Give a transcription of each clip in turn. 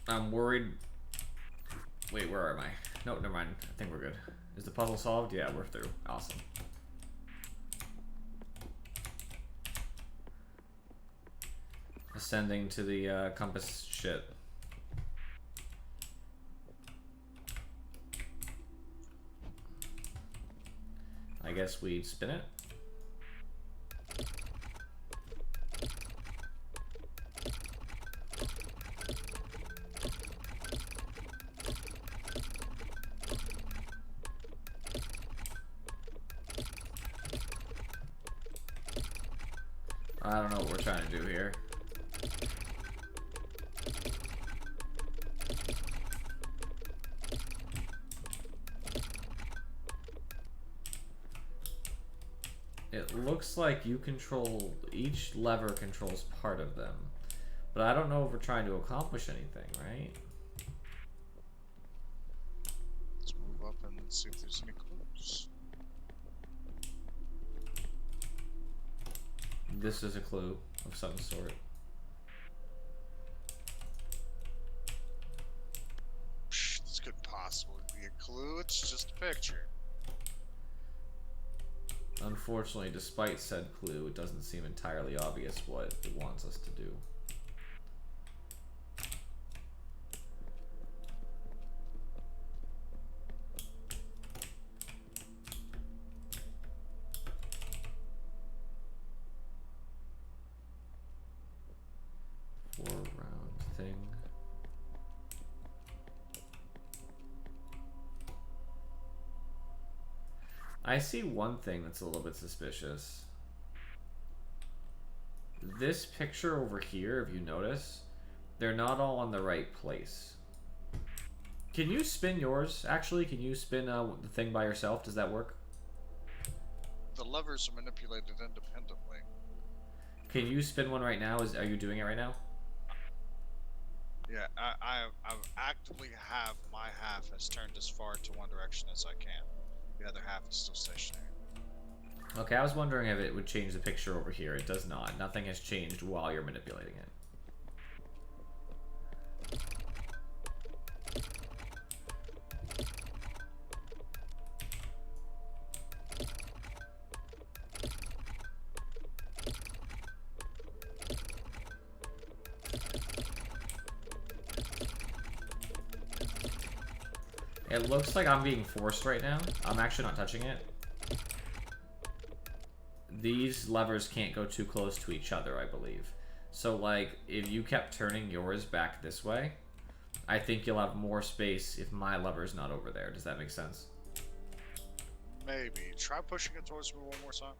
I'm worried. Wait, where am I? No, never mind. I think we're good. Is the puzzle solved? Yeah, we're through. Awesome. Ascending to the compass shit. I guess we spin it. I don't know what we're trying to do here. It looks like you control, each lever controls part of them. But I don't know if we're trying to accomplish anything, right? Let's move up and see if there's any clues. This is a clue of some sort. This could possibly be a clue. It's just a picture. Unfortunately, despite said clue, it doesn't seem entirely obvious what it wants us to do. Four-round thing. I see one thing that's a little bit suspicious. This picture over here, if you notice, they're not all on the right place. Can you spin yours? Actually, can you spin the thing by yourself? Does that work? The levers are manipulated independently. Can you spin one right now? Are you doing it right now? Yeah, I actively have my half has turned as far to one direction as I can. The other half is still stationary. Okay, I was wondering if it would change the picture over here. It does not. Nothing has changed while you're manipulating it. It looks like I'm being forced right now. I'm actually not touching it. These levers can't go too close to each other, I believe. So, like, if you kept turning yours back this way, I think you'll have more space if my lever's not over there. Does that make sense? Maybe. Try pushing it towards me one more time.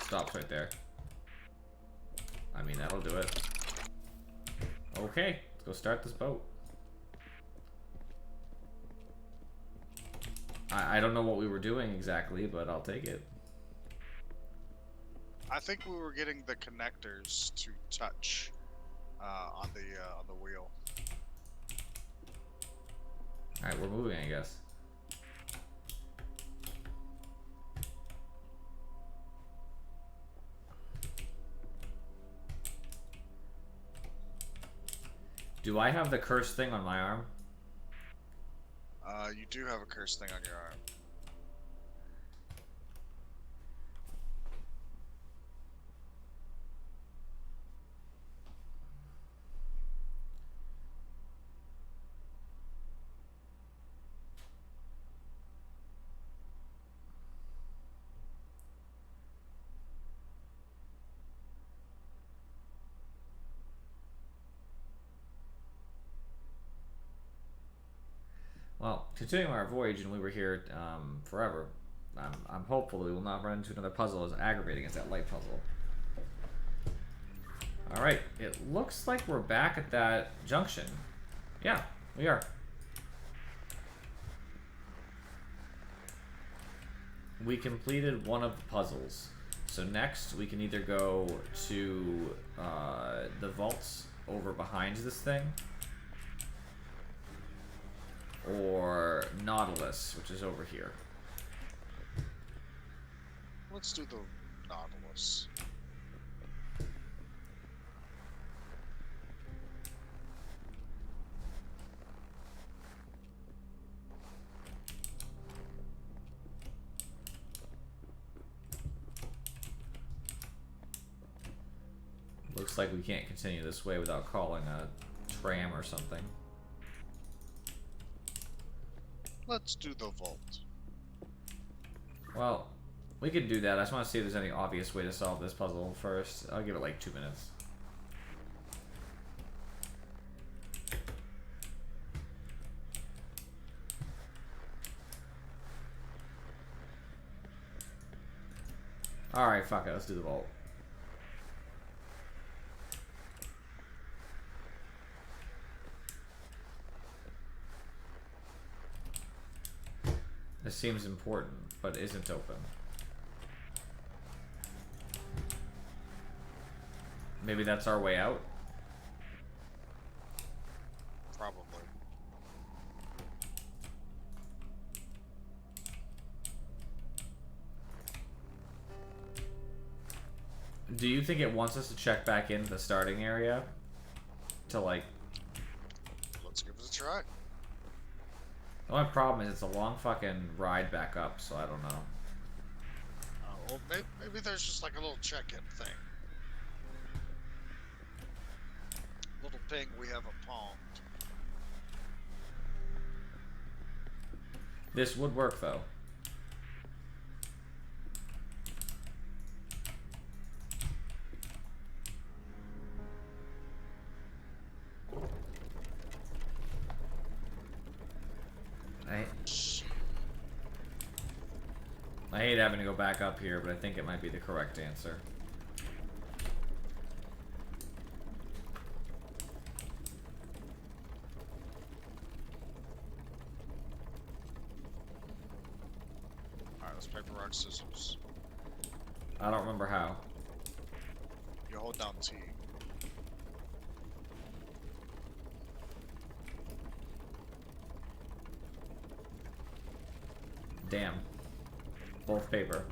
Stops right there. I mean, that'll do it. Okay, let's go start this boat. I don't know what we were doing exactly, but I'll take it. I think we were getting the connectors to touch on the wheel. All right, we're moving, I guess. Do I have the curse thing on my arm? You do have a curse thing on your arm. Well, continuing our voyage, and we were here forever. I'm hopeful that we will not run into another puzzle as aggravating as that light puzzle. Alright, it looks like we're back at that junction. Yeah, we are. We completed one of the puzzles. So next, we can either go to the vaults over behind this thing, or Nautilus, which is over here. Let's do the Nautilus. Looks like we can't continue this way without calling a tram or something. Let's do the Vault. Well, we could do that. I just want to see if there's any obvious way to solve this puzzle first. I'll give it like 2 minutes. Alright, fuck it. Let's do the vault. This seems important, but isn't open. Maybe that's our way out? Probably. Do you think it wants us to check back into the starting area? To like... Let's give it a try. The only problem is it's a long fucking ride back up, so I don't know. Well, maybe there's just like a little check-in thing. Little ping we haven't palmed. This would work though. I hate having to go back up here, but I think it might be the correct answer. Alright, let's paper, rock, scissors. I don't remember how. You hold down T. Damn. Both paper.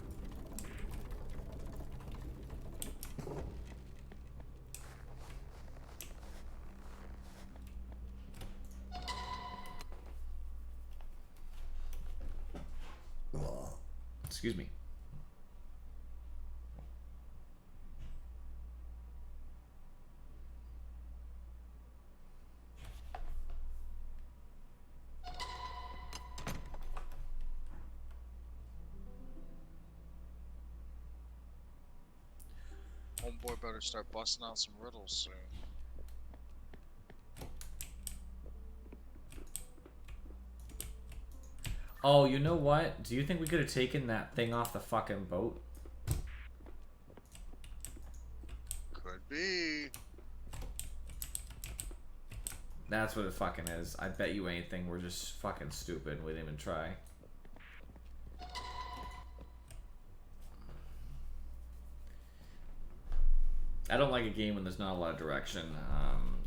Excuse me. Homeboy better start busting out some riddles soon. Oh, you know what? Do you think we could have taken that thing off the fucking boat? Could be. That's what it fucking is. I bet you anything we're just fucking stupid and we didn't even try. I don't like a game when there's not a lot of direction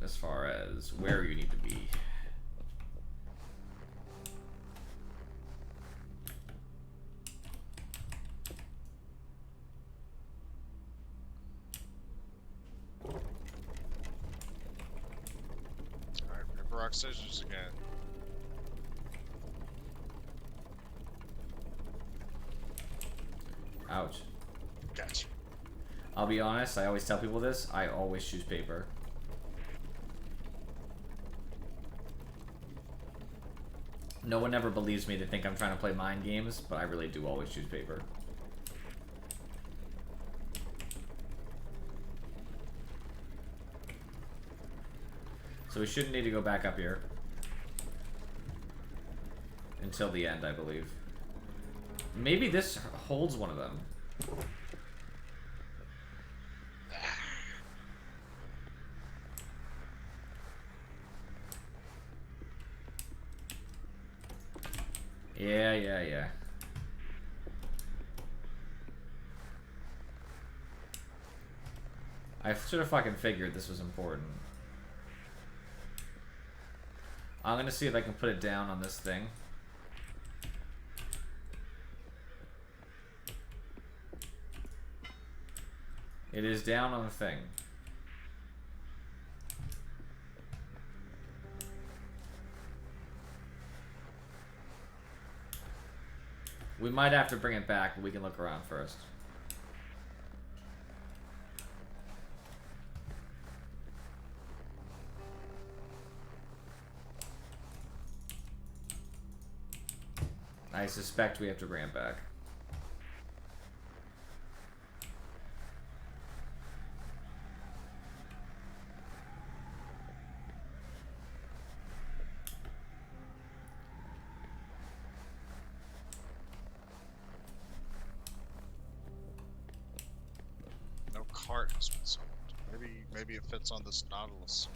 as far as where you need to be. Alright, paper, rock, scissors again. Ouch. Gotcha. I'll be honest, I always tell people this, I always choose paper. No one ever believes me. They think I'm trying to play mind games, but I really do always choose paper. So we shouldn't need to go back up here. Until the end, I believe. Maybe this holds one of them. Yeah. I should have fucking figured this was important. I'm gonna see if I can put it down on this thing. It is down on the thing. We might have to bring it back, but we can look around first. I suspect we have to bring it back. No cart has been sold. Maybe it fits on this Nautilus.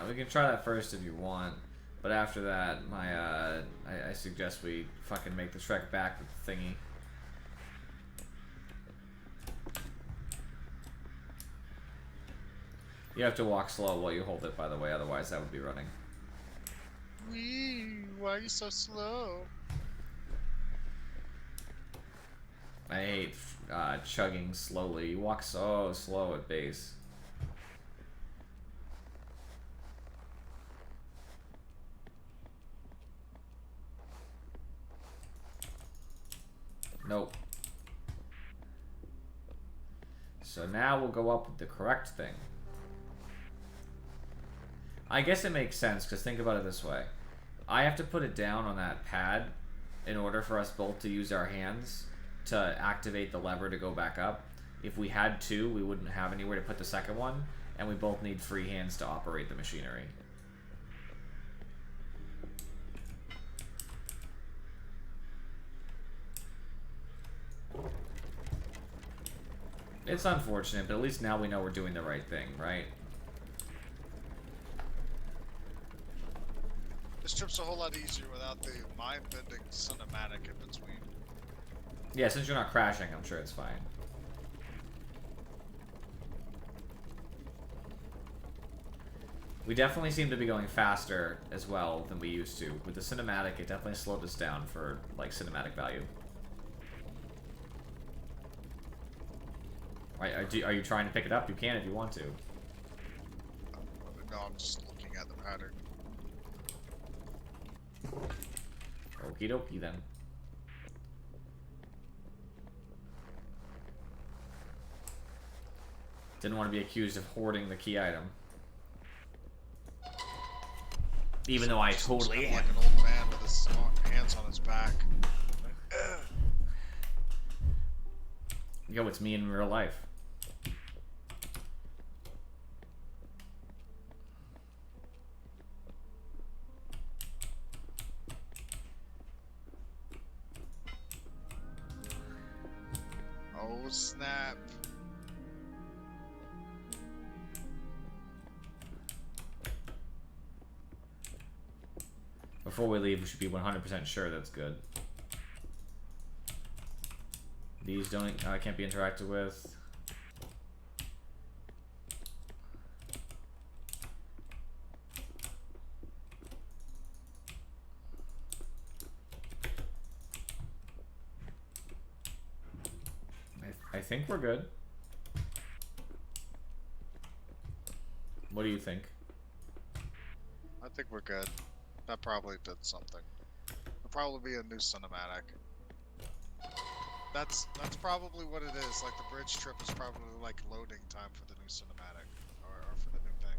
We can try that first if you want, but after that, I suggest we fucking make the trek back with the thingy. You have to walk slow while you hold it, by the way, otherwise that would be running. Wee, why are you so slow? I hate chugging slowly. You walk so slow at base. Nope. So now we'll go up with the correct thing. I guess it makes sense, because think about it this way. I have to put it down on that pad in order for us both to use our hands to activate the lever to go back up. If we had two, we wouldn't have anywhere to put the second one, and we both need free hands to operate the machinery. It's unfortunate, but at least now we know we're doing the right thing, right? This trip's a whole lot easier without the mind-bending cinematic in between. Yeah, since you're not crashing, I'm sure it's fine. We definitely seem to be going faster as well than we used to. With the cinematic, it definitely slowed us down for, like, cinematic value. Are you trying to pick it up? You can if you want to. No, I'm just looking at the pattern. Okie dokie then. Didn't want to be accused of hoarding the key item. Even though I totally am. Like an old man with his hands on his back. Yo, it's me in real life. Oh, snap. Before we leave, we should be 100% sure that's good. These can't be interacted with. I think we're good. What do you think? I think we're good. That probably did something. It'll probably be a new cinematic. That's probably what it is. Like, the bridge trip is probably like loading time for the new cinematic, or for the new thing.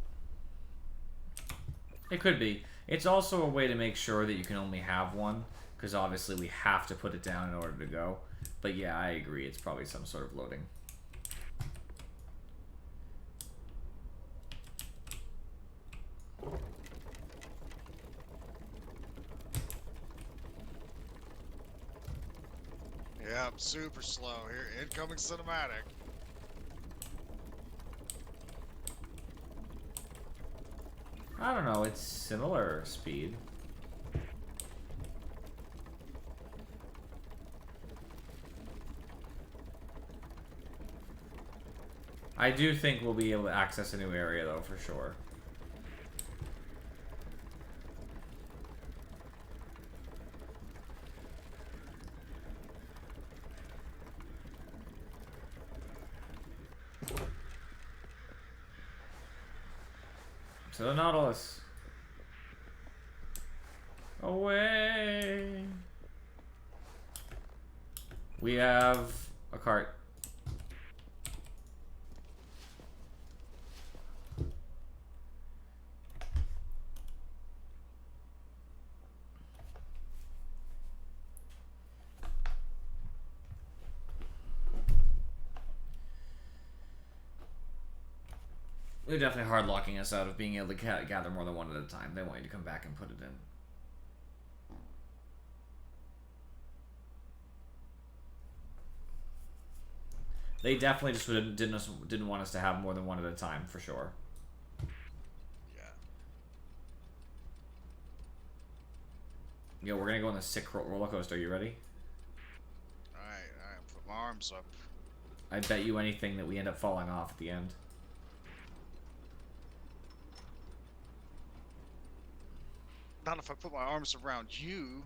It could be. It's also a way to make sure that you can only have one, because obviously we have to put it down in order to go. But yeah, I agree. It's probably some sort of loading. Yeah, I'm super slow here. Incoming cinematic. I don't know. It's similar speed. I do think we'll be able to access a new area, though, for sure. To the Nautilus. Away. We have a cart. They're definitely hard locking us out of being able to gather more than one at a time. They want you to come back and put it in. They definitely just didn't want us to have more than one at a time, for sure. Yeah. Yo, we're gonna go on the sick roller coaster. You ready? Alright, put my arms up. I bet you anything that we end up falling off at the end. Not if I put my arms around you.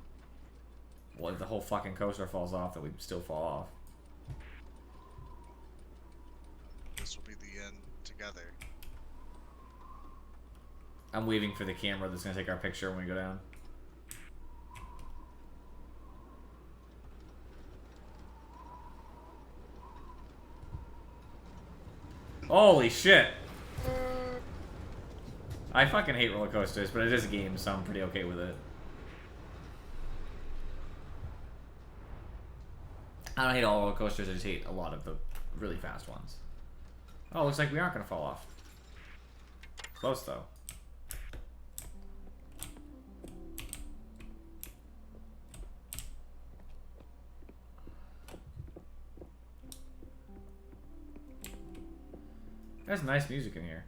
Well, if the whole fucking coaster falls off, then we still fall off. This will be the end together. I'm waiting for the camera that's gonna take our picture when we go down. Holy shit! I fucking hate roller coasters, but it is a game, so I'm pretty okay with it. I don't hate all roller coasters, I just hate a lot of the really fast ones. Oh, looks like we aren't gonna fall off. Close, though. There's nice music in here.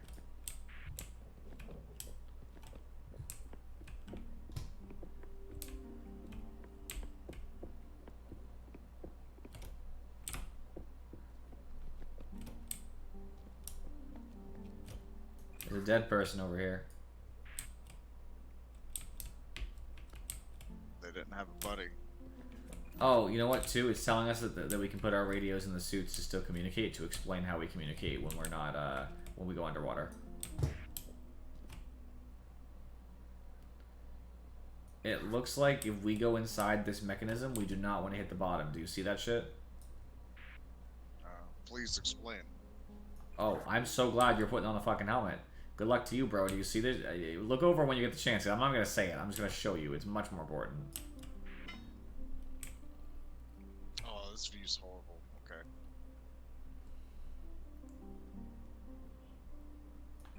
There's a dead person over here. They didn't have a buddy. Oh, you know what, too? It's telling us that we can put our radios in the suits to still communicate, to explain how we communicate when we're not, when we go underwater. It looks like if we go inside this mechanism, we do not want to hit the bottom. Do you see that shit? Please explain. Oh, I'm so glad you're putting on the fucking helmet. Good luck to you, bro. Do you see this? Look over when you get the chance. I'm not going to say it. I'm just going to show you. It's much more important. Oh, this view's horrible. Okay.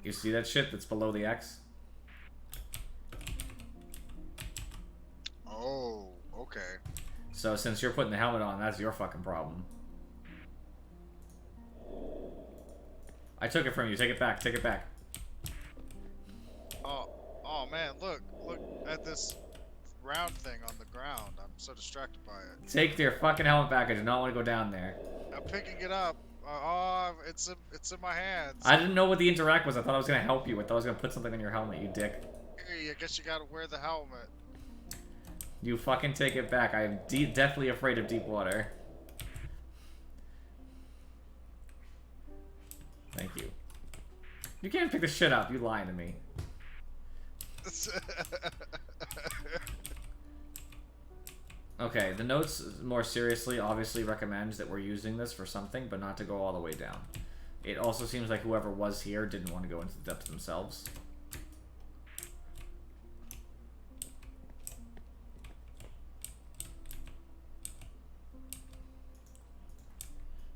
You see that shit that's below the X? Oh, okay. So since you're putting the helmet on, that's your fucking problem. I took it from you. Take it back. Take it back. Oh man, look at this round thing on the ground. I'm so distracted by it. Take your fucking helmet back. I do not want to go down there. I'm picking it up. It's in my hands. I didn't know what the interact was. I thought I was going to help you. I thought I was going to put something on your helmet, you dick. Hey, I guess you gotta wear the helmet. You fucking take it back. I am deathly afraid of deep water. Thank you. You can't pick this shit up. You lying to me. Okay, the notes more seriously obviously recommends that we're using this for something, but not to go all the way down. It also seems like whoever was here didn't want to go into the depths themselves.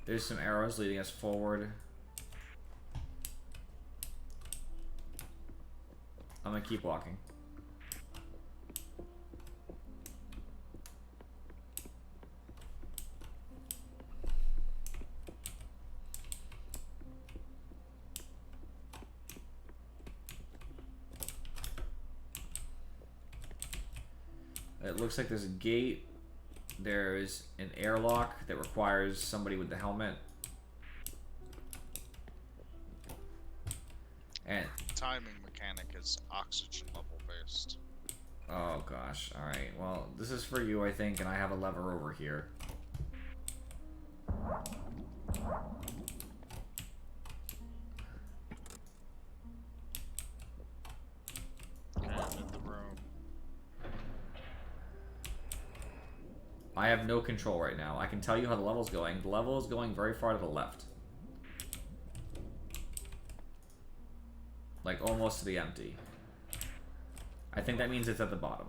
There's some arrows leading us forward. I'm gonna keep walking. It looks like there's a gate. There's an airlock that requires somebody with the helmet. And Timing mechanic is oxygen level based. oh gosh, alright. Well, this is for you, I think, and I have a lever over here. I have no control right now. I can tell you how the level's going. The level is going very far to the left. Like, almost to the empty. I think that means it's at the bottom.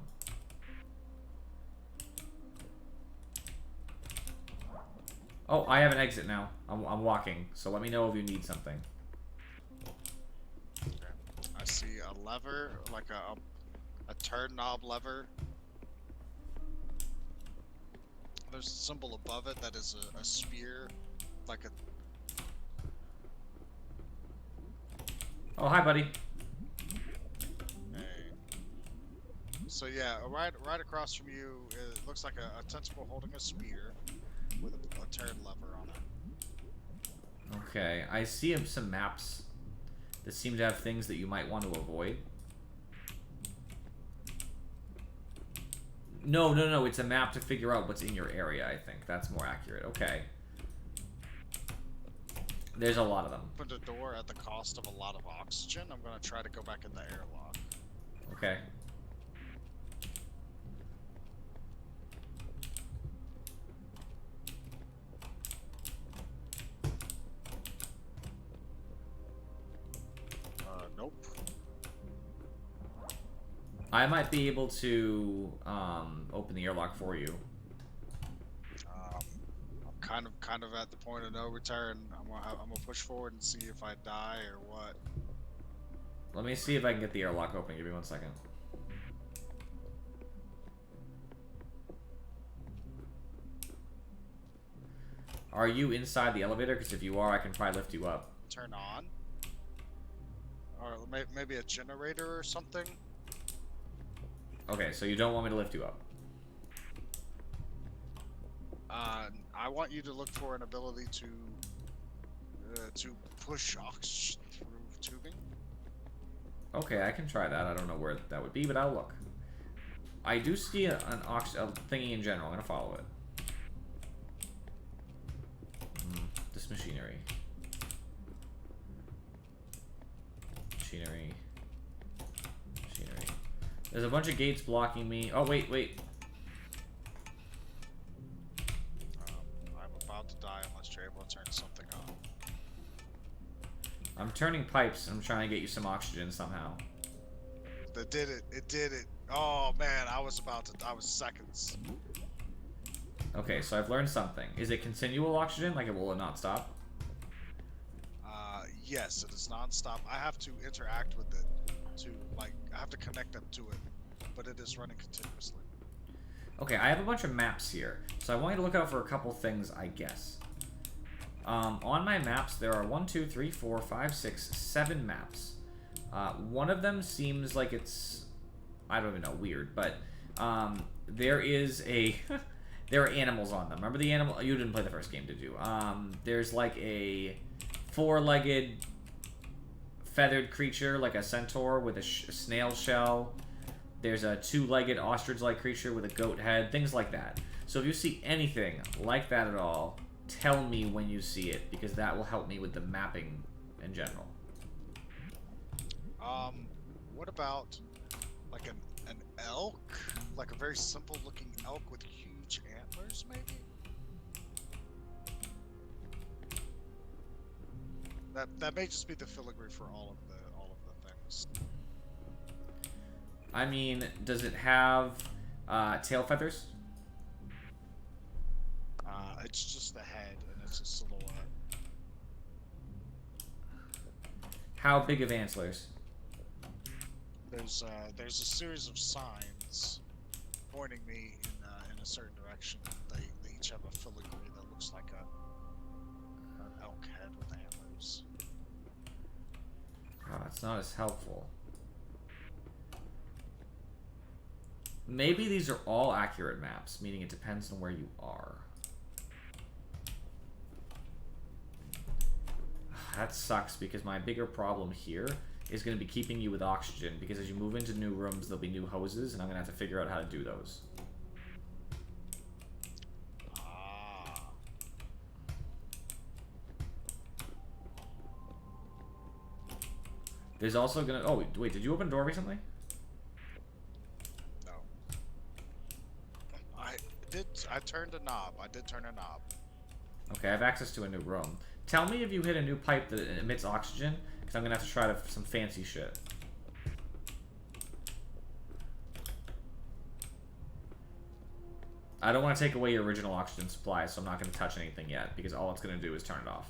Oh, I have an exit now. I'm walking, so let me know if you need something. Okay. I see a lever, like a turn knob lever. There's a symbol above it that is a spear, like a... Oh, hi, buddy. Hey. So yeah, right across from you, it looks like a tentacle holding a spear with a turn lever on it. Okay, I see some maps that seem to have things that you might want to avoid. No, it's a map to figure out what's in your area, I think. That's more accurate. Okay. There's a lot of them. Opened a door at the cost of a lot of oxygen. I'm gonna try to go back in the airlock. Okay. Nope. I might be able to open the airlock for you. I'm kind of at the point of no return. I'm gonna push forward and see if I die or what. Let me see if I can get the airlock open. Give me 1 second. Are you inside the elevator? Because if you are, I can probably lift you up. Turn on. Or maybe a generator or something. Okay, so you don't want me to lift you up. I want you to look for an ability to push oxygen through tubing. Okay, I can try that. I don't know where that would be, but I'll look. I do see a thingy in general. I'm gonna follow it. This machinery. Machinery. There's a bunch of gates blocking me. Oh, wait. I'm about to die unless you're able to turn something on. I'm turning pipes. I'm trying to get you some oxygen somehow. That did it. It did it. Oh, man. I was seconds. Okay, so I've learned something. Is it continual oxygen? Like, will it not stop? Yes, it is non-stop. I have to interact with it I have to connect them to it, but it is running continuously. Okay, I have a bunch of maps here, so I want you to look out for a couple things, I guess. On my maps, there are 1, 2, 3, 4, 5, 6, 7 maps. One of them seems like it's, I don't even know, weird, but there is a, there are animals on them. Remember the animal? You didn't play the first game, did you? There's like a 4-legged feathered creature, like a centaur with a snail shell. There's a 2-legged ostrich-like creature with a goat head, things like that. So if you see anything like that at all, tell me when you see it, because that will help me with the mapping in general. What about like an elk? Like a very simple looking elk with huge antlers, maybe? That may just be the filigree for all of the things. I mean, does it have tail feathers? It's just the head, and it's a silhouette. How big of antlers? There's a series of signs pointing me in a certain direction. They each have a filigree that looks like an elk head with antlers. Oh, it's not as helpful. Maybe these are all accurate maps, meaning it depends on where you are. That sucks, because my bigger problem here is going to be keeping you with oxygen, because as you move into new rooms, there'll be new hoses, and I'm going to have to figure out how to do those. There's also going to... Oh, wait, did you open a door recently? No. I turned a knob. I did turn a knob. Okay, I have access to a new room. Tell me if you hit a new pipe that emits oxygen, because I'm gonna have to try some fancy shit. I don't want to take away your original oxygen supply, so I'm not going to touch anything yet, because all it's going to do is turn it off.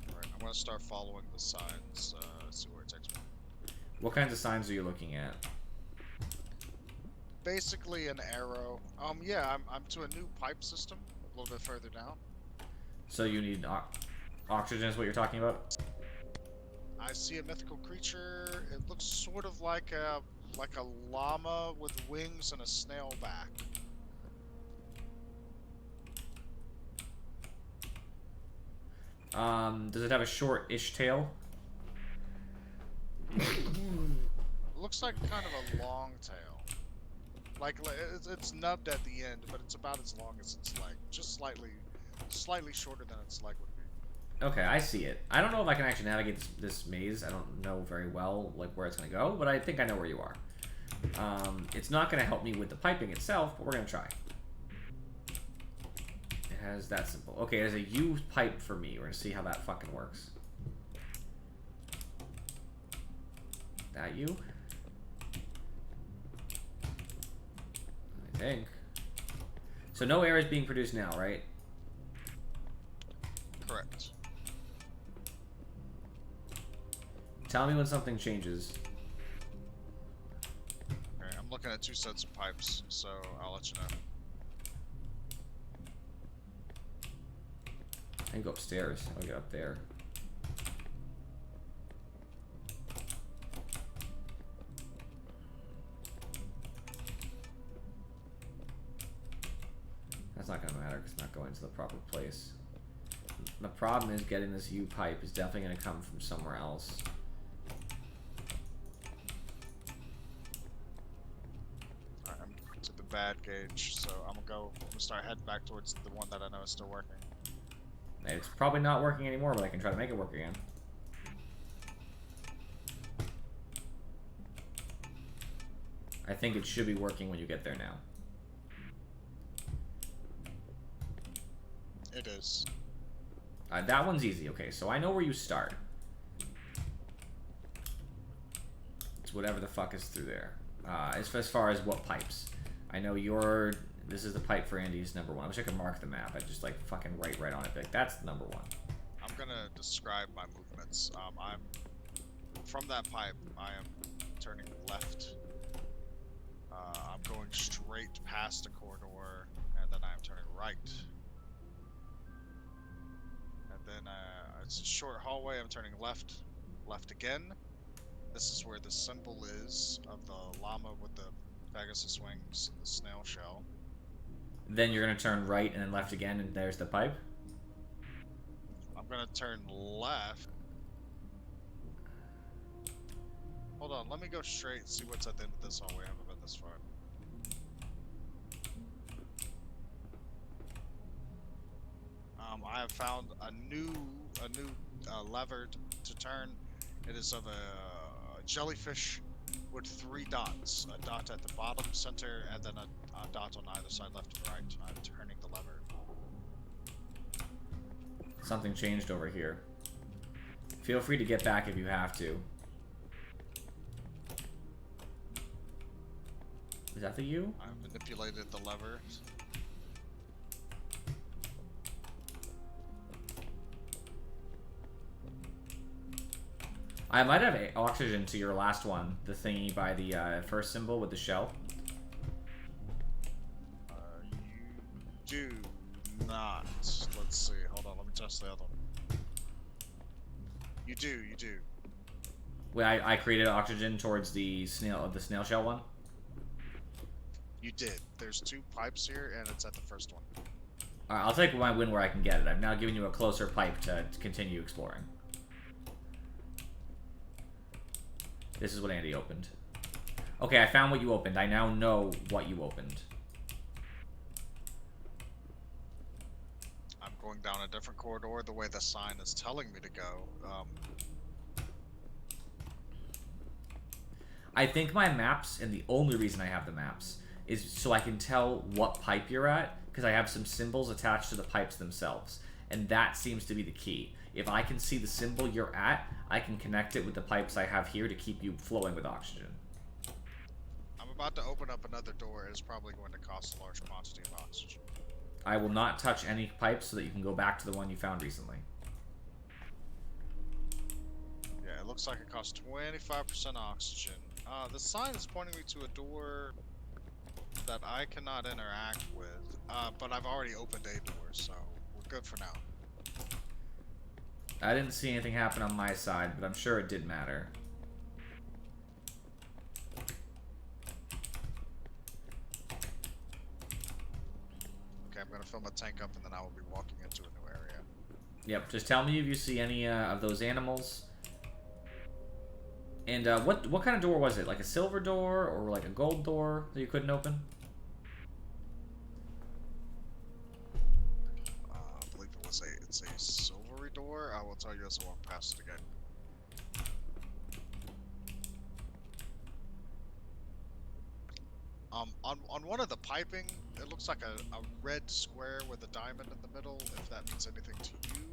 Alright, I'm going to start following the signs, see where it takes me. What kinds of signs are you looking at? Basically an arrow. Yeah, I'm to a new pipe system, a little bit further down. So you need oxygen is what you're talking about? I see a mythical creature. It looks sort of like a llama with wings and a snail back. Does it have a short-ish tail? It looks like kind of a long tail. Like it's nubbed at the end, but it's about as long as its leg. Just slightly shorter than its leg would be. Okay, I see it. I don't know if I can actually navigate this maze. I don't know very well like where it's going to go, but I think I know where you are. It's not going to help me with the piping itself, but we're going to try. It has that simple. Okay, there's a U pipe for me. We're going to see how that fucking works. That U? I think. So no air is being produced now, right? Correct. Tell me when something changes. Okay, I'm looking at 2 sets of pipes, so I'll let you know. I can go upstairs. I'll get up there. That's not gonna matter because it's not going to the proper place. The problem is getting this U pipe is definitely gonna come from somewhere else. Alright, I'm to the bad gauge, so I'm gonna start heading back towards the one that I know is still working. It's probably not working anymore, but I can try to make it work again. I think it should be working when you get there now. It is. That one's easy. Okay, so I know where you start. It's whatever the fuck is through there. As far as what pipes. I know this is the pipe for Andy's number 1. I wish I could mark the map. I'd just like fucking write right on it. Like, that's the number 1. I'm gonna describe my movements. I'm from that pipe. I am turning left. I'm going straight past a corridor, and then I'm turning right. And then it's a short hallway. I'm turning left, left again. This is where the symbol is of the llama with the Pegasus wings, the snail shell. Then you're gonna turn right and then left again, and there's the pipe. I'm gonna turn left. Hold on, let me go straight and see what's at the end of this hallway. I haven't been this far. I have found a new lever to turn. It is of a jellyfish with 3 dots. A dot at the bottom, center, and then a dot on either side, left and right. I'm turning the lever. Something changed over here. Feel free to get back if you have to. Is that the U? I manipulated the lever. I might have oxygen to your last one, the thingy by the first symbol with the shell. You do not. Let's see. Hold on. Let me test the other one. You do. Wait, I created oxygen towards the snail shell one. You did. There's 2 pipes here, and it's at the first one. All right, I'll take my win where I can get it. I've now given you a closer pipe to continue exploring. This is what Andy opened. Okay, I found what you opened. I now know what you opened. I'm going down a different corridor the way the sign is telling me to go. I think my maps, and the only reason I have the maps, is so I can tell what pipe you're at, because I have some symbols attached to the pipes themselves. And that seems to be the key. If I can see the symbol you're at, I can connect it with the pipes I have here to keep you flowing with oxygen. I'm about to open up another door. It's probably going to cost a large quantity of oxygen. I will not touch any pipes so that you can go back to the one you found recently. Yeah, it looks like it costs 25% oxygen. The sign is pointing me to a door that I cannot interact with, but I've already opened a door, so we're good for now. I didn't see anything happen on my side, but I'm sure it did matter. Okay, I'm gonna fill my tank up and then I will be walking into a new area. Yep, just tell me if you see any of those animals. And what kind of door was it? Like a silver door or like a gold door that you couldn't open? I believe it's a silvery door. I will tell you as I walk past it again. On one of the piping, it looks like a red square with a diamond in the middle, if that means anything to you.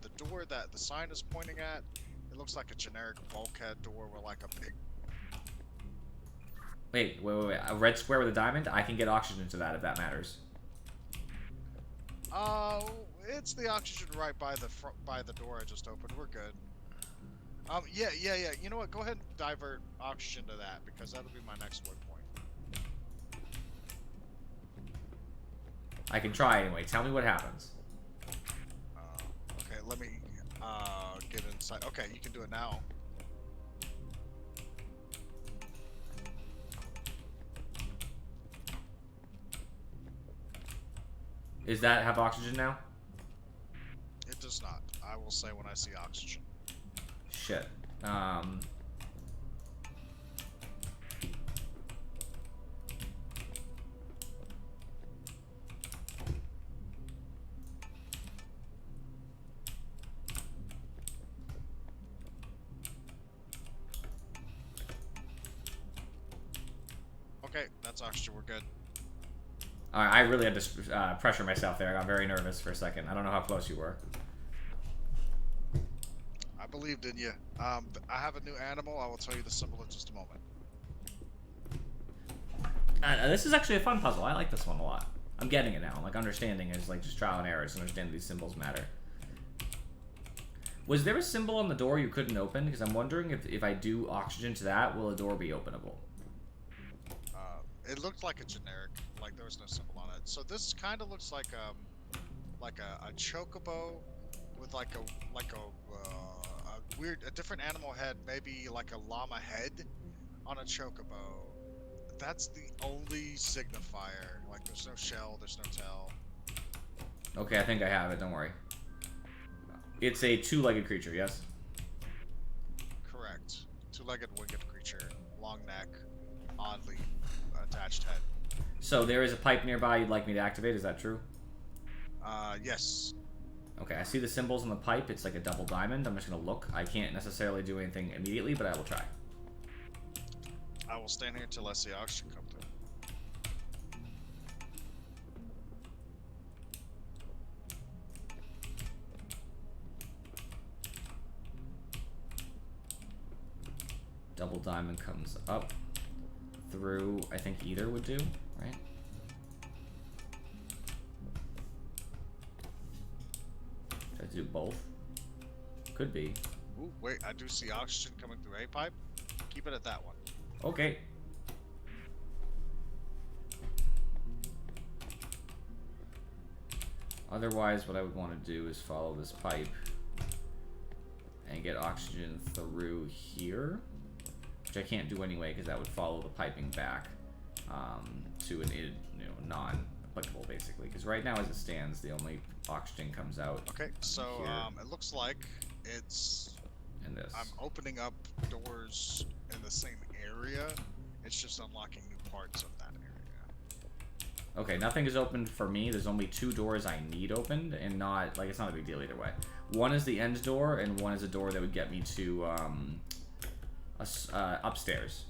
The door that the sign is pointing at, it looks like a generic bulkhead door with like a big... Wait. A red square with a diamond? I can get oxygen to that if that matters. It's the oxygen right by the door I just opened. We're good. Yeah. You know what? Go ahead and divert oxygen to that, because that'll be my next waypoint. I can try anyway. Tell me what happens. Okay, let me get inside. Okay, you can do it now. Does that have oxygen now? It does not. I will say when I see oxygen. Shit. Okay, that's oxygen. We're good. I really had to pressure myself there. I got very nervous for a second. I don't know how close you were. I believed in you. I have a new animal. I will tell you the symbol in just a moment. This is actually a fun puzzle. I like this one a lot. I'm getting it now. Like, understanding is like just trial and error to understand these symbols matter. Was there a symbol on the door you couldn't open? Because I'm wondering if I do oxygen to that, will the door be openable? It looked like a generic, like there was no symbol on it. So this kind of looks like a chocobo with like a different animal head, maybe like a llama head on a chocobo. That's the only signifier. Like there's no shell, there's no tail. Okay, I think I have it. Don't worry. It's a two-legged creature, yes? Correct. Two-legged winged creature, long neck, oddly attached head. So there is a pipe nearby you'd like me to activate, is that true? Yes. Okay, I see the symbols on the pipe. It's like a double diamond. I'm just going to look. I can't necessarily do anything immediately, but I will try. I will stand here until I see oxygen come through. Double diamond comes up through, I think either would do, right? Should I do both? Could be. Ooh, wait, I do see oxygen coming through a pipe. Keep it at that one. Okay. Otherwise, what I would want to do is follow this pipe and get oxygen through here, which I can't do anyway because that would follow the piping back to an non-applicable, basically. Because right now, as it stands, the only oxygen comes out. Okay, so here. it looks like it's. And this. I'm opening up doors in the same area. It's just unlocking new parts of that area. Okay, nothing is opened for me. There's only two doors I need opened, and not like it's not a big deal either way. One is the end door, and one is a door that would get me to upstairs.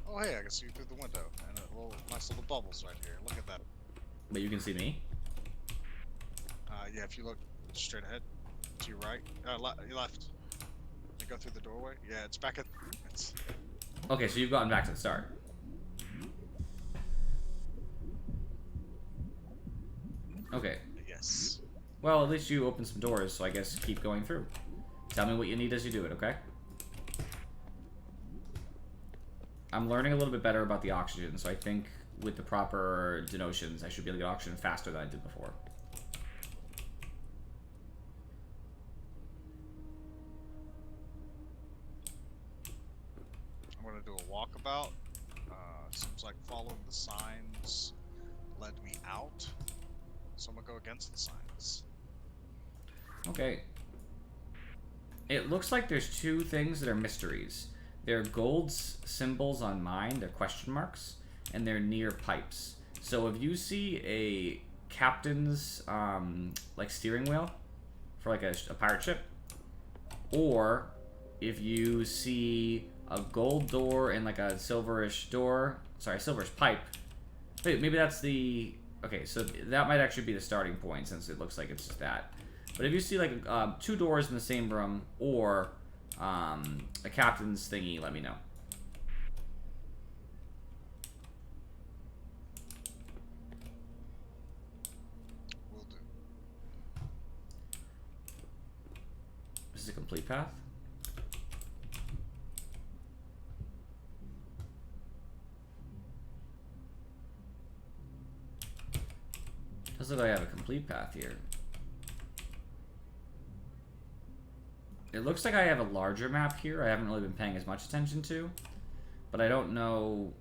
Oh, hey, I can see you through the window. And nice little bubbles right here. Look at that. But you can see me? Yeah, if you look straight ahead, to your right, your left. You go through the doorway. Yeah, it's back at. It's. Okay, so you've gotten back to the start. Okay. Yes. Well, at least you opened some doors, so I guess keep going through. Tell me what you need as you do it, okay? I'm learning a little bit better about the oxygen, so I think with the proper denotions, I should be able to get oxygen faster than I did before. I'm gonna do a walkabout. Seems like following the signs led me out, so I'm gonna go against the signs. Okay. It looks like there's two things that are mysteries. They're gold symbols on mine, they're question marks, and they're near pipes. So if you see a captain's like steering wheel for like a pirate ship, or if you see a gold door and like a silverish door, sorry, silverish pipe. Wait, maybe that's the, okay, so that might actually be the starting point since it looks like it's just that. But if you see like two doors in the same room or a captain's thingy, let me know. Will do. This is a complete path. Does look like I have a complete path here. It looks like I have a larger map here I haven't really been paying as much attention to. But I don't know,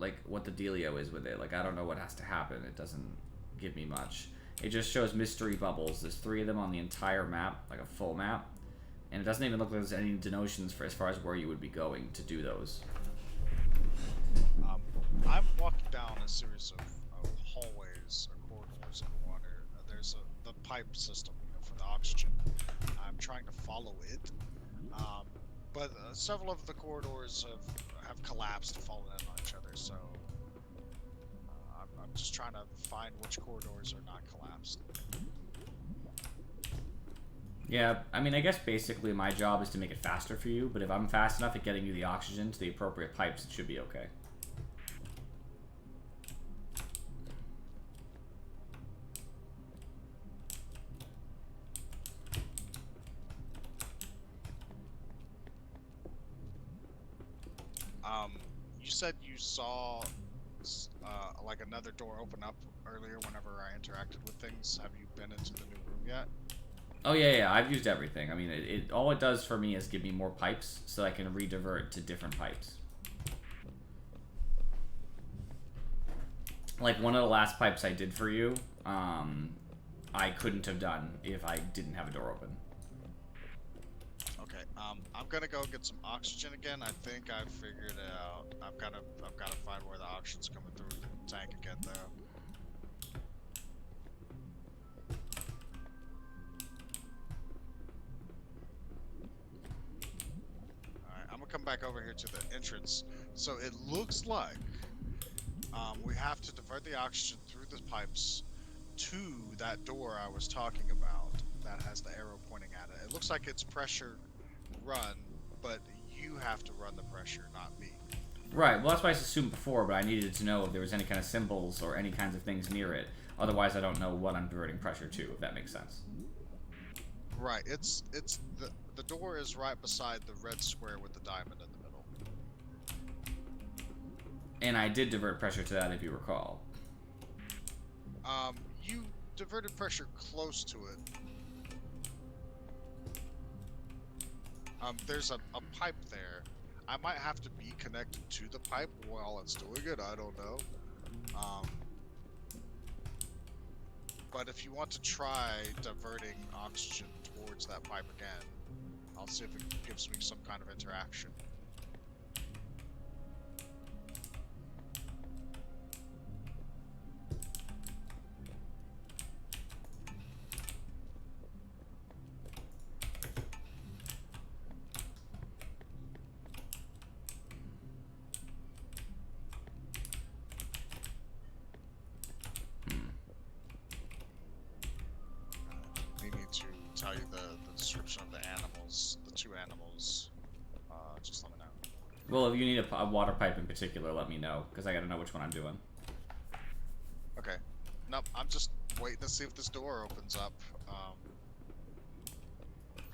like, what the dealio is with it. Like, I don't know what has to happen. It doesn't give me much. It just shows mystery bubbles. There's 3 of them on the entire map, like a full map. And it doesn't even look like there's any denotions for as far as where you would be going to do those. I'm walking down a series of hallways or corridors underwater. There's the pipe system, for the oxygen. I'm trying to follow it, but several of the corridors have collapsed and fallen in on each other. So I'm just trying to find which corridors are not collapsed. Yeah, I mean, I guess basically my job is to make it faster for you, but if I'm fast enough at getting you the oxygen to the appropriate pipes, it should be okay. You said you saw like another door open up earlier whenever I interacted with things. Have you been into the new room yet? Oh yeah, I've used everything. I mean, all it does for me is give me more pipes, so I can redivert to different pipes. Like one of the last pipes I did for you, I couldn't have done if I didn't have a door open. Okay, I'm gonna go get some oxygen again. I think I figured it out. I've gotta find where the oxygen's coming through the tank again, though. Alright, I'm gonna come back over here to the entrance. So it looks like we have to divert the oxygen through the pipes to that door I was talking about that has the arrow pointing at it. It looks like it's pressure run, but you have to run the pressure, not me. Right, well that's what I assumed before, but I needed to know if there was any kind of symbols or any kinds of things near it. Otherwise I don't know what I'm diverting pressure to, if that makes sense. Right, it's the door is right beside the red square with the diamond in the middle. And I did divert pressure to that, if you recall. You diverted pressure close to it. There's a pipe there. I might have to be connected to the pipe while it's doing it, I don't know. But if you want to try diverting oxygen towards that pipe again, I'll see if it gives me some kind of interaction. tell you the description of the animals, the two animals, just let me know. Well, if you need a water pipe in particular, let me know, because I gotta know which one I'm doing. Okay. Nope, I'm just waiting to see if this door opens up.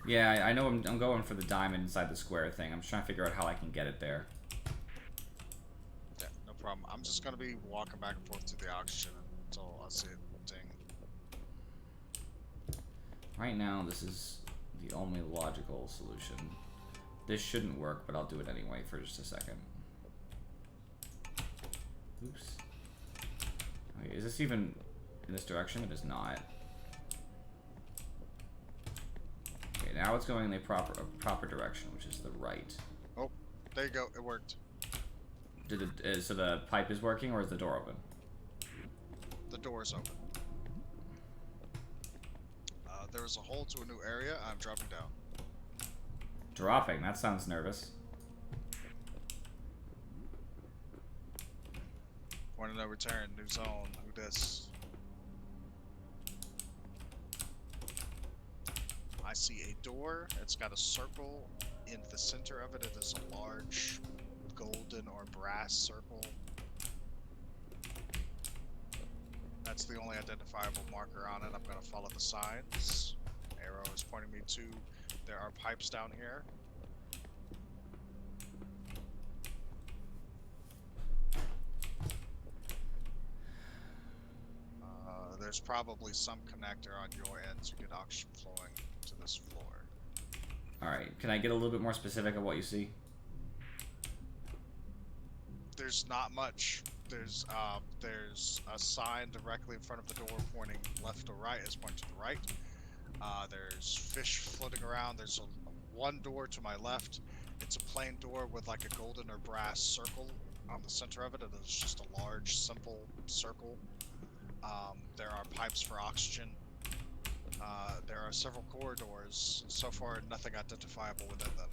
Yeah, I know I'm going for the diamond inside the square thing. I'm just trying to figure out how I can get it there. Yeah, no problem. I'm just gonna be walking back and forth to the oxygen until I see it ding. Right now, this is the only logical solution. This shouldn't work, but I'll do it anyway for just a second. Oops. Okay, is this even in this direction? It is not. Okay, now it's going in the proper direction, which is the right. Oh, there you go. It worked. So the pipe is working, or is the door open? The door is open. There is a hole to a new area. I'm dropping down. Dropping? That sounds nervous. Point of no return. New zone. Who dis? I see a door. It's got a circle. In the center of it, it is a large golden or brass circle. That's the only identifiable marker on it. I'm going to follow the signs. Arrow is pointing me to. There are pipes down here. There's probably some connector on your end to get oxygen flowing to this floor. Alright, can I get a little bit more specific of what you see? There's not much. There's a sign directly in front of the door pointing left or right. It's pointing to the right. There's fish floating around. There's one door to my left. It's a plain door with like a golden or brass circle on the center of it. It is just a large, simple circle. There are pipes for oxygen. There are several corridors. So far, nothing identifiable within them.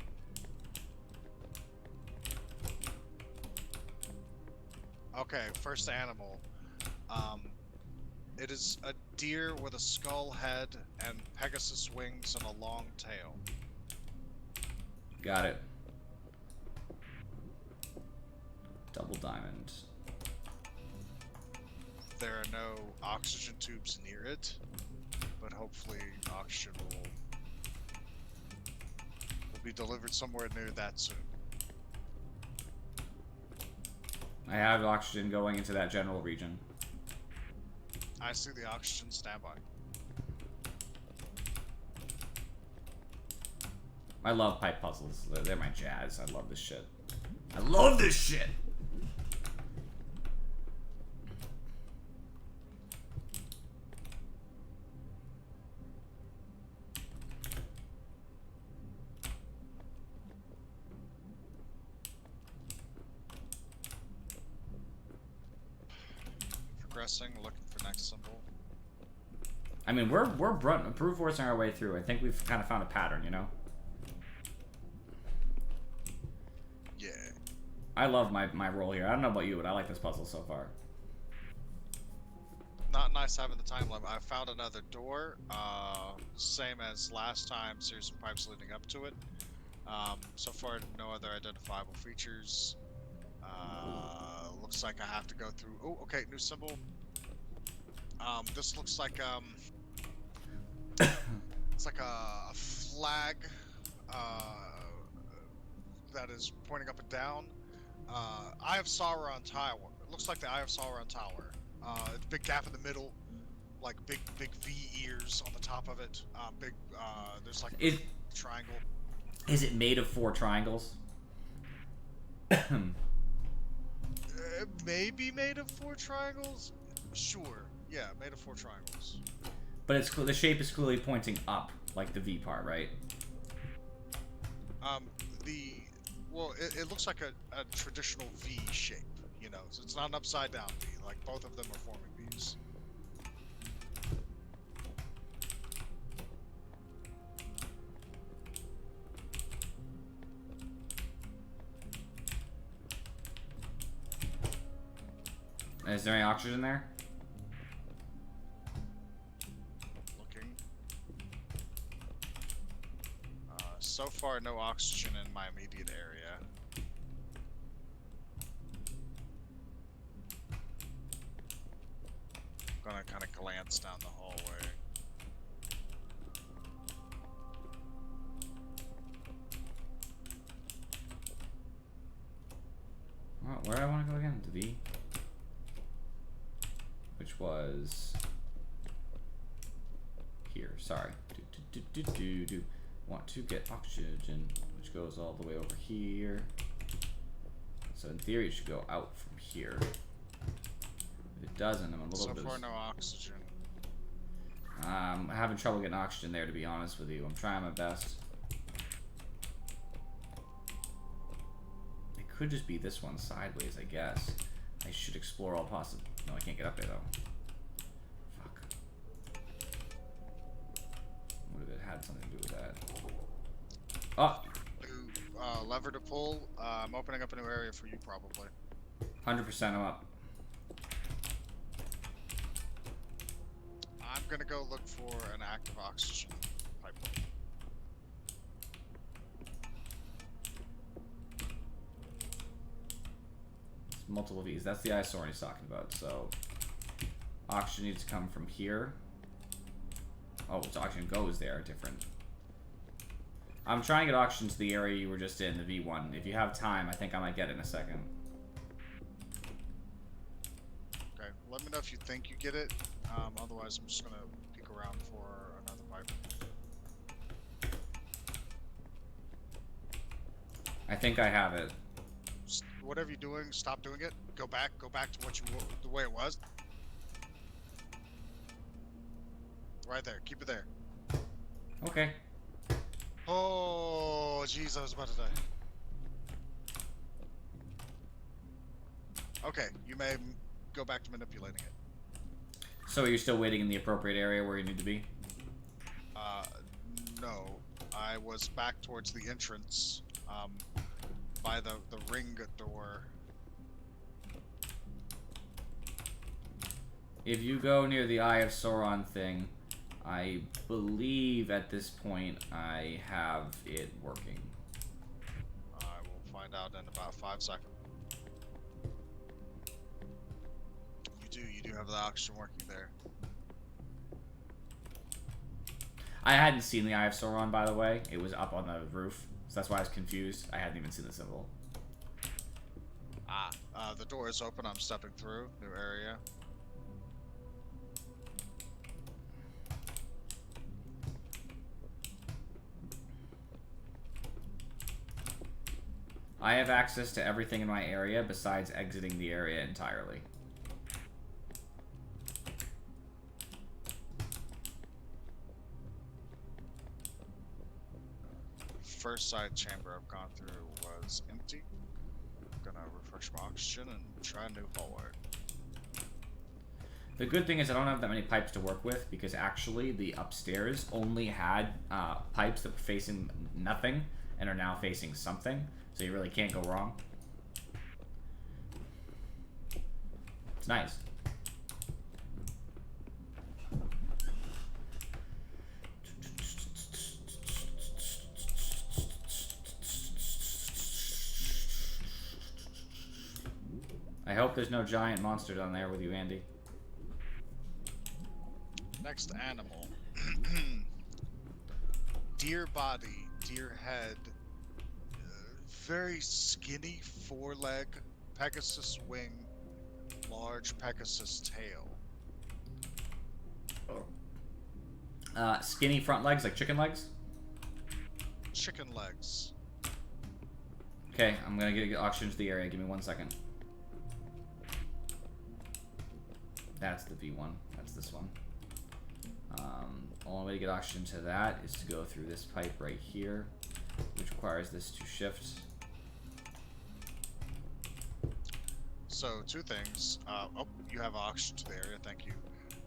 Okay, first animal. It is a deer with a skull head and Pegasus wings and a long tail. Got it. Double diamond. There are no oxygen tubes near it, but hopefully oxygen will be delivered somewhere near that soon. I have oxygen going into that general region. I see the oxygen standby. I love pipe puzzles. They're my jazz. I love this shit. I love this shit! Progressing, looking for next symbol. I mean, we're brute forcing our way through. I think we've kind of found a pattern, you know? Yeah. I love my role here. I don't know about you, but I like this puzzle so far. Not nice having the time limit. I found another door, same as last time, series of pipes leading up to it. So far, no other identifiable features. Looks like I have to go through... Oh, okay, new symbol. This looks like, it's like a flag, that is pointing up and down. Eye of Sauron Tower. It looks like the Eye of Sauron Tower. It's a big gap in the middle, like big V ears on the top of it. There's like a triangle. Is it made of 4 triangles? It may be made of 4 triangles. Sure. Yeah, made of 4 triangles. But it's the shape is clearly pointing up, like the V part, right? It looks like a traditional V shape, you know. So it's not an upside down V. Like both of them are forming V's. Is there any oxygen there? Looking. So far, no oxygen in my immediate area. I'm gonna kind of glance down the hallway. Well, where do I want to go again? To V? Which was here. Sorry. Want to get oxygen, which goes all the way over here. So in theory, it should go out from here. If it doesn't, I'm a little bit. So far, no oxygen. I'm having trouble getting oxygen there, to be honest with you. I'm trying my best. It could just be this one sideways, I guess. I should explore all possible. No, I can't get up there though. Fuck. What if it had something to do with that? Oh! Lever to pull. I'm opening up a new area for you, probably. 100% I'm up. I'm gonna go look for an active oxygen pipeline. It's multiple V's. That's the eyesore he's talking about. So oxygen needs to come from here. Oh, so oxygen goes there. Different. I'm trying to get oxygen to the area you were just in, the V1. If you have time, I think I might get it in a second. Okay, let me know if you think you get it. Otherwise, I'm just gonna peek around for another pipe. I think I have it. Whatever you're doing, stop doing it. Go back to what the way it was. Right there, keep it there. Okay. Oh, jeez, I was about to die. Okay, you may go back to manipulating it. So you're still waiting in the appropriate area where you need to be? No. I was back towards the entrance, by the ring door. If you go near the Eye of Sauron thing, I believe at this point I have it working. I will find out in about 5 seconds. You do have the oxygen working there. I hadn't seen the Eye of Sauron, by the way. It was up on the roof, so that's why I was confused. I hadn't even seen the symbol. The door is open. I'm stepping through. New area. I have access to everything in my area besides exiting the area entirely. First side chamber I've gone through was empty. I'm gonna refresh my oxygen and try a new hallway. The good thing is I don't have that many pipes to work with because actually the upstairs only had pipes that were facing nothing and are now facing something, so you really can't go wrong. It's nice. I hope there's no giant monster down there with you, Andy. Next animal. Deer body, deer head, very skinny foreleg, Pegasus wing, large Pegasus tail. Skinny front legs, like chicken legs? Chicken legs. Okay, I'm gonna get oxygen to the area. Give me 1 second. That's the V1. That's this one. Only way to get oxygen to that is to go through this pipe right here, which requires this to shift. So, 2 things. Oh, you have oxygen to the area, thank you.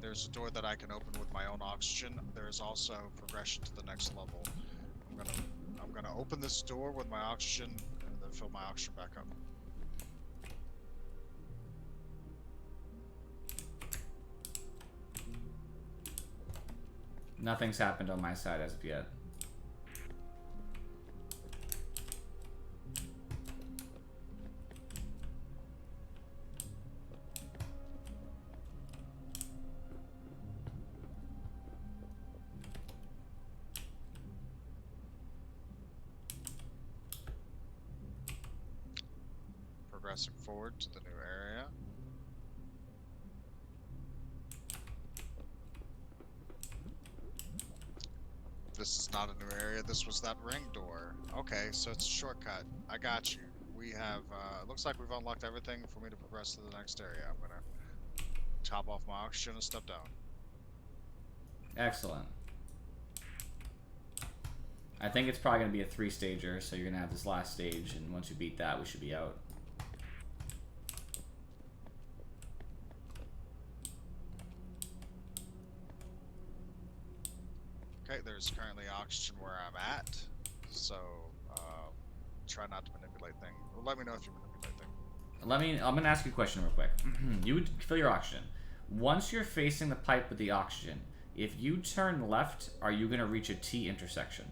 There's a door that I can open with my own oxygen. There is also progression to the next level. I'm gonna open this door with my oxygen and then fill my oxygen back up. Nothing's happened on my side as of yet. Progressing forward to the new area. This is not a new area. This was that ring door. Okay, so it's a shortcut. I got you. We have, looks like we've unlocked everything for me to progress to the next area. I'm gonna top off my oxygen and step down. Excellent. I think it's probably going to be a 3-stager, so you're going to have this last stage, and once you beat that, we should be out. Okay, there's currently oxygen where I'm at, so try not to manipulate things. Well, let me know if you manipulate things. I'm going to ask you a question real quick. You would fill your oxygen. Once you're facing the pipe with the oxygen, if you turn left, are you going to reach a T intersection?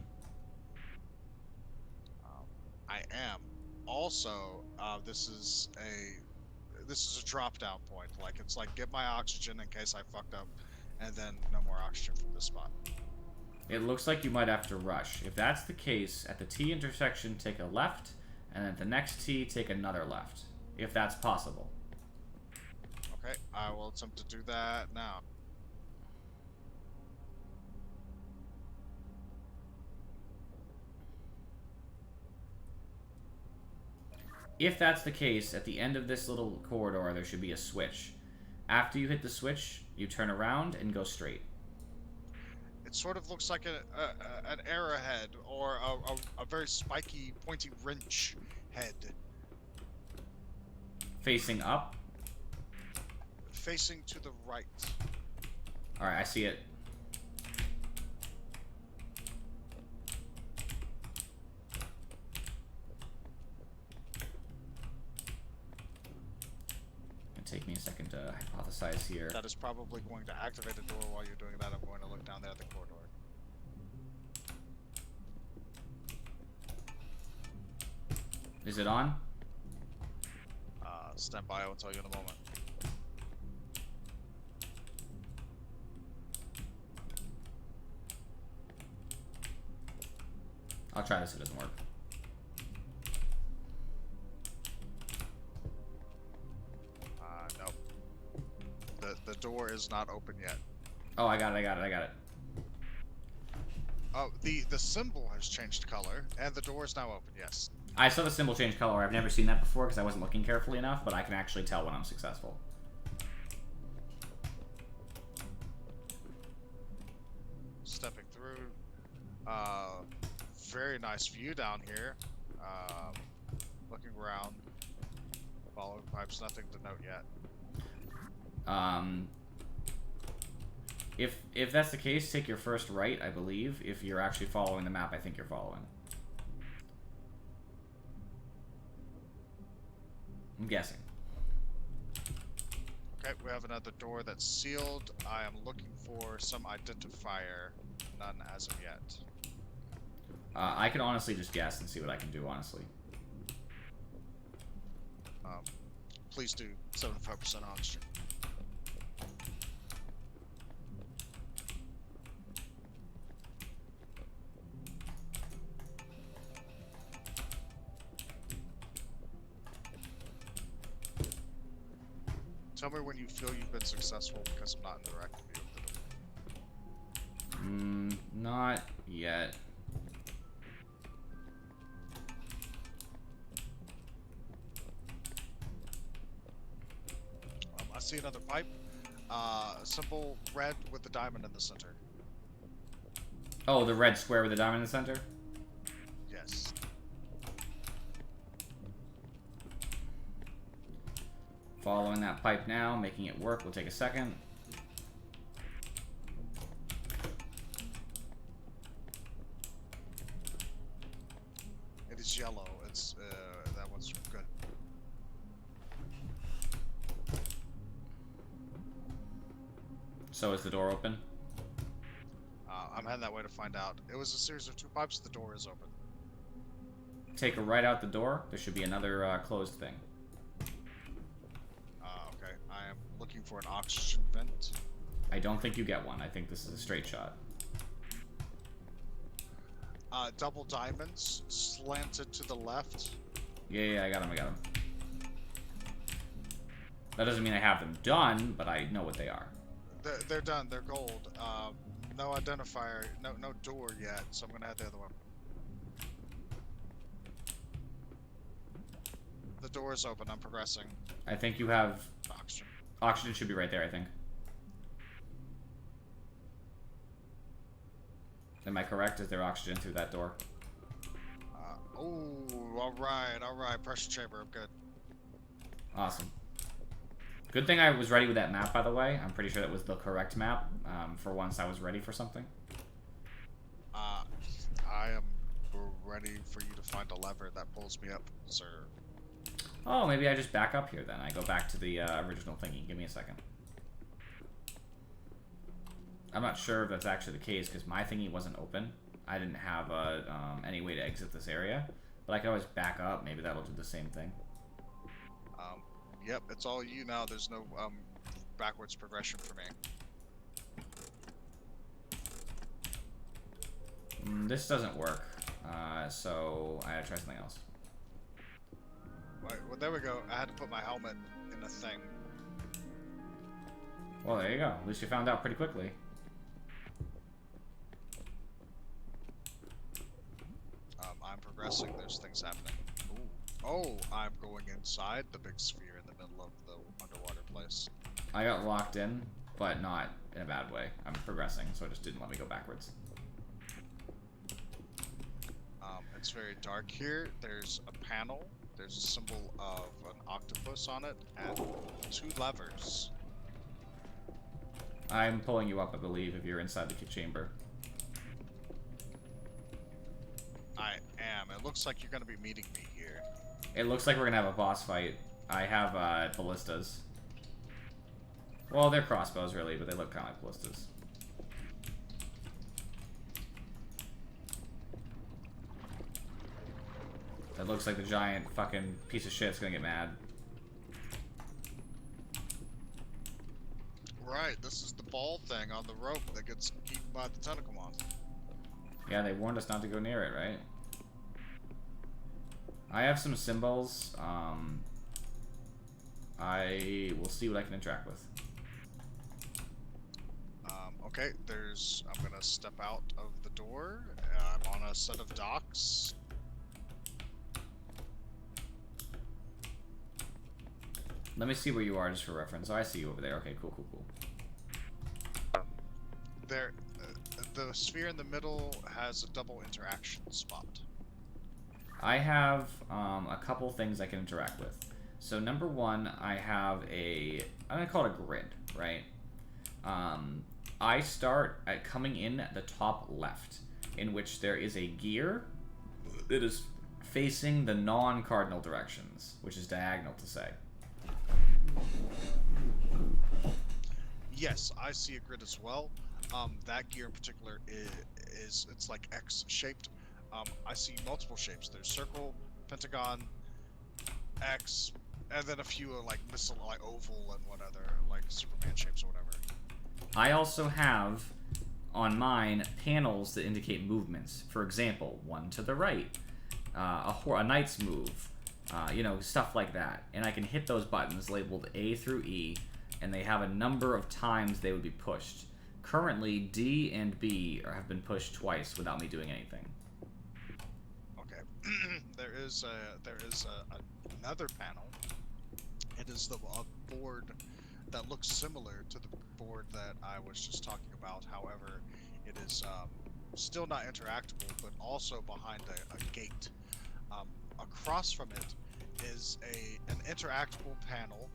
I am. Also, this is a drop down point. Like, it's like, get my oxygen in case I fucked up, and then no more oxygen from this spot. It looks like you might have to rush. If that's the case, at the T intersection, take a left, and at the next T, take another left, if that's possible. Okay, I will attempt to do that now. If that's the case, at the end of this little corridor, there should be a switch. After you hit the switch, you turn around and go straight. It sort of looks like an arrowhead or a very spiky, pointy wrench head. Facing up. Facing to the right. Alright, I see it. Take me a second to hypothesize here. That is probably going to activate a door. While you're doing that, I'm going to look down there at the corridor. Is it on? Stand by, I will tell you in a moment. I'll try this if it doesn't work. The door is not open yet. Oh, I got it. Oh, the symbol has changed color, and the door is now open, yes. I saw the symbol change color. I've never seen that before because I wasn't looking carefully enough, but I can actually tell when I'm successful. Stepping through. Very nice view down here. Looking around. Following pipes, nothing to note yet. If that's the case, take your first right, I believe. If you're actually following the map, I think you're following. I'm guessing. Okay, we have another door that's sealed. I am looking for some identifier. None as of yet. I can honestly just guess and see what I can do, honestly. Please do. 75% oxygen. Tell me when you feel you've been successful, because I'm not in direct view of the door. Not yet. I see another pipe. Simple red with the diamond in the center. Oh, the red square with the diamond in the center? Yes. Following that pipe now, making it work will take a second. It is yellow. It's that one's good. So is the door open? I'm heading that way to find out. It was a series of 2 pipes. The door is open. Take a right out the door. There should be another closed thing. Okay. I am looking for an oxygen vent. I don't think you get one. I think this is a straight shot. Double diamonds slanted to the left. Yeah, I got him. That doesn't mean I have them done, but I know what they are. They're done. They're gold. No identifier. No door yet. So I'm gonna add the other one. The door is open. I'm progressing. I think you have... Oxygen. Oxygen should be right there, I think. Am I correct? Is there oxygen through that door? Oh, alright. Pressure chamber. I'm good. Awesome. Good thing I was ready with that map, by the way. I'm pretty sure that was the correct map. For once, I was ready for something. I am ready for you to find a lever that pulls me up, sir. Oh, maybe I just back up here then. I go back to the original thingy. Give me a second. I'm not sure if that's actually the case, because my thingy wasn't open. I didn't have any way to exit this area. But I can always back up. Maybe that'll do the same thing. Yep, it's all you now. There's no backwards progression for me. This doesn't work. So I gotta try something else. Right, well, there we go. I had to put my helmet in a thing. Well, there you go. At least you found out pretty quickly. I'm progressing. There's things happening. Ooh. Oh, I'm going inside the big sphere in the middle of the underwater place. I got locked in, but not in a bad way. I'm progressing, so it just didn't let me go backwards. It's very dark here. There's a panel. There's a symbol of an octopus on it, and 2 levers. I'm pulling you up, I believe, if you're inside the chamber. I am. It looks like you're going to be meeting me here. It looks like we're gonna have a boss fight. I have ballistas. Well, they're crossbows, really, but they look kind of like ballistas. It looks like the giant fucking piece of shit's gonna get mad. Right, this is the ball thing on the rope that gets eaten by the tentacle moth. Yeah, they warned us not to go near it, right? I have some symbols. I will see what I can interact with. Okay, I'm gonna step out of the door. I'm on a set of docks. Let me see where you are, just for reference. Oh, I see you over there. Okay, cool. The sphere in the middle has a double interaction spot. I have a couple things I can interact with. So number one, I have I'm gonna call it a grid, right? I start at coming in at the top left, in which there is a gear that is facing the non-cardinal directions, which is diagonal to say. Yes, I see a grid as well. That gear in particular it's like X-shaped. I see multiple shapes. There's circle, pentagon, X, and then a few like missile, like oval and what other like Superman shapes or whatever. I also have on mine panels that indicate movements. For example, one to the right, a knight's move, you know, stuff like that. And I can hit those buttons labeled A through E, and they have a number of times they would be pushed. Currently, D and B have been pushed twice without me doing anything. Okay, there is another panel. It is the board that looks similar to the board that I was just talking about. However, it is still not interactable, but also behind a gate. Across from it is an interactable panel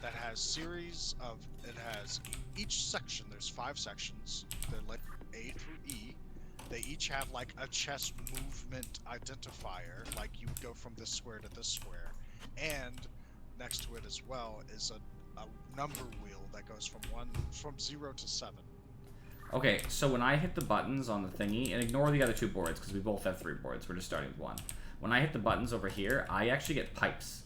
that has series of, it has each section, there's 5 sections, they're like A through E. They each have like a chess movement identifier, like you would go from this square to this square. And next to it as well is a number wheel that goes from 0 to 7. Okay, so when I hit the buttons on the thingy, and ignore the other 2 boards because we both have 3 boards, we're just starting with 1. When I hit the buttons over here, I actually get pipes.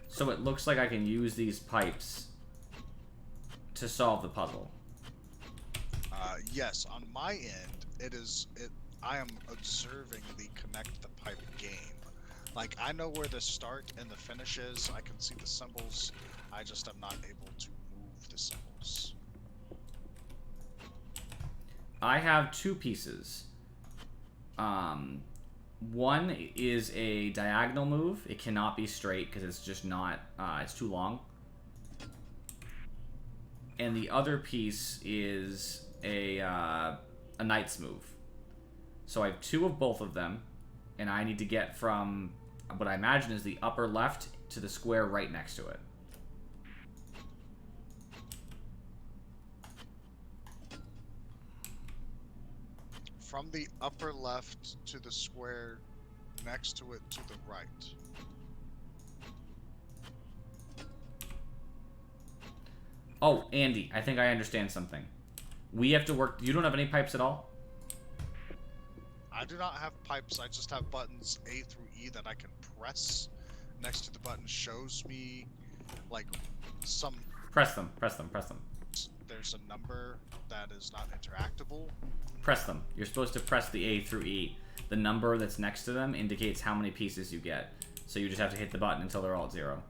So it looks like I can use these pipes to solve the puzzle. Yes, on my end, I am observing the connect the pipe game. Like, I know where the start and the finish is. I can see the symbols. I just am not able to move the symbols. I have two pieces. One is a diagonal move. It cannot be straight because it's just not, it's too long. And the other piece is a knight's move. So I have two of both of them, and I need to get from what I imagine is the upper left to the square right next to it. From the upper left to the square next to it to the right. Oh, Andy, I think I understand something. We have to work... You don't have any pipes at all? I do not have pipes, I just have buttons A through E that I can press. Next to the button shows me, like, some... Press them, press them, press them. There's a number that is not interactable. Press them. You're supposed to press the A through E. The number that's next to them indicates how many pieces you get. So you just have to hit the button until they're all at 0.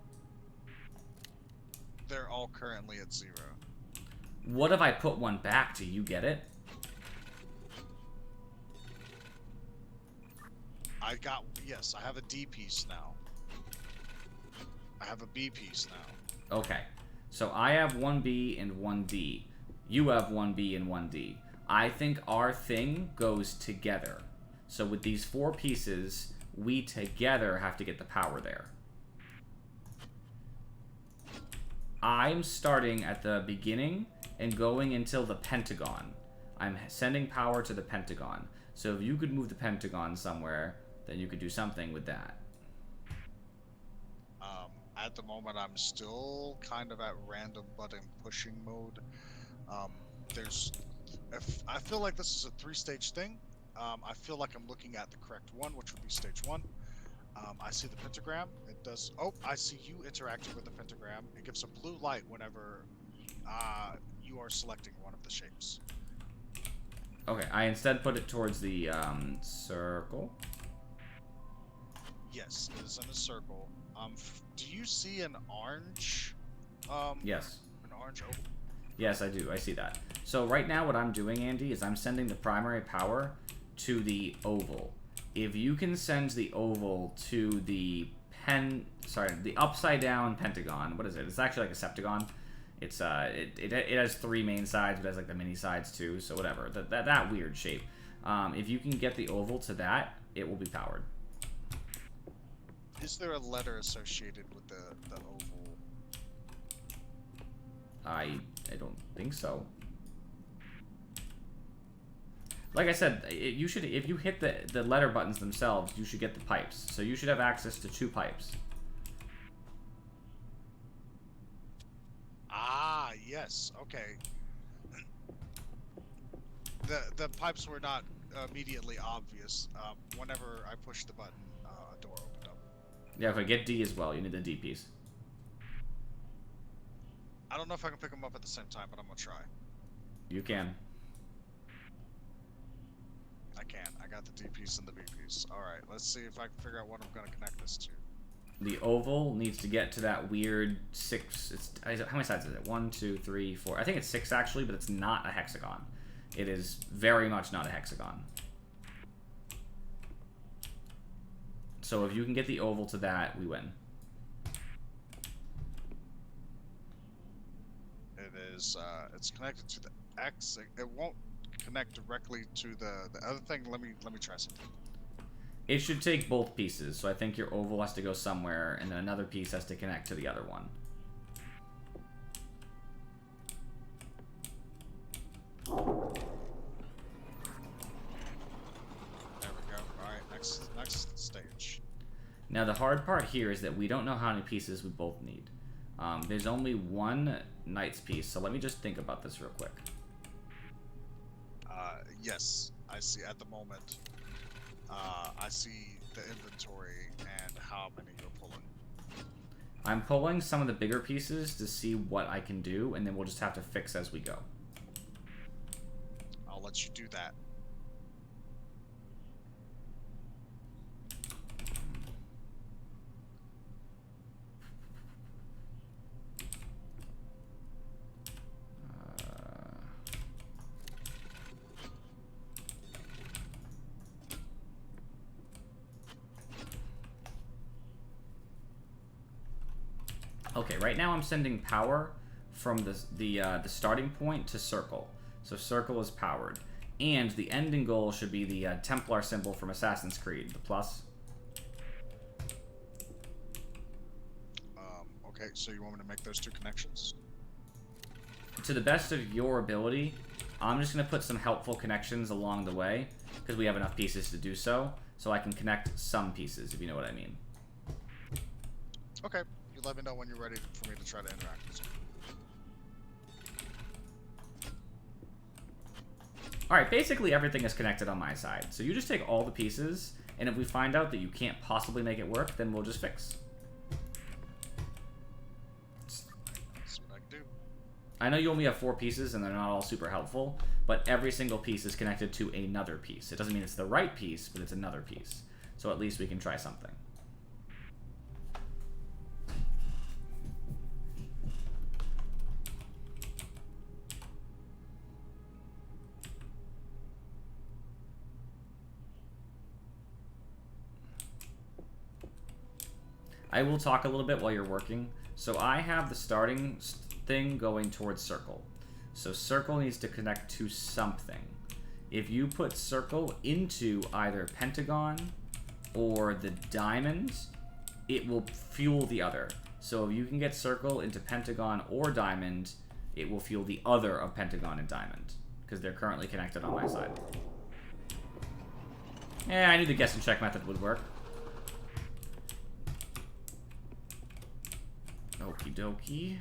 They're all currently at 0. What if I put one back? Do you get it? Yes, I have a D piece now. I have a B piece now. Okay. So I have 1B and 1D. You have 1B and 1D. I think our thing goes together. So with these 4 pieces, we together have to get the power there. I'm starting at the beginning and going until the pentagon. I'm sending power to the pentagon. So if you could move the pentagon somewhere, then you could do something with that. At the moment, I'm still kind of at random button pushing mode. I feel like this is a 3-stage thing. I feel like I'm looking at the correct one, which would be stage 1. I see the pentagram. It does. Oh, I see you interacting with the pentagram. It gives a blue light whenever you are selecting one of the shapes. Okay, I instead put it towards the circle. Yes, it is in a circle. Do you see an orange? Yes. An orange oval? Yes, I do. I see that. So right now what I'm doing, Andy, is I'm sending the primary power to the oval. If you can send the oval to the the upside down pentagon. What is it? It's actually like a septagon. It's it has 3 main sides, but it has like the mini sides too. So whatever. That weird shape. If you can get the oval to that, it will be powered. Is there a letter associated with the oval? I don't think so. Like I said, you should, if you hit the letter buttons themselves, you should get the pipes. So you should have access to 2 pipes. Ah, yes. Okay. The pipes were not immediately obvious. Whenever I pushed the button, a door opened up. Yeah, if I get D as well, you need the D piece. I don't know if I can pick them up at the same time, but I'm gonna try. You can. I can. I got the D piece and the B piece. Alright, let's see if I can figure out what I'm gonna connect this to. The oval needs to get to that weird 6... how many sides is it? 1, 2, 3, 4... I think it's 6 actually, but it's not a hexagon. It is very much not a hexagon. So if you can get the oval to that, we win. It is, it's connected to the X. It won't connect directly to the other thing. Let me try something. It should take both pieces, so I think your oval has to go somewhere, and then another piece has to connect to the other one. There we go. Alright, next stage. Now the hard part here is that we don't know how many pieces we both need. There's only 1 knight's piece, so let me just think about this real quick. Yes, I see at the moment. I see the inventory and how many you're pulling. I'm pulling some of the bigger pieces to see what I can do, and then we'll just have to fix as we go. I'll let you do that. Okay, right now I'm sending power from the starting point to circle. So circle is powered. And the ending goal should be the Templar symbol from Assassin's Creed, the plus. Okay, so you want me to make those two connections? To the best of your ability, I'm just going to put some helpful connections along the way, because we have enough pieces to do so I can connect some pieces, if you know what I mean. Okay, you let me know when you're ready for me to try to interact with you. Alright, basically everything is connected on my side, so you just take all the pieces, and if we find out that you can't possibly make it work, then we'll just fix. That's what I can do. I know you only have 4 pieces, and they're not all super helpful, but every single piece is connected to another piece. It doesn't mean it's the right piece, but it's another piece. So at least we can try something. I will talk a little bit while you're working. So I have the starting thing going towards circle. So circle needs to connect to something. If you put circle into either pentagon or the diamond, it will fuel the other. So if you can get circle into pentagon or diamond, it will fuel the other of pentagon and diamond, because they're currently connected on my side. Yeah, I knew the guess and check method would work. Okie dokie.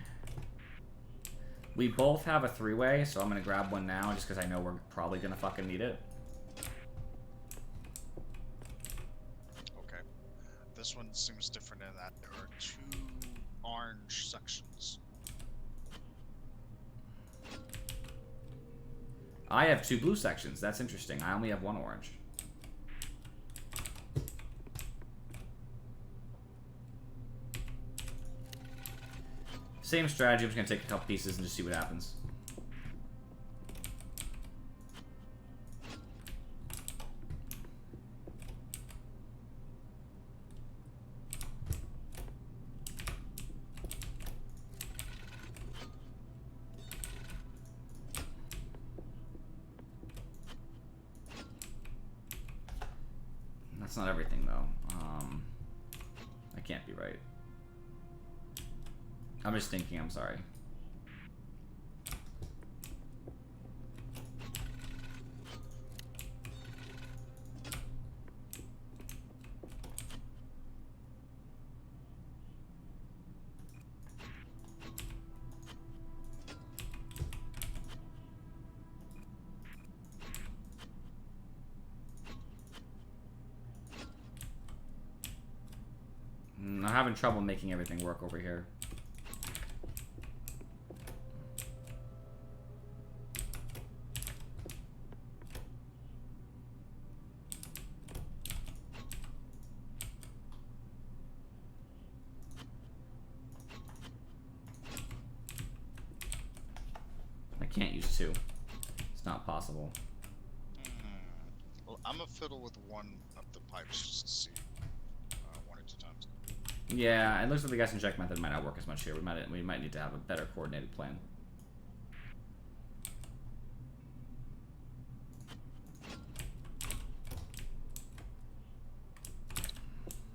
We both have a 3-way, so I'm gonna grab one now just because I know we're probably gonna fucking need it. Okay. This one seems different in that there are 2 orange sections. I have 2 blue sections. That's interesting. I only have 1 orange. Same strategy. I'm just gonna take a couple pieces and just see what happens. That's not everything, though. I can't be right. I'm just thinking, I'm sorry. I'm having trouble making everything work over here. I can't use 2. It's not possible. Well, I'm gonna fiddle with one of the pipes just to see 1 or 2 times. Yeah, it looks like the guess and check method might not work as much here. We might need to have a better coordinated plan.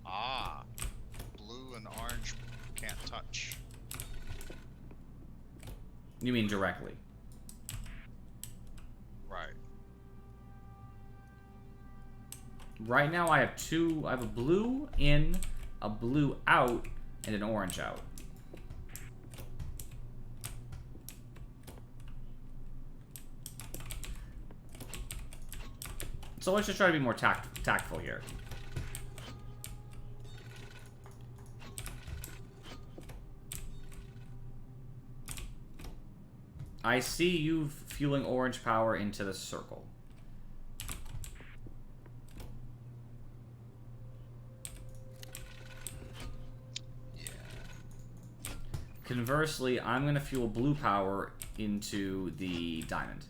Ah, blue and orange can't touch. You mean directly? Right. Right now I have 2. I have a blue in, a blue out, and an orange out. So let's just try to be more tactful here. I see you fueling orange power into the circle. Yeah. Conversely, I'm going to fuel blue power into the diamond.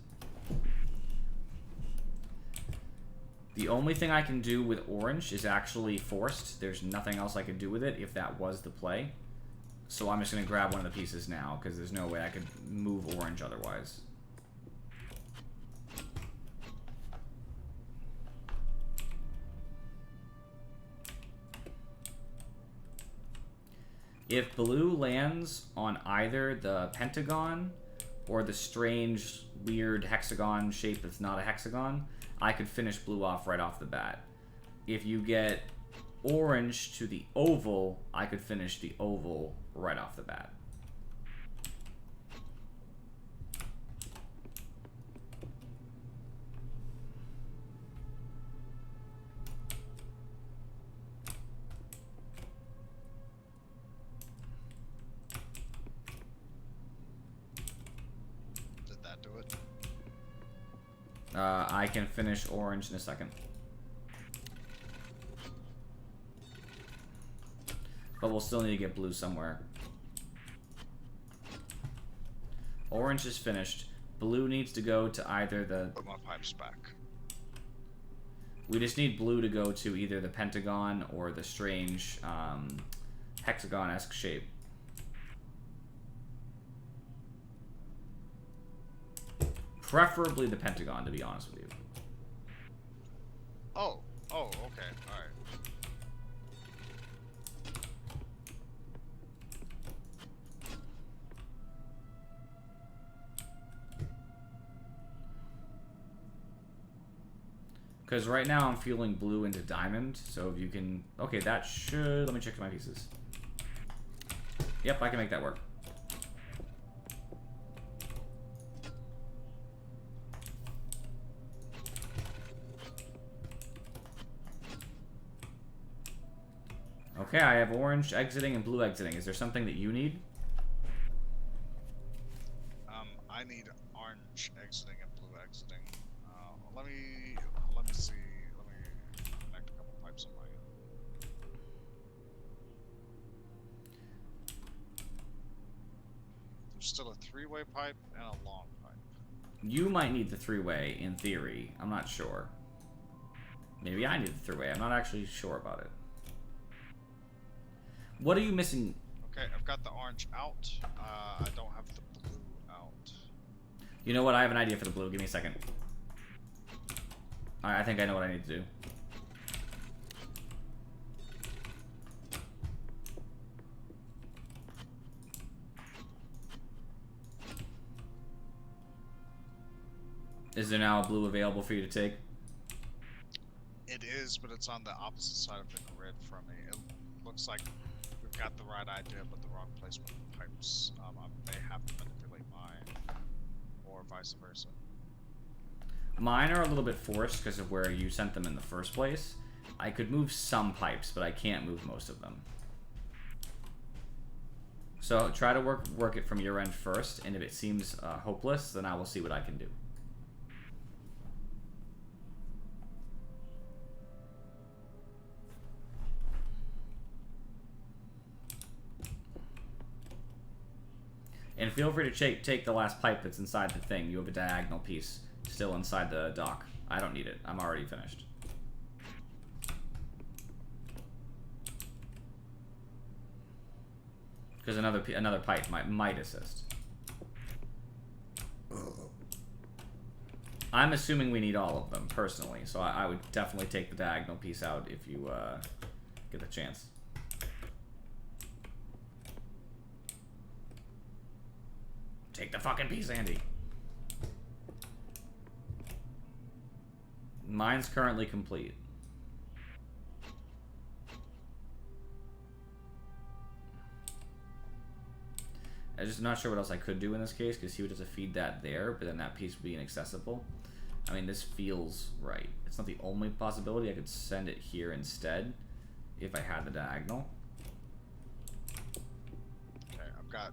The only thing I can do with orange is actually forced. There's nothing else I can do with it if that was the play. So I'm just going to grab one of the pieces now, because there's no way I could move orange otherwise. If blue lands on either the pentagon or the strange, weird hexagon shape that's not a hexagon, I could finish blue off right off the bat. If you get orange to the oval, I could finish the oval right off the bat. Did that do it? I can finish orange in a second. But we'll still need to get blue somewhere. Orange is finished. Blue needs to go to either the... Put my pipes back. We just need blue to go to either the pentagon or the strange hexagon-esque shape. Preferably the pentagon, to be honest with you. Oh, okay, alright. Because right now I'm fueling blue into diamond, so if you can... Okay, that should... Let me check my pieces. Yep, I can make that work. Okay, I have orange exiting and blue exiting. Is there something that you need? I need orange exiting and blue exiting. Let me see. Let me connect a couple pipes on my end. There's still a three-way pipe and a long pipe. You might need the three-way, in theory. I'm not sure. Maybe I need the three-way. I'm not actually sure about it. What are you missing? Okay, I've got the orange out. I don't have the blue out. You know what? I have an idea for the blue. Give me a second. Alright, I think I know what I need to do. Is there now a blue available for you to take? It is, but it's on the opposite side of the grid from me. It looks like we've got the right idea, but the wrong placement of pipes. I may have to manipulate mine, or vice versa. Mine are a little bit forced because of where you sent them in the first place. I could move some pipes, but I can't move most of them. So try to work it from your end first, and if it seems hopeless, then I will see what I can do. And feel free to take the last pipe that's inside the thing. You have a diagonal piece still inside the dock. I don't need it. I'm already finished. Because another pipe might assist. I'm assuming we need all of them, personally. So I would definitely take the diagonal piece out if you get the chance. Take the fucking piece, Andy. Mine's currently complete. I'm just not sure what else I could do in this case, because he would just feed that there, but then that piece would be inaccessible. I mean, this feels right. It's not the only possibility. I could send it here instead, if I had the diagonal. Okay, I've got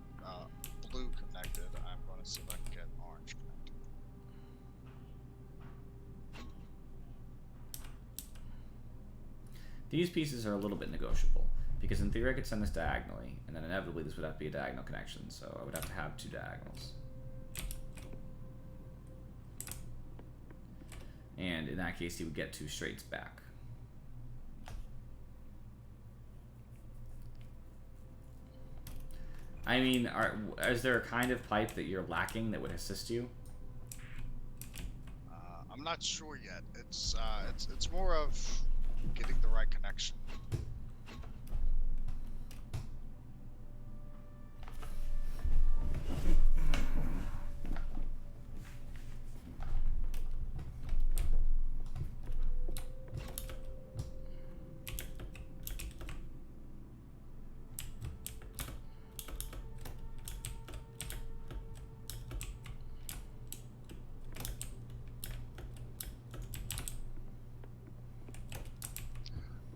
blue connected. I'm going to see if I can get orange connected. These pieces are a little bit negotiable, because in theory I could send this diagonally, and then inevitably this would have to be a diagonal connection, so I would have to have two diagonals. And in that case, he would get two straights back. I mean, is there a kind of pipe that you're lacking that would assist you? I'm not sure yet. It's more of getting the right connection.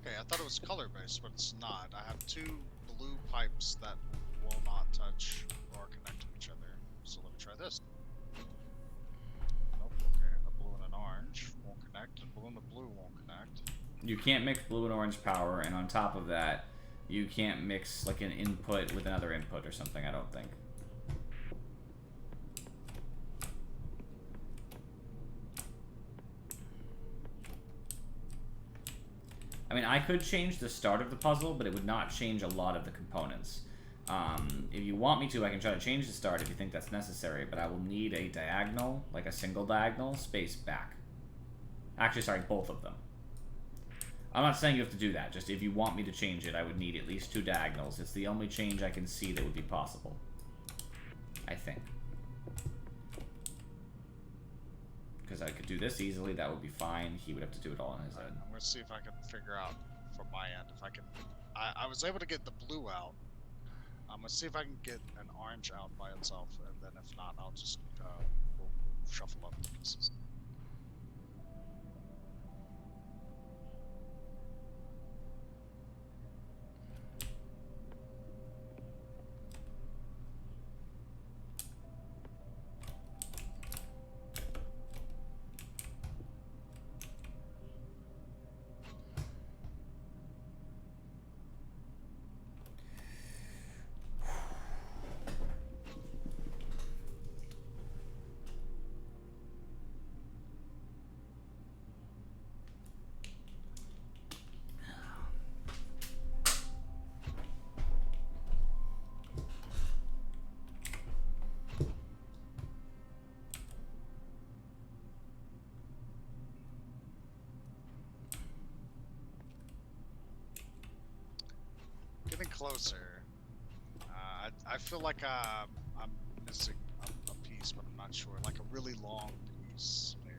Okay, I thought it was color-based, but it's not. I have two blue pipes that will not touch or connect to each other. So let me try this. Nope, okay. A blue and an orange won't connect, and blue and the blue won't connect. You can't mix blue and orange power, and on top of that, you can't mix like an input with another input or something, I don't think. I mean, I could change the start of the puzzle, but it would not change a lot of the components. If you want me to, I can try to change the start if you think that's necessary, but I will need a diagonal, like a single diagonal, space back. Actually, sorry, both of them. I'm not saying you have to do that, just if you want me to change it, I would need at least 2 diagonals. It's the only change I can see that would be possible. I think. Because I could do this easily, that would be fine. He would have to do it all on his head. I'm gonna see if I can figure out from my end if I can. I was able to get the blue out. I'm gonna see if I can get an orange out by itself, and then if not, I'll just we'll shuffle up the pieces. Getting closer. I feel like I'm missing a piece, but I'm not sure. Like a really long piece, maybe.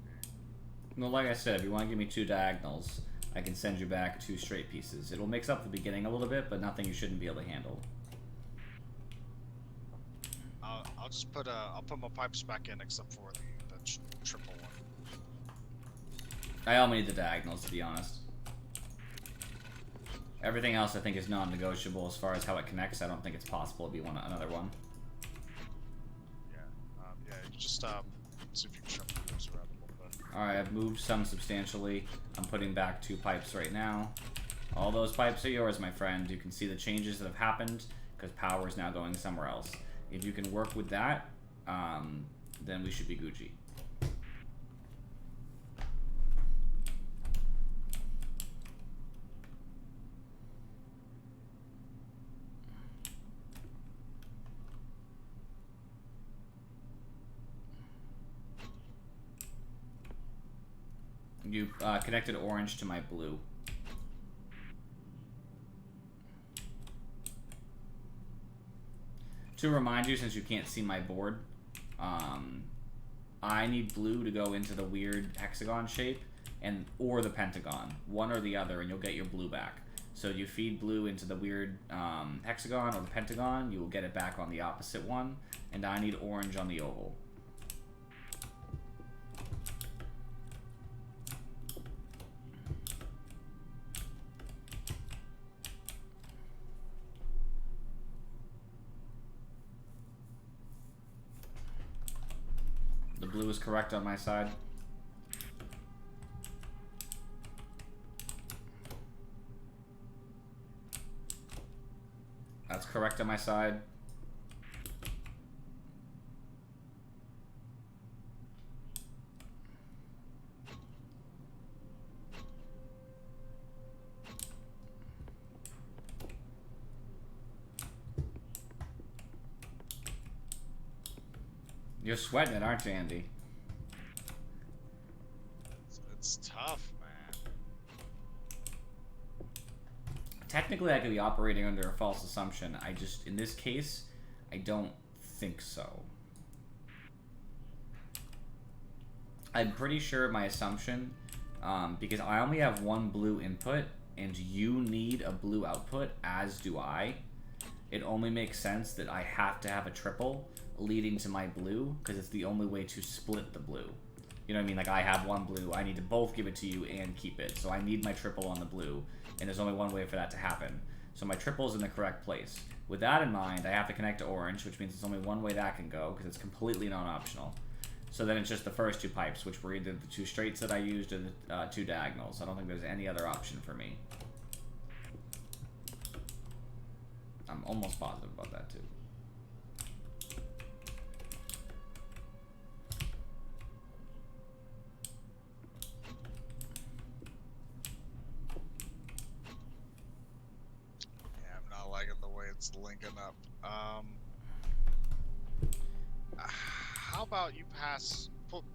Well, like I said, if you want to give me 2 diagonals, I can send you back 2 straight pieces. It'll mix up the beginning a little bit, but nothing you shouldn't be able to handle. I'll just put I'll put my pipes back in except for the triple one. I only need the diagonals, to be honest. Everything else I think is non-negotiable as far as how it connects. I don't think it's possible to be another one. Yeah, yeah. You just see if you can shuffle those around a little bit. All right, I've moved some substantially. I'm putting back 2 pipes right now. All those pipes are yours, my friend. You can see the changes that have happened because power is now going somewhere else. If you can work with that, then we should be Gucci. You connected orange to my blue. To remind you, since you can't see my board, I need blue to go into the weird hexagon shape or the pentagon. One or the other, and you'll get your blue back. So you feed blue into the weird hexagon or the pentagon, you will get it back on the opposite one. And I need orange on the oval. The blue is correct on my side. That's correct on my side. You're sweating it, aren't you, Andy? It's tough, man. Technically, I could be operating under a false assumption. I just, in this case, I don't think so. I'm pretty sure my assumption, because I only have one blue input, and you need a blue output, as do I. It only makes sense that I have to have a triple leading to my blue, because it's the only way to split the blue. You know what I mean? Like, I have one blue, I need to both give it to you and keep it. So I need my triple on the blue, and there's only one way for that to happen. So my triple's in the correct place. With that in mind, I have to connect to orange, which means there's only one way that can go, because it's completely non-optional. So then it's just the first two pipes, which were either the two straights that I used or the two diagonals. I don't think there's any other option for me. I'm almost positive about that, too. Yeah, I'm not liking the way it's linking up. How about you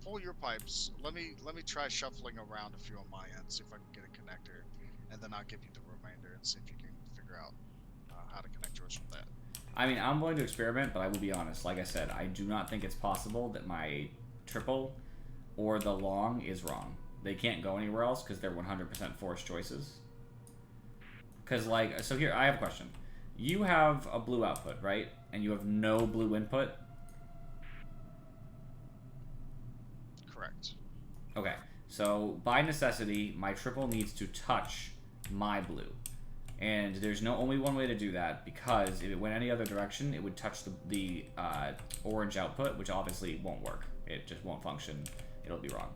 pull your pipes? Let me try shuffling around a few on my end, see if I can get a connector, and then I'll give you the remainder and see if you can figure out how to connect yours from that. I mean, I'm willing to experiment, but I will be honest. Like I said, I do not think it's possible that my triple or the long is wrong. They can't go anywhere else because they're 100% forced choices. Because, like, so here, I have a question. You have a blue output, right? And you have no blue input? Correct. Okay, so by necessity, my triple needs to touch my blue. And there's only one way to do that, because if it went any other direction, it would touch the orange output, which obviously won't work. It just won't function. It'll be wrong.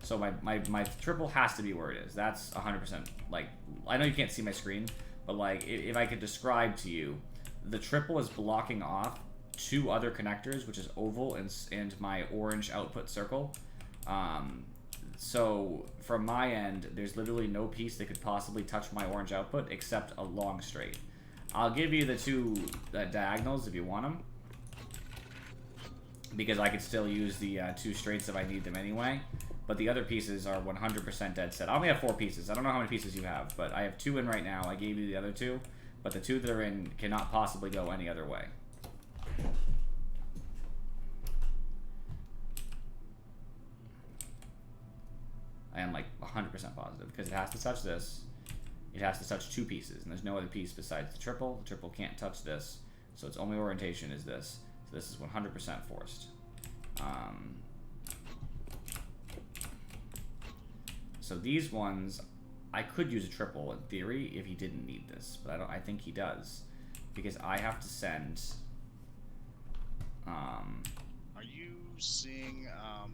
So my triple has to be where it is. That's 100%. Like, I know you can't see my screen, but like, if I could describe to you, the triple is blocking off two other connectors, which is oval and my orange output circle. So from my end, there's literally no piece that could possibly touch my orange output except a long straight. I'll give you the two diagonals if you want them, because I could still use the two straights if I need them anyway. But the other pieces are 100% dead set. I only have 4 pieces. I don't know how many pieces you have, but I have 2 in right now. I gave you the other 2, but the 2 that are in cannot possibly go any other way. I am like 100% positive, because it has to touch this. It has to touch 2 pieces, and there's no other piece besides the triple. The triple can't touch this, so its only orientation is this. So this is 100% forced. So these ones, I could use a triple in theory if he didn't need this, but I think he does, because I have to send. Are you seeing?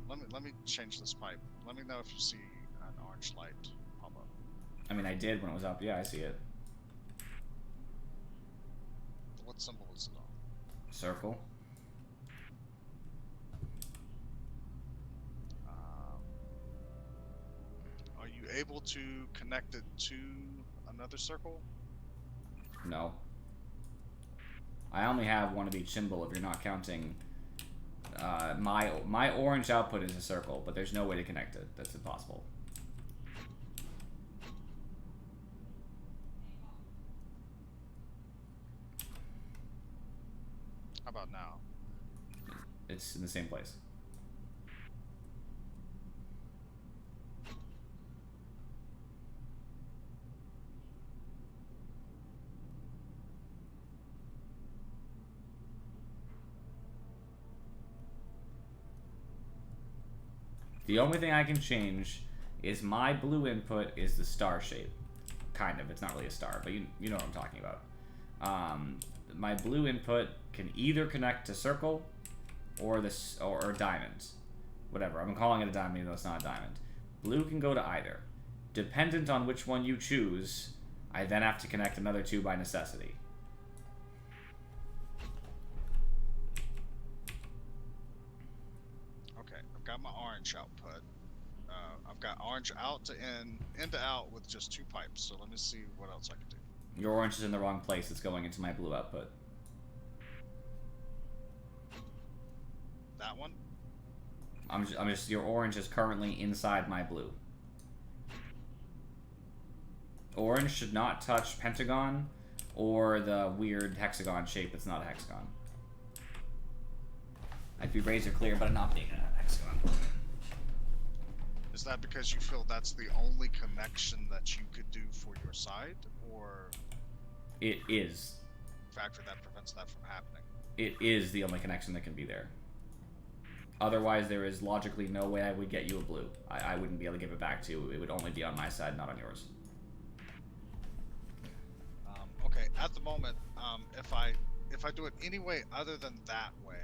Let me change this pipe. Let me know if you see an orange light pop up. I mean, I did when it was up. Yeah, I see it. What symbol is it on? Circle. Are you able to connect it to another circle? No. I only have one of each symbol if you're not counting. My orange output is a circle, but there's no way to connect it. That's impossible. How about now? It's in the same place. The only thing I can change is my blue input is the star shape. Kind of. It's not really a star, but you know what I'm talking about. My blue input can either connect to circle or this or diamond. Whatever. I'm calling it a diamond even though it's not a diamond. Blue can go to either. Dependent on which one you choose, I then have to connect another 2 by necessity. Okay, I've got my orange output. I've got orange out to in to out with just 2 pipes. So let me see what else I can do. Your orange is in the wrong place. It's going into my blue output. That that one? I'm just. Your orange is currently inside my blue. Orange should not touch pentagon or the weird hexagon shape that's not a hexagon. I'd be razor clear, but I'm not being a hexagon. Is that because you feel that's the only connection that you could do for your side, or It is. factor that prevents that from happening? It is the only connection that can be there. Otherwise, there is logically no way I would get you a blue. I wouldn't be able to give it back to you. It would only be on my side, not on yours. Okay, at the moment, if I do it any way other than that way,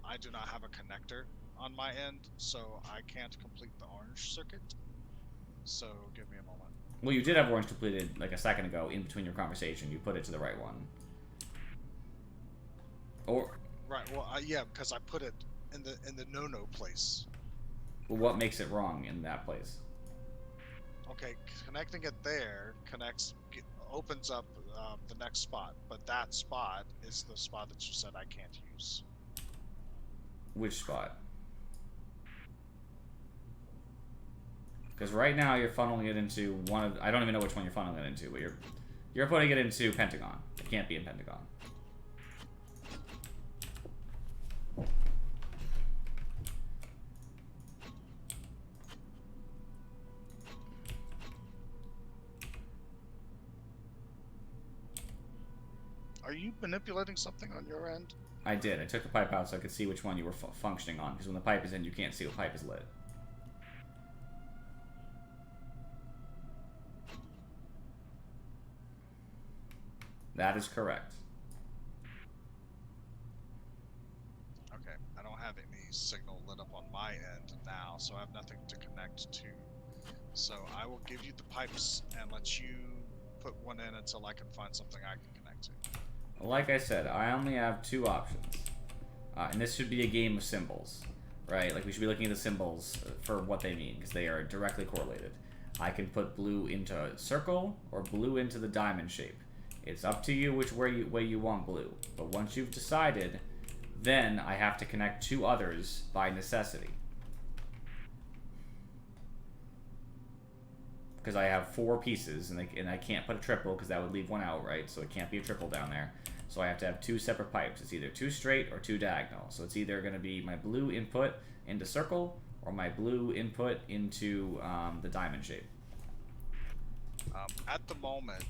I do not have a connector on my end, so I can't complete the orange circuit. So give me a moment. Well, you did have orange completed like a second ago in between your conversation. You put it to the right one. Or Right. Well, yeah, because I put it in the no place. well, what makes it wrong in that place? Okay, connecting it there opens up the next spot, but that spot is the spot that you said I can't use. Which spot? Because right now you're funneling it into one of. I don't even know which one you're funneling it into, but you're putting it into pentagon. It can't be in pentagon. Are you manipulating something on your end? I did. I took the pipe out so I could see which one you were functioning on. Because when the pipe is in, you can't see what pipe is lit. That is correct. Okay, I don't have any signal lit up on my end now, so I have nothing to connect to. So I will give you the pipes and let you put one in until I can find something I can connect to. Like I said, I only have two options. And this should be a game of symbols, right? Like we should be looking at the symbols for what they mean, because they are directly correlated. I can put blue into a circle or blue into the diamond shape. It's up to you which way you want blue. But once you've decided, then I have to connect two others by necessity. Because I have 4 pieces, and I can't put a triple because that would leave one out, right? So it can't be a triple down there. So I have to have 2 separate pipes. It's either 2 straight or 2 diagonal. So it's either going to be my blue input into circle or my blue input into the diamond shape. At the moment,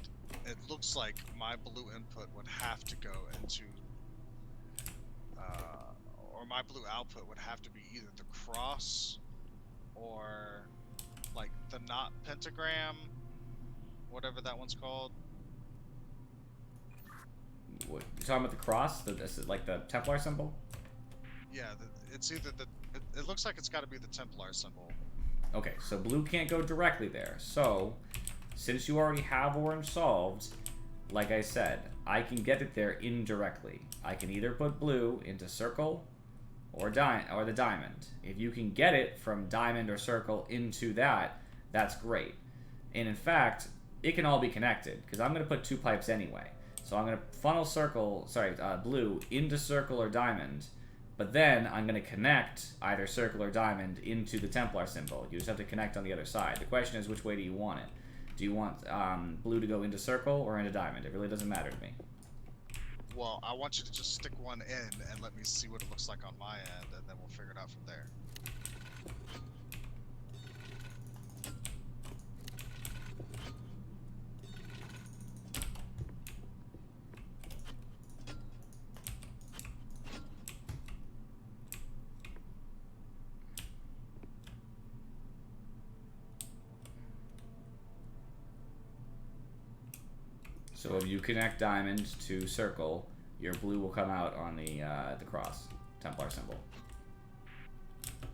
it looks like my blue input would have to go into, or my blue output would have to be either the cross or like the not pentagram, whatever that one's called. What, you're talking about the cross? Like the Templar symbol? Yeah, it's either it looks like it's got to be the Templar symbol. Okay, so blue can't go directly there. So, since you already have orange solved, like I said, I can get it there indirectly. I can either put blue into circle or the diamond. If you can get it from diamond or circle into that, that's great. And in fact, it can all be connected, because I'm going to put 2 pipes anyway. So I'm going to funnel blue into circle or diamond, but then I'm going to connect either circle or diamond into the Templar symbol. You just have to connect on the other side. The question is, which way do you want it? Do you want blue to go into circle or into diamond? It really doesn't matter to me. Well, I want you to just stick one in and let me see what it looks like on my end, and then we'll figure it out from there. So if you connect diamond to circle, your blue will come out on the cross, Templar symbol. I'm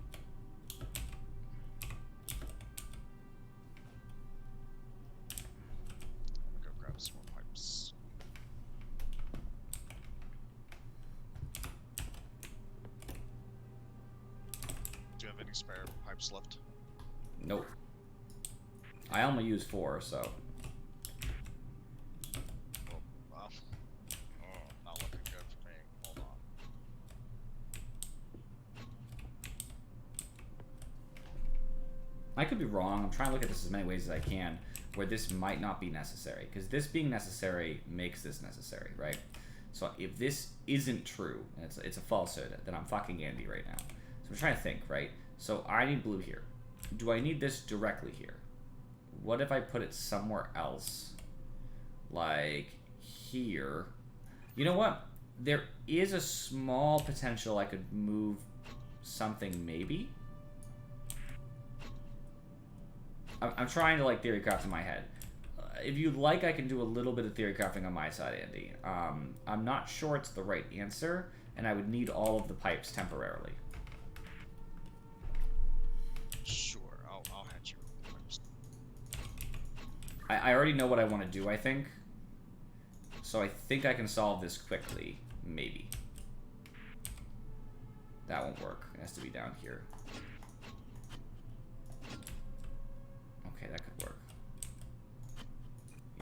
gonna go grab some more pipes. Do you have any spare pipes left? Nope. I only use 4, so. Not looking good for me. Hold on. I could be wrong. I'm trying to look at this as many ways as I can, where this might not be necessary, because this being necessary makes this necessary, right? So if this isn't true, and it's a falsehood, then I'm fucking Andy right now. So I'm trying to think, right? So I need blue here. Do I need this directly here? What if I put it somewhere else? Like here. You know what? There is a small potential I could move something maybe. I'm trying to like theory craft in my head. If you'd like, I can do a little bit of theory crafting on my side, Andy. I'm not sure it's the right answer, and I would need all of the pipes temporarily. Sure, I'll hand you the pipes. I already know what I want to do, I think. So I think I can solve this quickly, maybe. That won't work. It has to be down here. Okay, that could work.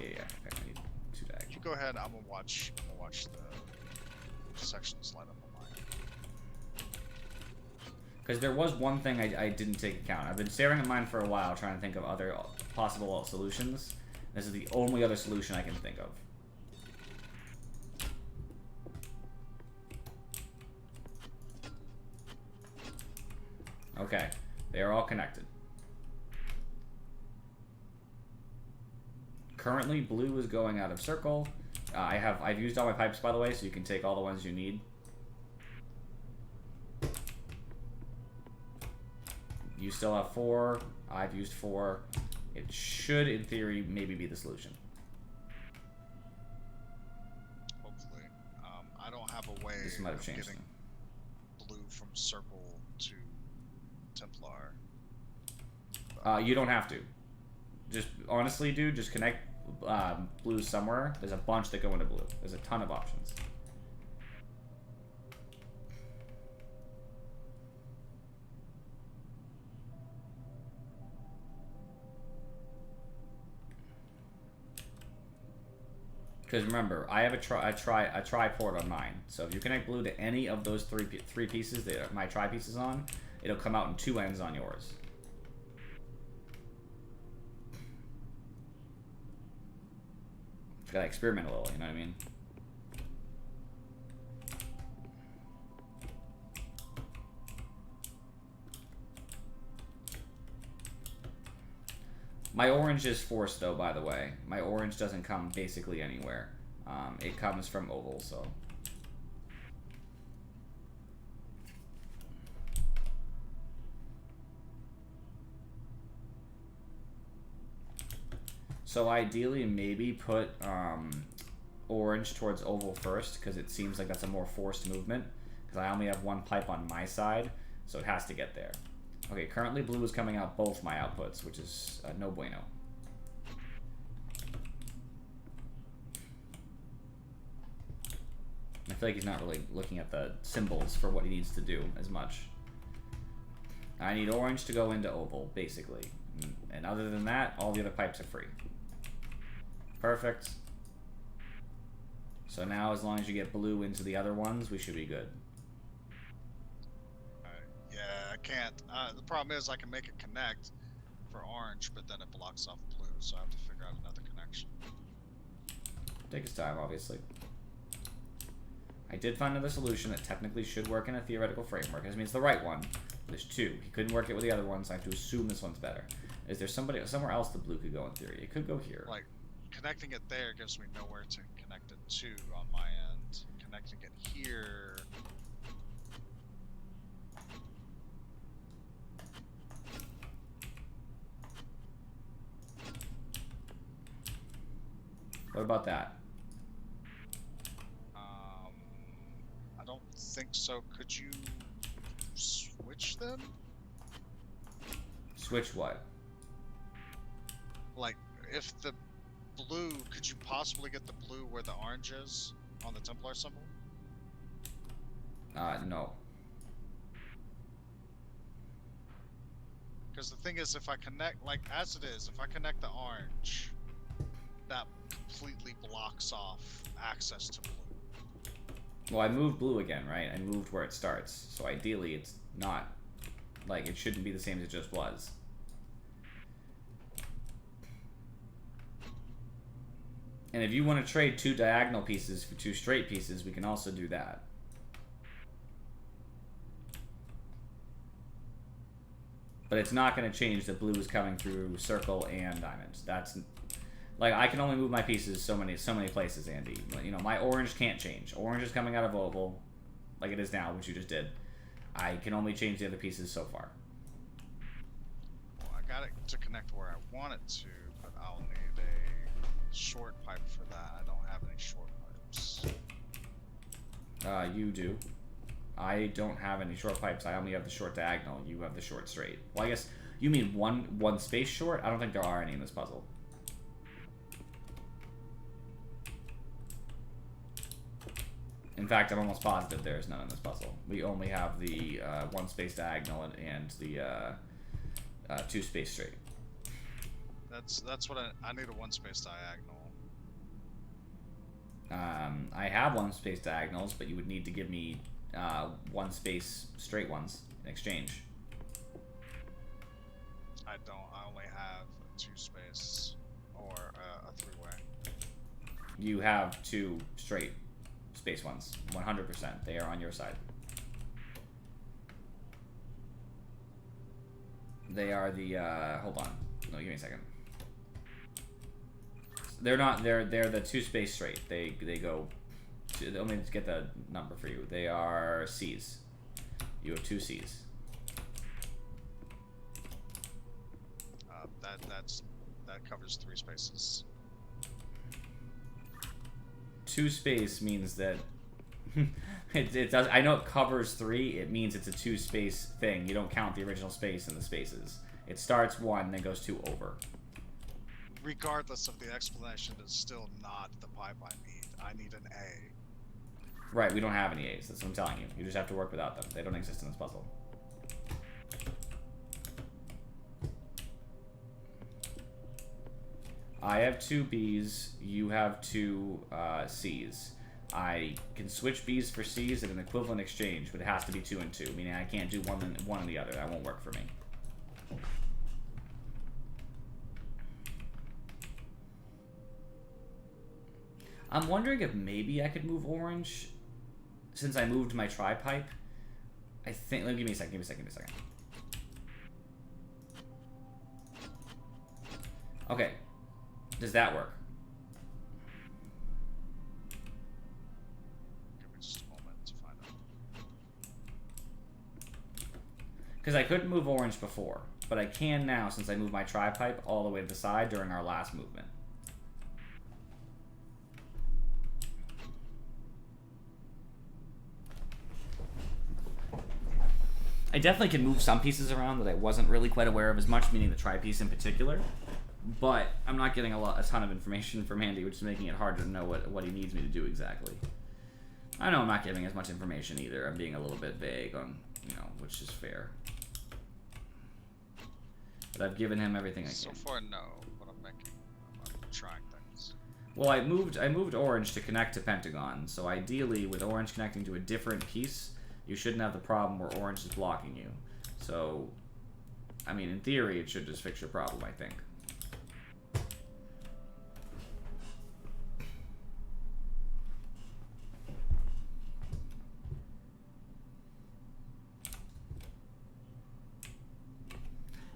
Yeah, okay, I need 2 diagonal. You go ahead. I'm gonna watch the sections light up on mine. Because there was one thing I didn't take account. I've been staring at mine for a while, trying to think of other possible solutions. This is the only other solution I can think of. Okay, they are all connected. Currently, blue is going out of circle. I've used all my pipes, by the way, so you can take all the ones you need. You still have 4. I've used 4. It should, in theory, maybe be the solution. Hopefully, I don't have a way This might have of changed getting blue from circle to Templar. You don't have to. Just honestly, dude, just connect blue somewhere. There's a bunch that go into blue. There's a ton of options. Because remember, I have a triport on mine. So if you connect blue to any of those three pieces that my tri piece is on, it'll come out in 2 ends on yours. Gotta experiment a little, you know what I mean? My orange is forced, though, by the way. My orange doesn't come basically anywhere. It comes from oval, so... So ideally, maybe put orange towards oval first, because it seems like that's a more forced movement. Because I only have 1 pipe on my side, so it has to get there. Okay, currently blue is coming out both my outputs, which is no bueno. I feel like he's not really looking at the symbols for what he needs to do as much. I need orange to go into oval, basically. And other than that, all the other pipes are free. Perfect. So now, as long as you get blue into the other ones, we should be good. Yeah, I can't. The problem is I can make it connect for orange, but then it blocks off blue, so I have to figure out another connection. Take his time, obviously. I did find another solution that technically should work in a theoretical framework. It means the right one. There's 2. He couldn't work it with the other ones, so I have to assume this one's better. Is there somewhere else the blue could go in theory? It could go here. Like, connecting it there gives me nowhere to connect it to on my end. Connecting it here... What about that? I don't think so. Could you switch them? Switch what? Like, if the blue, could you possibly get the blue where the orange is on the Templar symbol? No. Because the thing is, if I connect, like, as it is, if I connect the orange, that completely blocks off access to blue. Well, I moved blue again, right? I moved where it starts. So ideally, it's not... Like, it shouldn't be the same as it just was. And if you want to trade 2 diagonal pieces for 2 straight pieces, we can also do that. But it's not going to change that blue is coming through circle and diamonds. That's like, I can only move my pieces so many places, Andy. You know, my orange can't change. Orange is coming out of oval, like it is now, which you just did. I can only change the other pieces so far. Well, I got it to connect where I want it to, but I'll need a short pipe for that. I don't have any short pipes. You do. I don't have any short pipes. I only have the short diagonal. You have the short straight. Well, I guess you mean one space short? I don't think there are any in this puzzle. In fact, I'm almost positive there's none in this puzzle. We only have the 1 space diagonal and the 2 space straight. That's what I need, a 1 space diagonal. I have 1 space diagonals, but you would need to give me 1 space straight ones in exchange. I don't. I only have a 2 space or a 3-way. You have 2 straight space ones, 100%. They are on your side. They are the hold on. No, give me a second. They're not. They're the 2 space straight. They go. Let me get the number for you. They are C's. You have 2 C's. That covers 3 spaces. 2 space means that it does. I know it covers 3. It means it's a 2 space thing. You don't count the original space in the spaces. It starts 1, then goes 2 over. Regardless of the explanation, it's still not the pipe I need. I need an A. Right, we don't have any A's. That's what I'm telling you. You just have to work without them. They don't exist in this puzzle. I have 2 B's. You have 2 C's. I can switch B's for C's at an equivalent exchange, but it has to be 2 and 2, meaning I can't do one and the other. That won't work for me. I'm wondering if maybe I could move orange since I moved my tri-pipe. I think. Give me a second. Okay. Does that work? Give me just a moment to find out. Because I couldn't move orange before, but I can now since I moved my tri-pipe all the way to the side during our last movement. I definitely can move some pieces around that I wasn't really quite aware of as much, meaning the tri-piece in particular. But I'm not getting a ton of information from Andy, which is making it harder to know what he needs me to do exactly. I know I'm not giving as much information either. I'm being a little bit vague on, which is fair. But I've given him everything I can. So far, no. What I'm making, I'm trying things. Well, I moved orange to connect to Pentagon. So ideally, with orange connecting to a different piece, you shouldn't have the problem where orange is blocking you. So, I mean, in theory, it should just fix your problem, I think.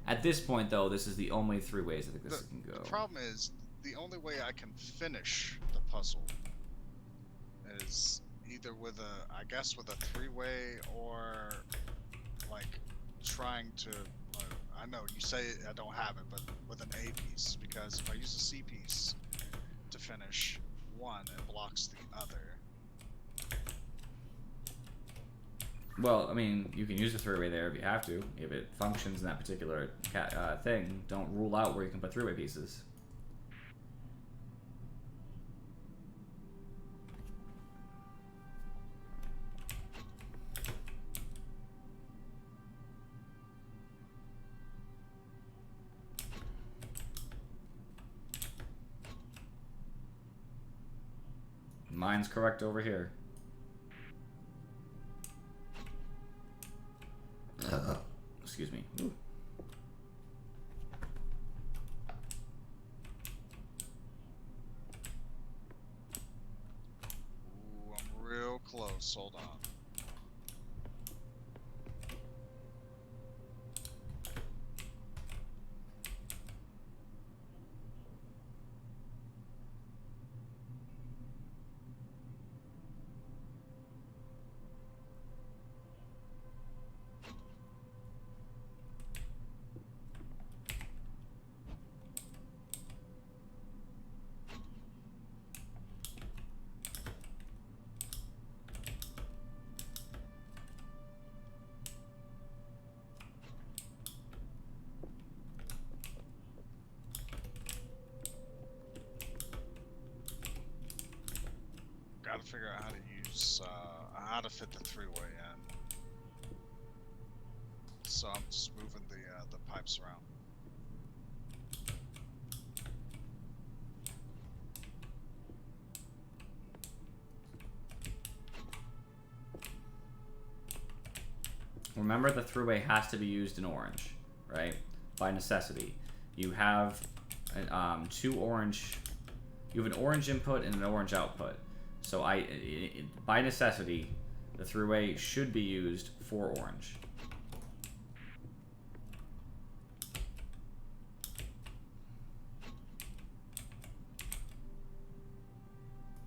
At this point, though, this is the only 3 ways I think this can go. The problem is, the only way I can finish the puzzle is either with I guess with a 3-way or, like, trying to, I know you say I don't have it, but with an A piece, because if I use a C piece to finish one, it blocks the other. Well, I mean, you can use the 3-way there if you have to. If it functions in that particular thing, don't rule out where you can put 3-way pieces. Mine's correct over here. Excuse me. Ooh. this. Hold on. Gotta figure out how to use, how to fit the three-way in. So I'm just moving the pipes around. Remember, the three-way has to be used in orange, right? By necessity. You have two orange. You have an orange input and an orange output. So by necessity, the three-way should be used for orange.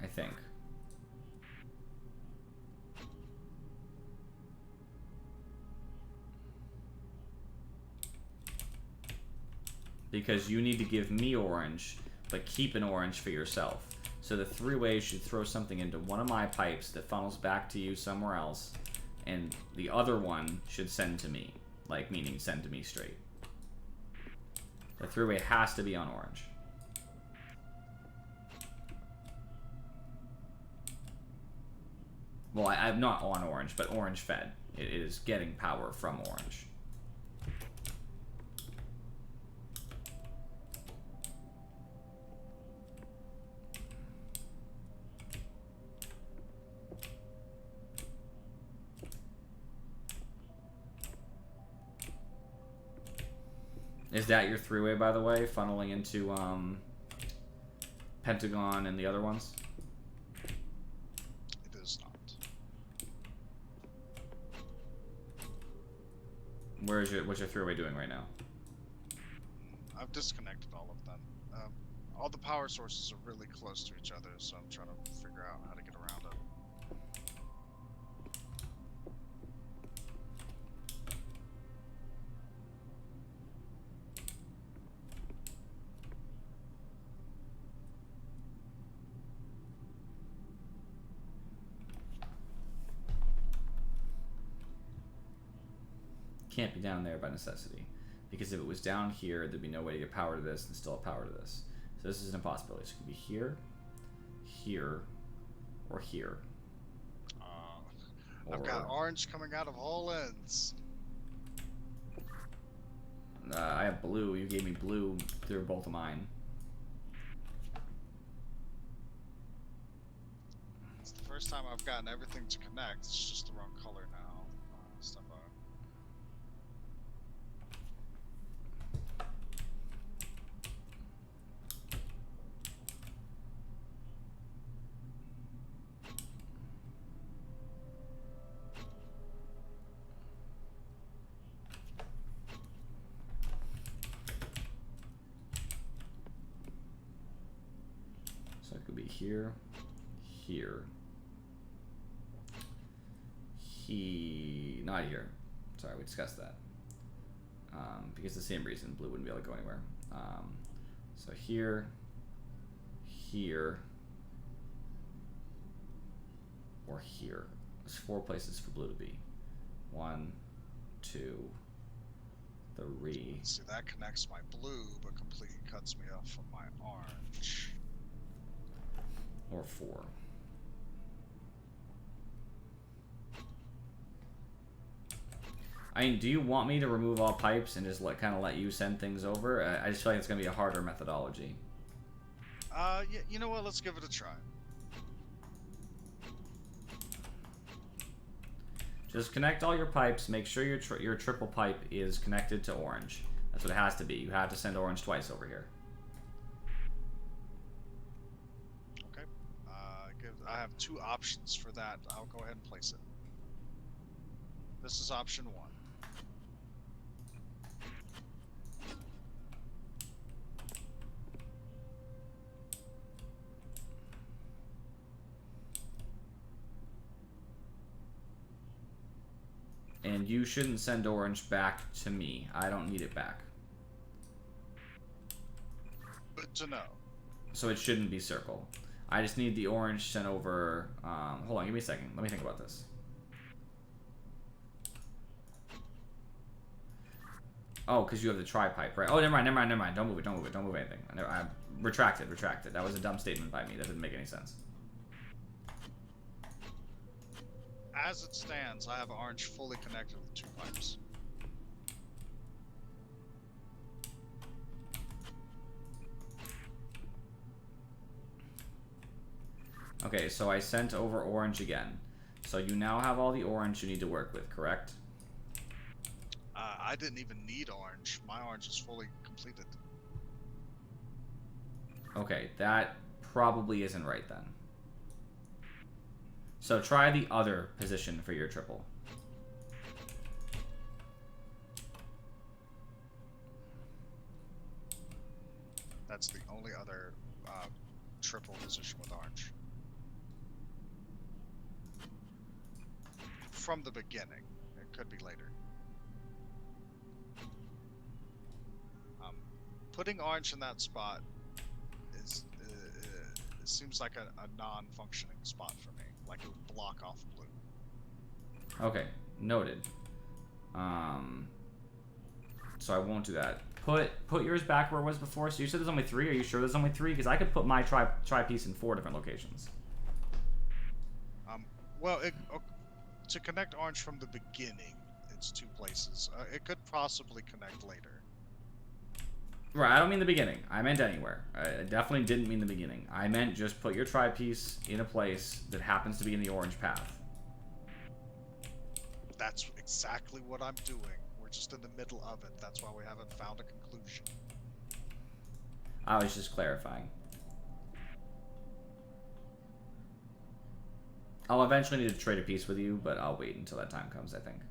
I think. Because you need to give me orange, but keep an orange for yourself. So the three-way should throw something into one of my pipes that funnels back to you somewhere else, and the other one should send to me, like meaning send to me straight. The three-way has to be on orange. Well, I'm not on orange, but orange fed. It is getting power from orange. Is that your three-way, by the way, funneling into Pentagon and the other ones? It is not. What's your three-way doing right now? I've disconnected all of them. All the power sources are really close to each other, so I'm trying to figure out how to get around it. Can't be down there by necessity, because if it was down here, there'd be no way to get power to this and still have power to this. So this is an impossibility. So it could be here, here, or here. I've got orange coming out of all ends. I have blue. You gave me blue through both of mine. It's the first time I've gotten everything to connect. It's just the wrong color now. Step on. So it could be here, here, not here. Sorry, we discussed that. Because the same reason, blue wouldn't be able to go anywhere. So here, here, or here. There's 4 places for blue to be. 1, 2, 3. See, that connects my blue, but completely cuts me off from my orange. Or 4. I mean, do you want me to remove all pipes and just kind of let you send things over? I just feel like it's going to be a harder methodology. Yeah, you know what? Let's give it a try. Just connect all your pipes. Make sure your triple pipe is connected to orange. That's what it has to be. You have to send orange twice over here. Okay. I have two options for that. I'll go ahead and place it. This is option 1. And you shouldn't send orange back to me. I don't need it back. Good to know. So it shouldn't be circle. I just need the orange sent over. Hold on, give me a second. Let me think about this. Oh, because you have the tri-pipe, right? Oh, never mind. Don't move it. Don't move anything. I retracted. That was a dumb statement by me. That didn't make any sense. As it stands, I have orange fully connected with 2 pipes. Okay, so I sent over orange again. So you now have all the orange you need to work with, correct? I didn't even need orange. My orange is fully completed. Okay, that probably isn't right then. So try the other position for your triple. That's the only other triple position with orange. From the beginning. It could be later. Putting orange in that spot is it seems like a non-functioning spot for me. Like it would block off blue. Okay, noted. So I won't do that. Put yours back where it was before. So you said there's only 3. Are you sure there's only 3? Because I could put my tri piece in 4 different locations. Well, to connect orange from the beginning, it's 2 places. It could possibly connect later. Right, I don't mean the beginning. I meant anywhere. I definitely didn't mean the beginning. I meant just put your tri piece in a place that happens to be in the orange path. That's exactly what I'm doing. We're just in the middle of it. That's why we haven't found a conclusion. I was just clarifying. I'll eventually need to trade a piece with you, but I'll wait until that time comes, I think.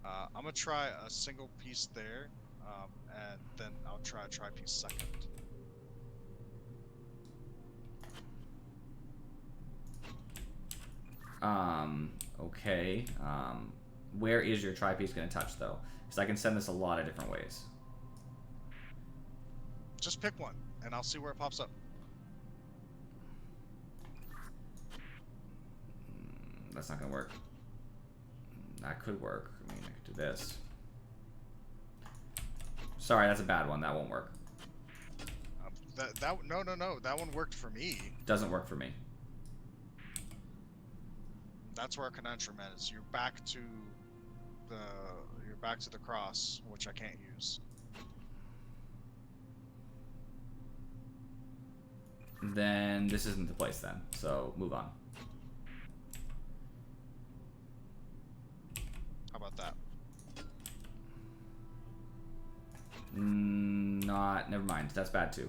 I'm going to try a single piece there, and then I'll try a tri-piece second. Okay. Where is your tri-piece going to touch, though? Because I can send this a lot of different ways. Just pick one, and I'll see where it pops up. That's not going to work. That could work. I mean, I could do this. Sorry, that's a bad one. That won't work. No. That one worked for me. Doesn't work for me. That's where our conundrum is. You're back to the cross, which I can't use. Then this isn't the place then. So move on. How about that? Never mind. That's bad too.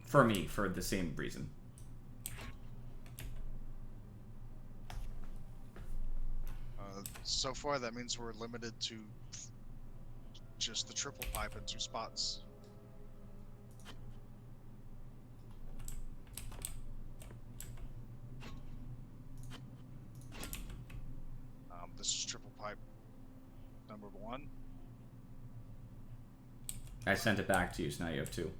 For me, for the same reason. So far, that means we're limited to just the triple pipe in 2 spots. This is triple pipe number 1. I sent it back to you, so now you have 2.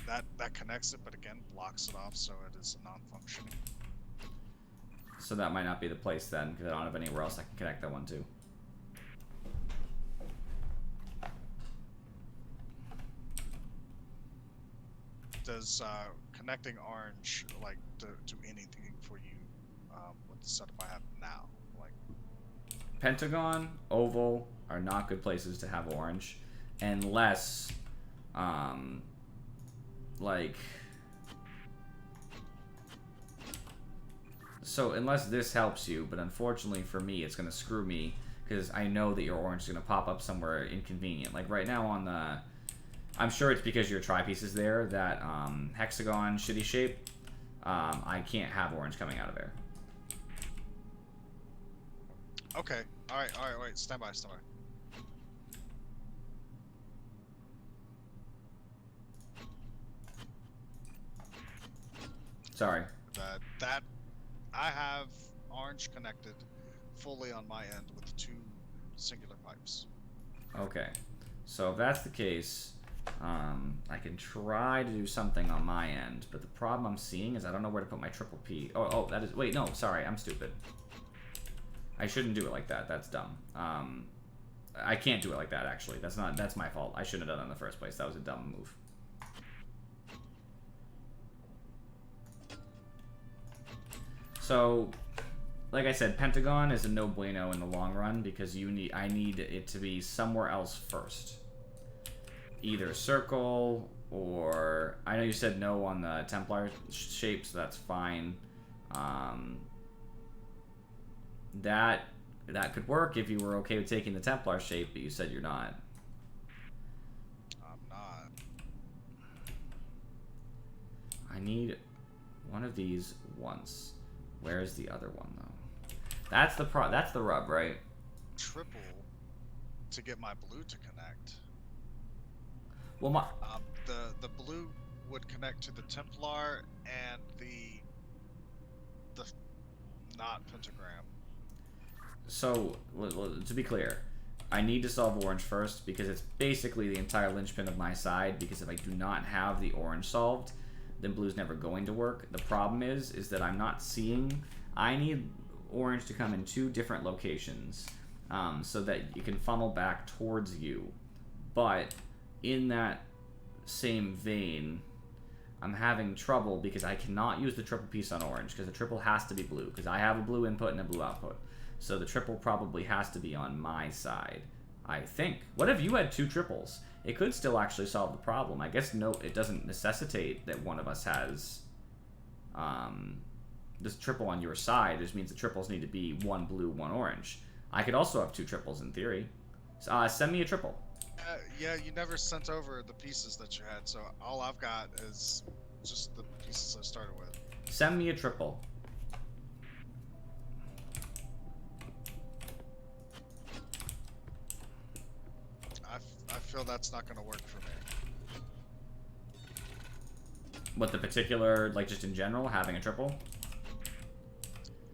That connects it, but again blocks it off, so it is non-functioning. So that might not be the place then, because I don't have anywhere else I can connect that one to. Does connecting orange like do anything for you with the setup I have now? Like Pentagon, oval are not good places to have orange, unless, like. So unless this helps you, but unfortunately for me, it's gonna screw me because I know that your orange is gonna pop up somewhere inconvenient. Like right now on the, I'm sure it's because your tri-piece is there, that hexagon shitty shape. I can't have orange coming out of there. Okay. All right. Wait. Stand by. Sorry. That I have orange connected fully on my end with 2 singular pipes. Okay. So if that's the case, I can try to do something on my end, but the problem I'm seeing is I don't know where to put my triple P. Oh, that is... Wait, no, sorry, I'm stupid. I shouldn't do it like that. That's dumb. I can't do it like that, actually. That's my fault. I shouldn't have done it in the first place. That was a dumb move. So, like I said, Pentagon is a no bueno in the long run because I need it to be somewhere else first. Either circle or... I know you said no on the Templar shape, so that's fine. That could work if you were okay with taking the Templar shape, but you said you're not. I'm not. I need one of these once. Where's the other one, though? That's the rub, right? Triple to get my blue to connect. Well, the blue would connect to the Templar and the not pentagram. So, to be clear, I need to solve orange first because it's basically the entire linchpin of my side, because if I do not have the orange solved, then blue's never going to work. The problem is that I'm not seeing... I need orange to come in 2 different locations so that you can funnel back towards you. But in that same vein, I'm having trouble because I cannot use the triple piece on orange because the triple has to be blue because I have a blue input and a blue output. So the triple probably has to be on my side, I think. What if you had 2 triples? It could still actually solve the problem. I guess no, it doesn't necessitate that one of us has this triple on your side. It just means the triples need to be 1 blue, 1 orange. I could also have 2 triples in theory. So, send me a triple. Yeah, you never sent over the pieces that you had, so all I've got is just the pieces I started with. Send me a triple. I feel that's not going to work for me. What, the particular, like just in general, having a triple?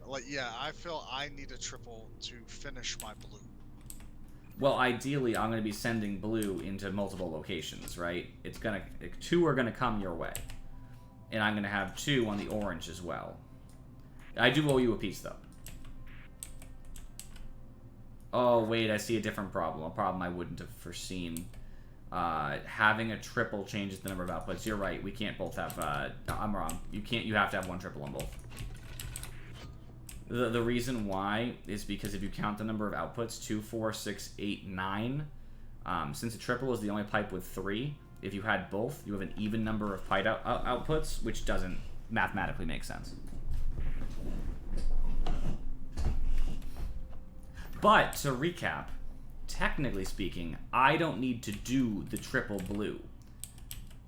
Like, yeah, I feel I need a triple to finish my blue. Well, ideally, I'm going to be sending blue into multiple locations, right? 2 are going to come your way. And I'm going to have 2 on the orange as well. I do owe you a piece, though. Oh, wait, I see a different problem. A problem I wouldn't have foreseen. Having a triple changes the number of outputs. You're right, we can't both have... I'm wrong. You have to have 1 triple on both. The reason why is because if you count the number of outputs, 2, 4, 6, 8, 9, since a triple is the only pipe with 3, if you had both, you have an even number of pipe outputs, which doesn't mathematically make sense. But, to recap, technically speaking, I don't need to do the triple blue.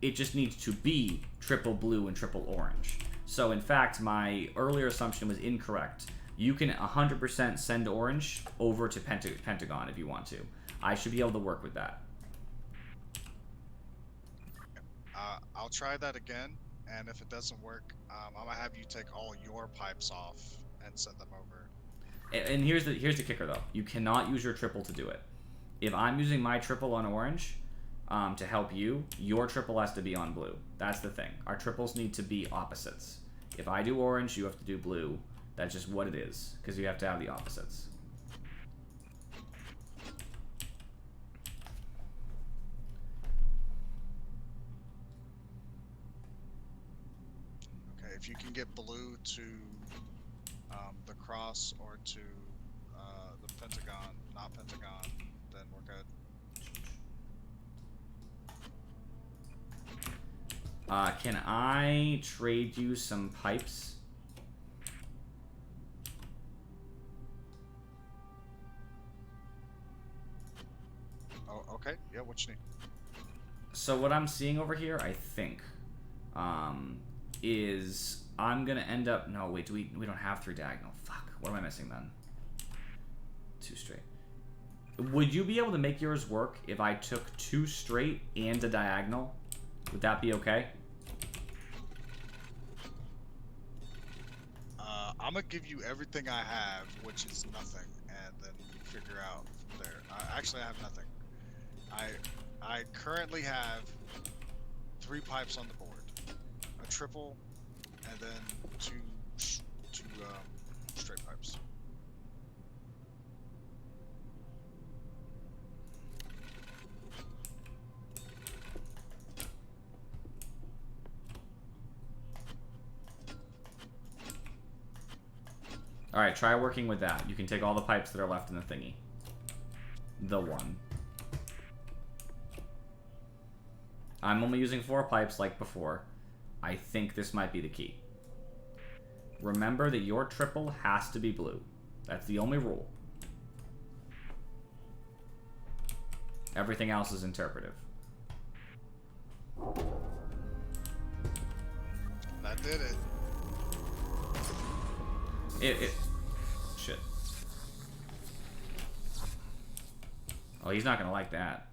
It just needs to be triple blue and triple orange. So, in fact, my earlier assumption was incorrect. You can 100% send orange over to Pentagon if you want to. I should be able to work with that. I'll try that again, and if it doesn't work, I'm going to have you take all your pipes off and send them over. And here's the kicker, though. You cannot use your triple to do it. If I'm using my triple on orange to help you, your triple has to be on blue. That's the thing. Our triples need to be opposites. If I do orange, you have to do blue. That's just what it is, because you have to have the opposites. Okay, if you can get blue to the cross or to the pentagon, not pentagon, then we're good. Can I trade you some pipes? Oh, okay. Yeah, what you need? So what I'm seeing over here, I think, is I'm gonna end up. No, wait. We don't have 3 diagonal. Fuck. What am I missing then? 2 straight. Would you be able to make yours work if I took 2 straight and a diagonal? Would that be okay? I'm gonna give you everything I have, which is nothing, and then you figure out from there. Actually, I have nothing. I currently have 3 pipes on the board, a triple, and then two straight pipes. Alright, try working with that. You can take all the pipes that are left in the thingy. The one. I'm only using 4 pipes like before. I think this might be the key. Remember that your triple has to be blue. That's the only rule. Everything else is interpretive. That did it. Shit. Oh, he's not gonna like that.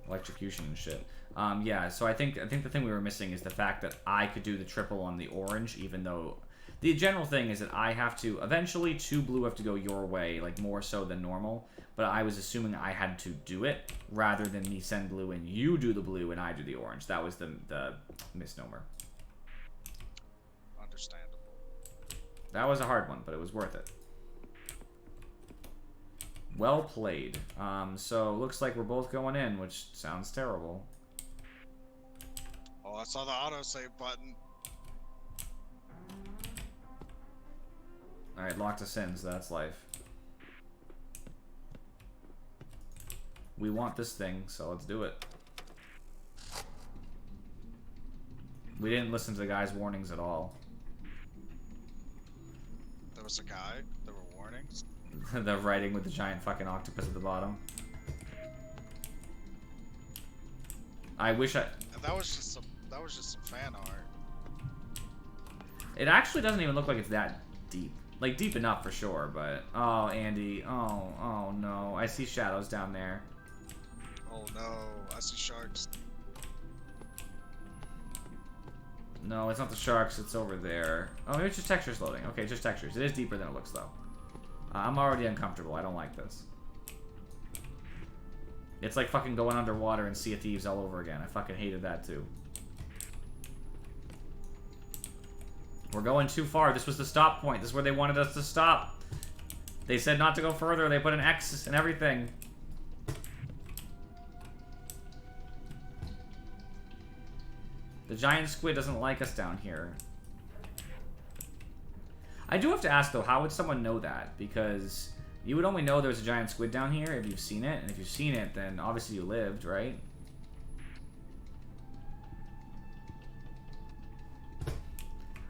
Electrocution and shit. Yeah, so I think the thing we were missing is the fact that I could do the triple on the orange, even though the general thing is that I have to eventually 2 blue have to go your way, like more so than normal. But I was assuming I had to do it rather than me send blue and you do the blue and I do the orange. That was the misnomer. Understandable. That was a hard one, but it was worth it. Well played. So looks like we're both going in, which sounds terrible. Oh, I saw the autosave button. Alright, locked us in, so that's life. We want this thing, so let's do it. We didn't listen to the guy's warnings at all. There was a guy. There were warnings. The writing with the giant fucking octopus at the bottom. I wish I... And that was just some fan art. It actually doesn't even look like it's that deep. Like, deep enough for sure, but... Oh, Andy. Oh no. I see shadows down there. Oh no, I see sharks. No, it's not the sharks, it's over there. Oh, maybe it's just textures loading. Okay, just textures. It is deeper than it looks, though. I'm already uncomfortable. I don't like this. It's like fucking going underwater and Sea of Thieves all over again. I fucking hated that, too. We're going too far. This was the stop point. This is where they wanted us to stop. They said not to go further. They put an X and everything. The giant squid doesn't like us down here. I do have to ask, though, how would someone know that? Because you would only know there's a giant squid down here if you've seen it. And if you've seen it, then obviously you lived, right?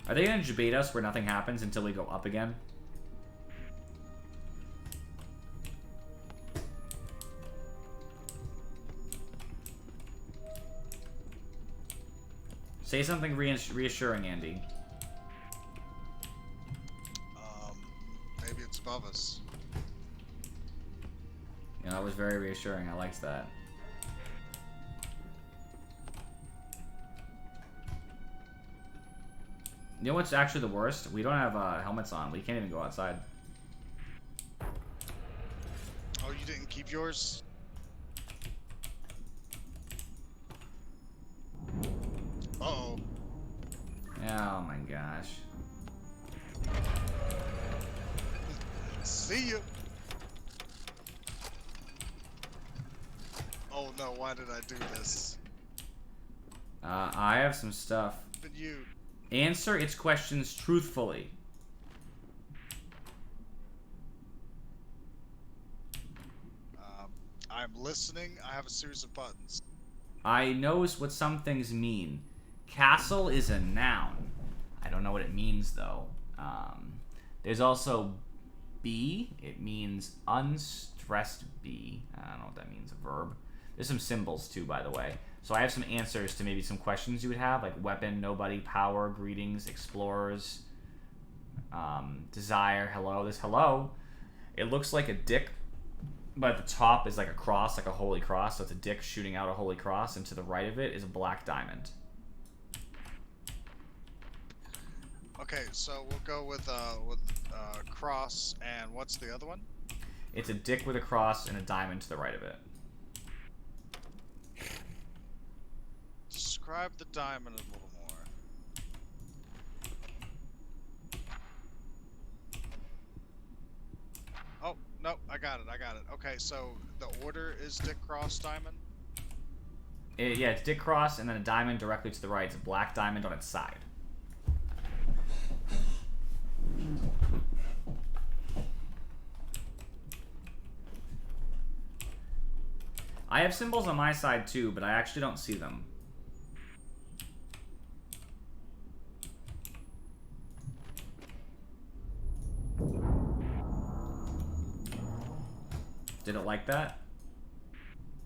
Are they going to debate us where nothing happens until we go up again? Say something reassuring, Andy. Maybe it's above us. Yeah, that was very reassuring. I liked that. You know what's actually the worst? We don't have helmets on. We can't even go outside. Oh, you didn't keep yours? Uh-oh. Oh my gosh. See ya. Oh no, why did I do this? I have some stuff. But you. Answer its questions truthfully. I'm listening. I have a series of buttons. I knows what some things mean. Castle is a noun. I don't know what it means, though. There's also be. It means unstressed be. I don't know what that means, a verb. There's some symbols, too, by the way. So I have some answers to maybe some questions you would have, like weapon, nobody, power, greetings, explorers, desire, hello. This hello, it looks like a dick, but at the top is like a cross, like a holy cross. So it's a dick shooting out a holy cross, and to the right of it is a black diamond. Okay, so we'll go with cross, and what's the other one? It's a dick with a cross and a diamond to the right of it. Describe the diamond a little more. Oh, no, I got it. Okay, so the order is dick, cross, diamond? Yeah, it's dick cross and then a diamond directly to the right. It's a black diamond on its side. I have symbols on my side too, but I actually don't see them. Did it like that?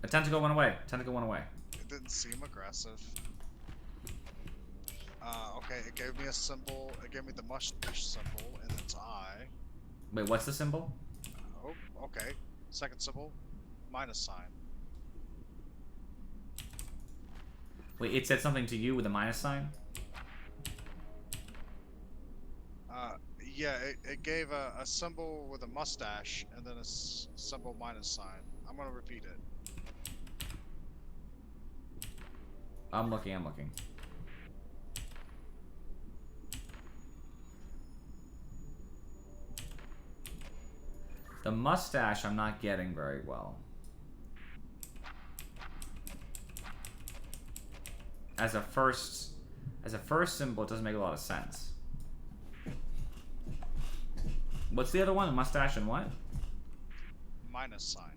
A tentacle went away. Tentacle went away. It didn't seem aggressive. Okay, it gave me a symbol. It gave me the mustache symbol and its eye. Wait, what's the symbol? Oh, okay. Second symbol, minus sign. Wait, it said something to you with a minus sign? Yeah, it gave a symbol with a mustache and then a symbol minus sign. I'm gonna repeat it. I'm looking. The mustache I'm not getting very well. As a first symbol, it doesn't make a lot of sense. What's the other one? A mustache and what? Minus sign.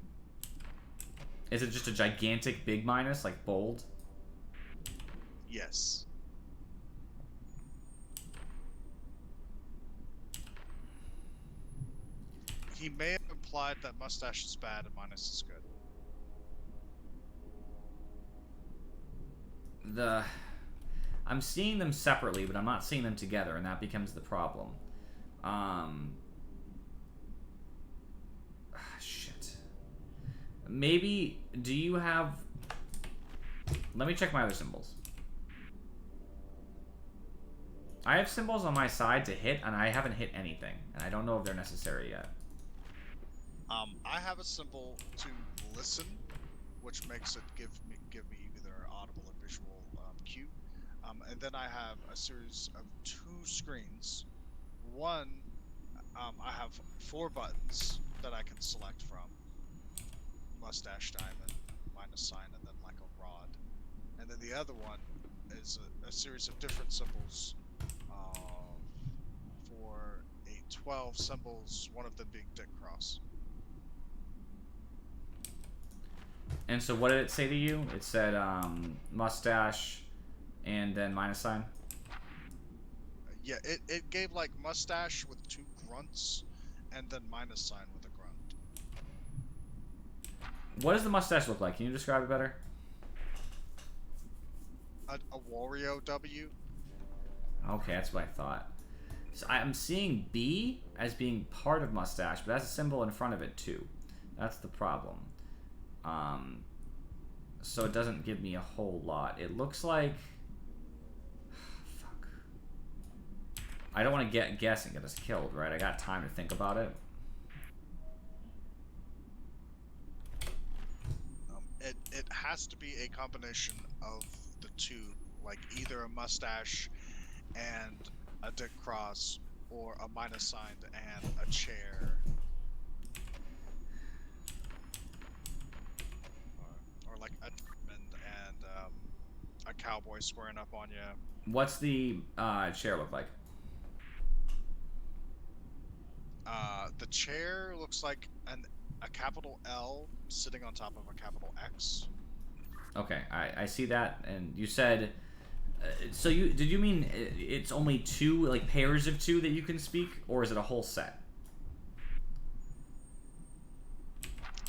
Is it just a gigantic big minus, like bold? Yes. He may have implied that mustache is bad and minus is good. I'm seeing them separately, but I'm not seeing them together, and that becomes the problem. Shit. Maybe, do you have... Let me check my other symbols. I have symbols on my side to hit, and I haven't hit anything, and I don't know if they're necessary yet. I have a symbol to listen, which makes it give me either audible or visual cue. And then I have a series of 2 screens. One, I have 4 buttons that I can select from. Mustache, diamond, minus sign, and then like a rod. And then the other one is a series of different symbols for 12 symbols, one of them being dick cross. And so what did it say to you? It said mustache and then minus sign? Yeah, it gave like mustache with 2 grunts and then minus sign with a grunt. What does the mustache look like? Can you describe it better? A Wario W. Okay, that's what I thought. So I'm seeing B as being part of mustache, but that's a symbol in front of it too. That's the problem. So it doesn't give me a whole lot. It looks like... Fuck. I don't want to guess and get us killed, right? I got time to think about it. It has to be a combination of the 2, like either a mustache and a dick cross, or a minus sign and a chair. Or like a diamond and a cowboy squaring up on you. What's the chair look like? The chair looks like a capital L sitting on top of a capital X. Okay, I see that, and you said... so did you mean it's only 2, like pairs of 2 that you can speak, or is it a whole set?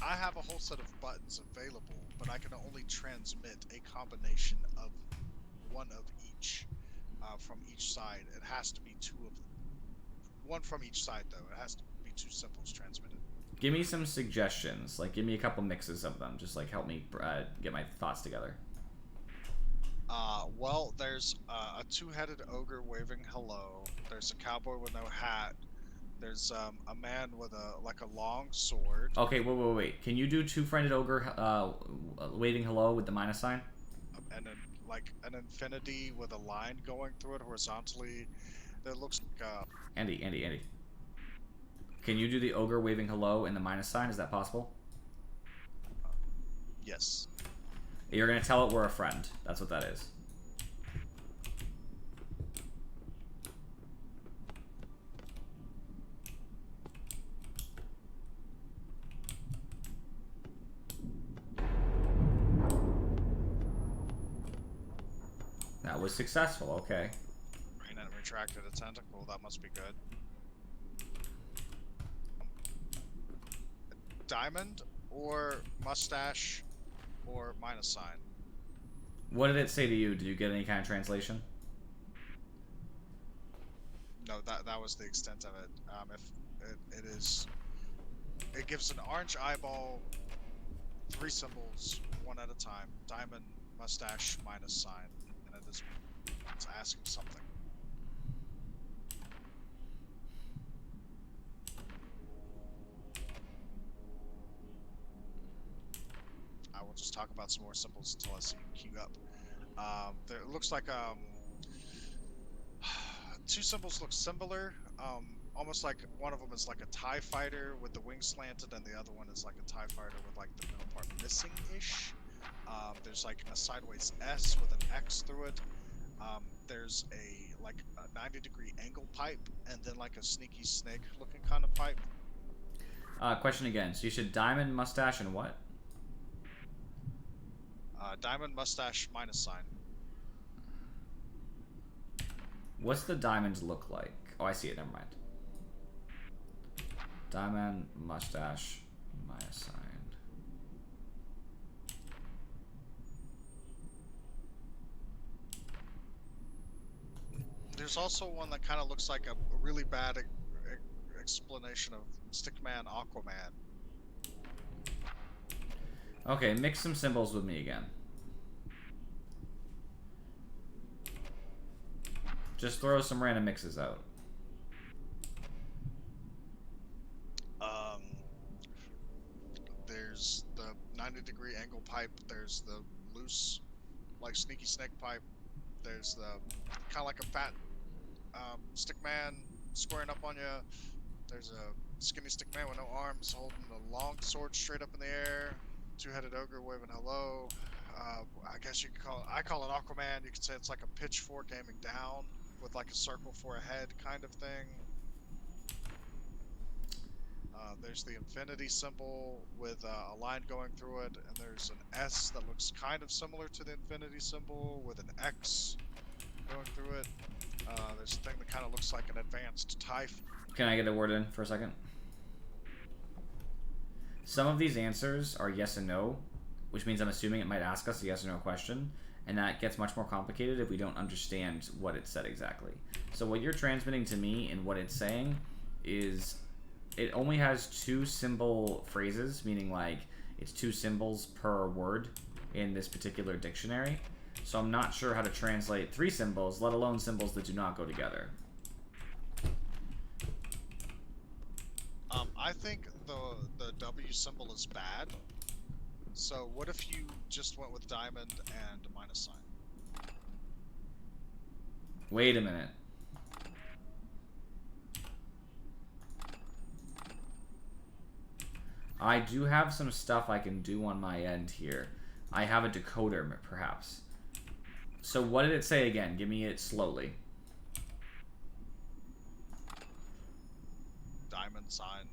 I have a whole set of buttons available, but I can only transmit a combination of one of each from each side. It has to be one from each side, though. It has to be 2 symbols transmitted. Give me some suggestions. Like, give me a couple mixes of them. Just like help me get my thoughts together. Well, there's a 2-headed ogre waving hello. There's a cowboy with no hat. There's a man with a long sword. Okay, wait. Can you do 2-friended ogre waving hello with the minus sign? And then like an infinity with a line going through it horizontally. That looks like Andy. Can you do the ogre waving hello and the minus sign? Is that possible? yes. You're gonna tell it we're a friend. That's what that is. That was successful, okay. And then retracted a tentacle, that must be good. Diamond or mustache or minus sign. What did it say to you? Did you get any kind of translation? No, that was the extent of it. If it gives an orange eyeball, 3 symbols, one at a time. Diamond, mustache, minus sign, and it's asking something. I will just talk about some more symbols until I see you queue up. It looks like 2 symbols look similar. Almost like one of them is like a TIE fighter with the wings slanted, and the other one is like a TIE fighter with like the middle part missing-ish. There's like a sideways S with an X through it. There's a 90-degree angle pipe, and then like a sneaky snake looking kind of pipe. Question again. So you should diamond, mustache, and what? Diamond, mustache, minus sign. What's the diamonds look like? Oh, I see it. Never mind. Diamond, mustache, minus sign. There's also one that kind of looks like a really bad explanation of Stickman Aquaman. Okay, mix some symbols with me again. Just throw some random mixes out. There's the 90-degree angle pipe. There's the loose, like sneaky snake pipe. There's the kind of like a fat stick man squaring up on you. There's a skinny stick man with no arms holding a long sword straight up in the air. 2-headed ogre waving hello. I guess you could I call it Aquaman. You could say it's like a pitchfork aiming down with like a circle for a head kind of thing. There's the infinity symbol with a line going through it, and there's an S that looks kind of similar to the infinity symbol with an X going through it. There's a thing that kind of looks like an advanced TIE. Can I get a word in for a second? Some of these answers are yes and no, which means I'm assuming it might ask us a yes or no question, and that gets much more complicated if we don't understand what it said exactly. So what you're transmitting to me and what it's saying is it only has 2 symbol phrases, meaning like it's 2 symbols per word in this particular dictionary. So I'm not sure how to translate 3 symbols, let alone symbols that do not go together. I think the W symbol is bad. So what if you just went with diamond and a minus sign? Wait a minute. I do have some stuff I can do on my end here. I have a decoder, perhaps. So what did it say again? Give me it slowly. Diamond sign,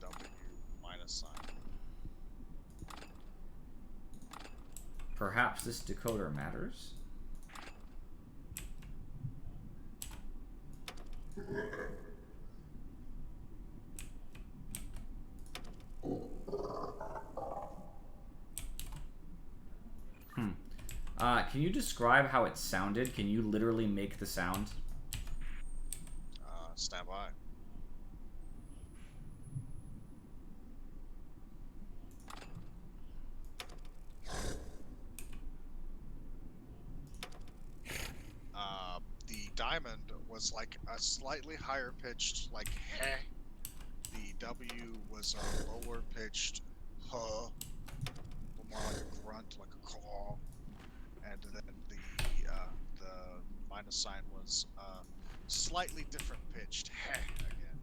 W, minus sign. Perhaps this decoder matters? Can you describe how it sounded? Can you literally make the sound? Stand by. The diamond was like a slightly higher pitched, like heh. The W was a lower pitched huh, more like a grunt, like a caw, and then the minus sign was slightly different pitched heh again.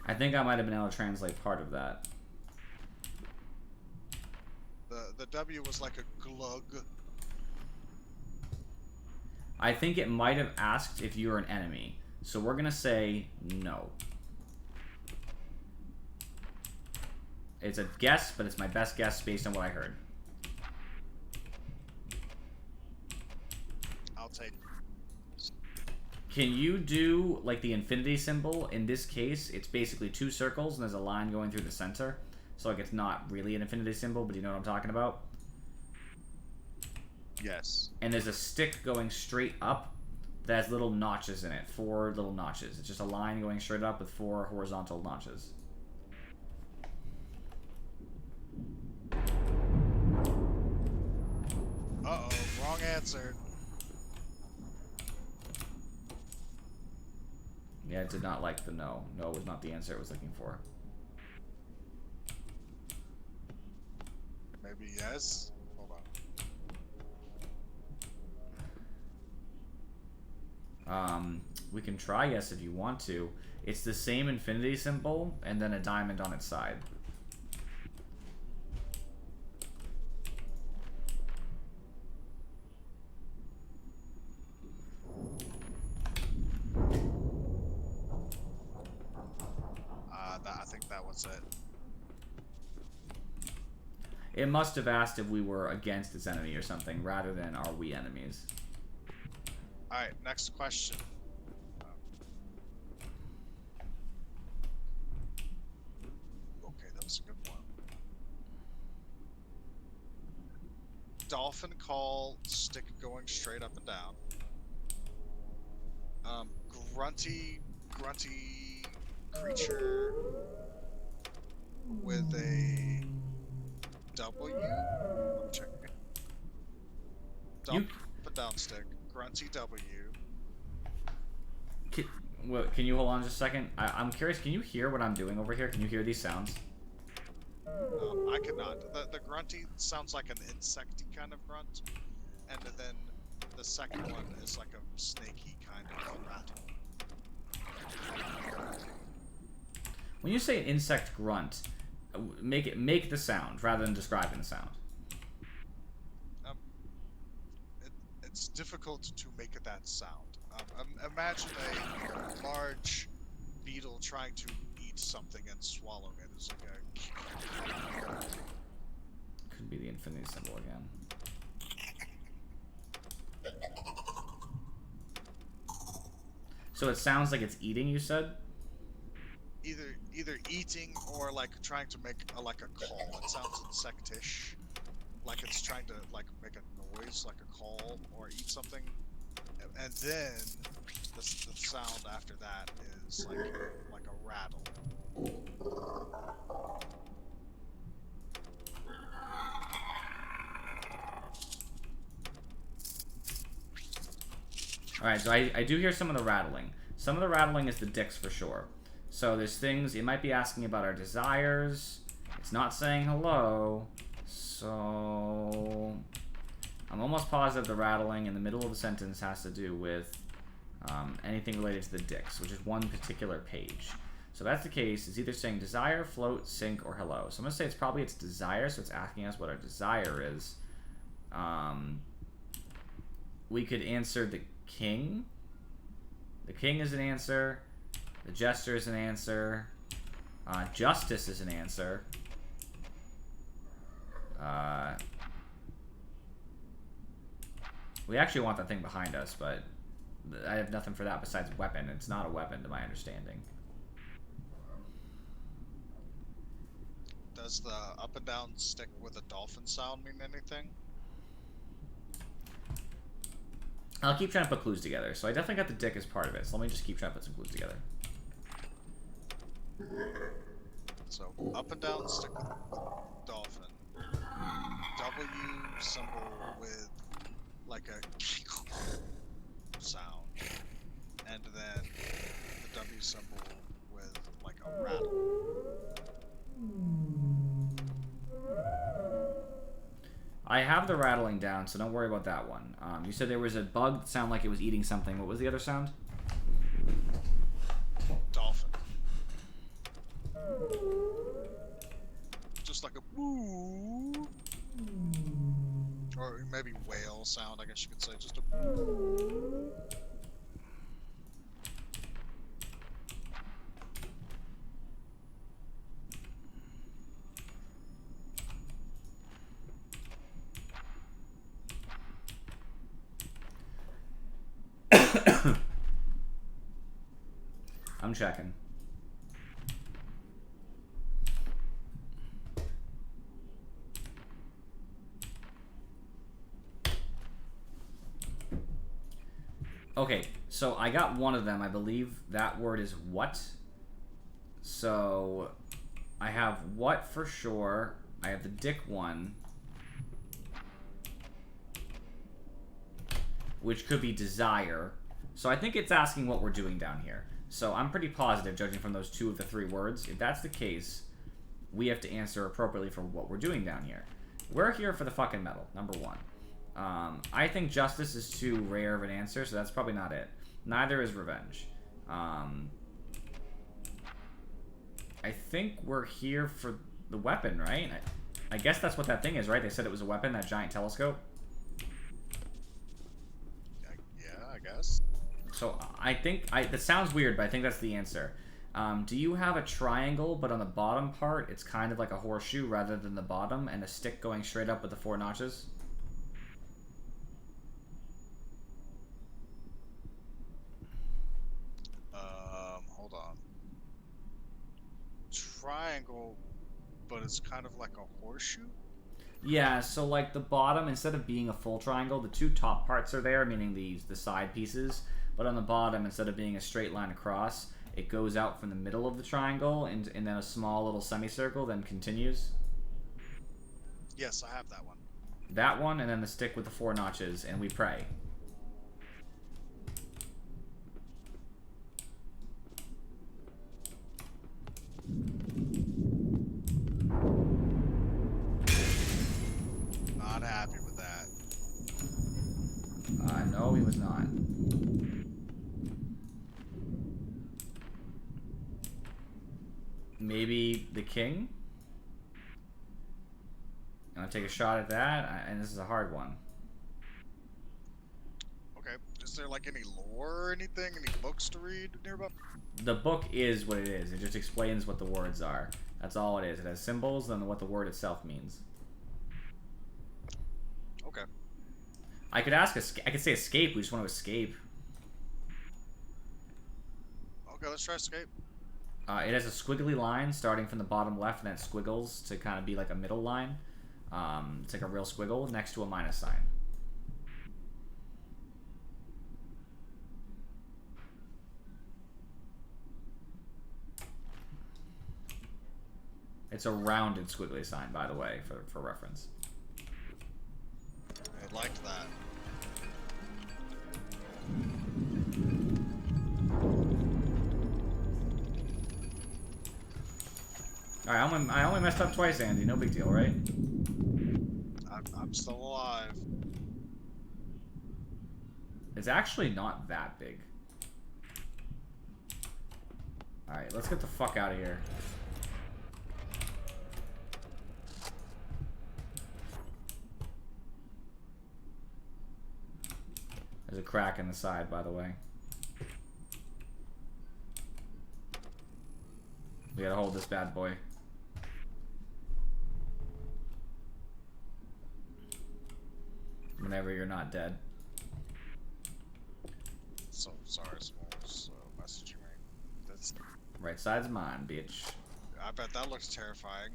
I think I might have been able to translate part of that. The W was like a glug. I think it might have asked if you're an enemy. So we're going to say no. It's a guess, but it's my best guess based on what I heard. I'll take. Can you do, like, the infinity symbol? In this case, it's basically 2 circles, and there's a line going through the center. So, like, it's not really an infinity symbol, but you know what I'm talking about? Yes. And there's a stick going straight up that has little notches in it. 4 little notches. It's just a line going straight up with 4 horizontal notches. Uh-oh, wrong answer. Yeah, it did not like the no. No was not the answer it was looking for. Maybe yes? Hold on. We can try yes if you want to. It's the same infinity symbol and then a diamond on its side. I think that was it. It must have asked if we were against its enemy or something, rather than are we enemies. Alright, next question. Okay, that was a good one. Dolphin call, stick going straight up and down. Grunty creature with a W. I'm checking. Up and down stick. Grunty W. Can you hold on just a second? I'm curious, can you hear what I'm doing over here? Can you hear these sounds? I cannot. The grunty sounds like an insecty kind of grunt, and then the second one is like a snaky kind of rattle. When you say an insect grunt, make the sound rather than describing the sound. It's difficult to make that sound. Imagine a large beetle trying to eat something and swallowing it. It's like a... Could be the infinity symbol again. So it sounds like it's eating, you said? Either eating or like trying to make a call. It sounds insectish, like it's trying to like make a noise, like a call or eat something, and then the sound after that is like a rattle. Alright, so I do hear some of the rattling. Some of the rattling is the dicks for sure. So there's things, it might be asking about our desires. It's not saying hello. So I'm almost positive the rattling in the middle of the sentence has to do with anything related to the dicks, which is one particular page. So if that's the case, it's either saying desire, float, sink, or hello. So I'm going to say it's probably its desire, so it's asking us what our desire is. We could answer the king. The king is an answer. The jester is an answer. Justice is an answer. We actually want that thing behind us, but I have nothing for that besides weapon. It's not a weapon, to my understanding. Does the up and down stick with a dolphin sound mean anything? I'll keep trying to put clues together. So I definitely got the dick as part of it. So let me just keep trying to put some clues together. So up and down stick with dolphin. W symbol with like a sound, and then the W symbol with like a rattle. I have the rattling down, so don't worry about that one. You said there was a bug that sounded like it was eating something. What was the other sound? Dolphin. Just like a boo. Or maybe whale sound, I guess you could say. Just a boo. I'm checking. Okay, so I got one of them. I believe that word is what. So I have what for sure. I have the dick one, which could be desire. So I think it's asking what we're doing down here. So I'm pretty positive, judging from those 2 of the 3 words. If that's the case, we have to answer appropriately for what we're doing down here. We're here for the fucking medal, number 1. I think justice is too rare of an answer, so that's probably not it. Neither is revenge. I think we're here for the weapon, right? I guess that's what that thing is, right? They said it was a weapon, that giant telescope. Yeah, I guess. So I think, that sounds weird, but I think that's the answer. Do you have a triangle, but on the bottom part, it's kind of like a horseshoe rather than the bottom, and a stick going straight up with the 4 notches? Hold on. Triangle, but it's kind of like a horseshoe? Yeah, so like the bottom, instead of being a full triangle, the 2 top parts are there, meaning the side pieces. But on the bottom, instead of being a straight line across, it goes out from the middle of the triangle and then a small little semicircle, then continues. Yes, I have that one. That one, and then the stick with the 4 notches, and we pray. Not happy with that. No, he was not. Maybe the king? I'm gonna take a shot at that, and this is a hard one. Okay, is there like any lore or anything? Any books to read nearby? The book is what it is. It just explains what the words are. That's all it is. It has symbols and what the word itself means. Okay. I could ask. I could say escape. We just want to escape. Okay, let's try escape. It has a squiggly line starting from the bottom left, and then it squiggles to kind of be like a middle line. It's like a real squiggle next to a minus sign. It's a rounded squiggly sign, by the way, for reference. I liked that. Alright, I only messed up twice, Andy. No big deal, right? I'm still alive. It's actually not that big. Alright, let's get the fuck out of here. There's a crack in the side, by the way. We gotta hold this bad boy. Whenever you're not dead. So sorry, Smalls, messaging me. That's. Right side's mine, bitch. I bet that looks terrifying.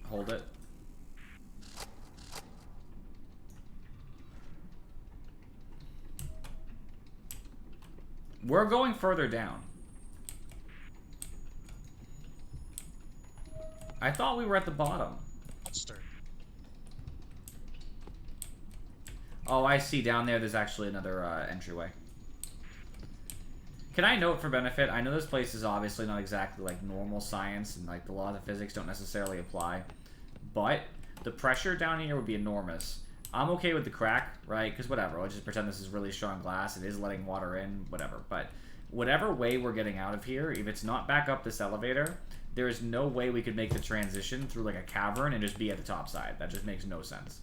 Hold it. We're going further down. I thought we were at the bottom. Monster. Oh, I see. Down there, there's actually another entryway. Can I note for benefit? I know this place is obviously not exactly like normal science, and like the laws of physics don't necessarily apply, but the pressure down here would be enormous. I'm okay with the crack, right? Because whatever, I'll just pretend this is really strong glass. It is letting water in, whatever. But whatever way we're getting out of here, if it's not back up this elevator, there is no way we could make the transition through like a cavern and just be at the top side. That just makes no sense.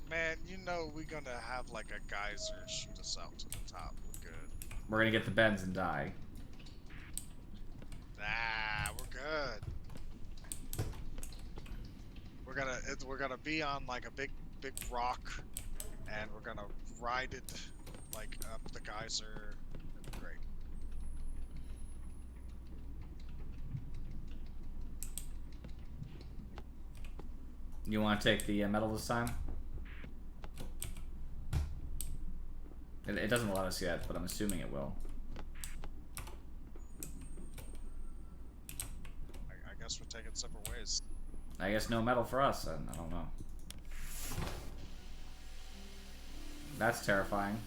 Man, you know we're gonna have like a geyser shoot us out to the top. We're good. We're gonna get the bends and die. Nah, we're good. We're gonna be on like a big rock, and we're gonna ride it like up the geyser. Great. You want to take the metal this time? It doesn't let us yet, but I'm assuming it will. I guess we're taking separate ways. I guess no metal for us, then. I don't know. That's terrifying.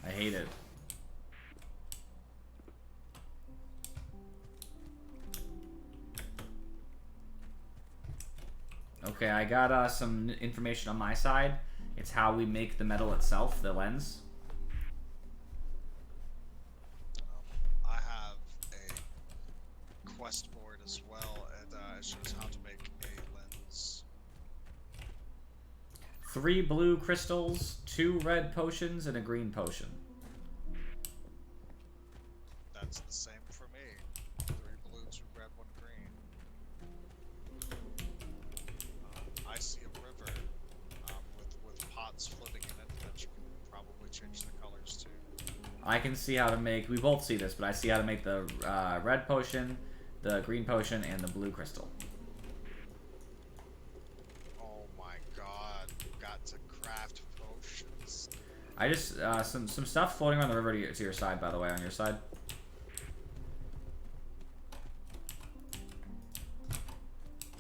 I hate it. Okay, I got some information on my side. It's how we make the metal itself, the lens. I have a quest board as well, and it shows how to make a lens. 3 blue crystals, 2 red potions, and a green potion. That's the same for me. 3 blue, 2 red, 1 green. I see a river with pots floating in it that you can probably change the colors to. I can see how to make... We both see this, but I see how to make the red potion, the green potion, and the blue crystal. Oh my god, we've got to craft potions. I just... some stuff floating around the river to your side, by the way, on your side.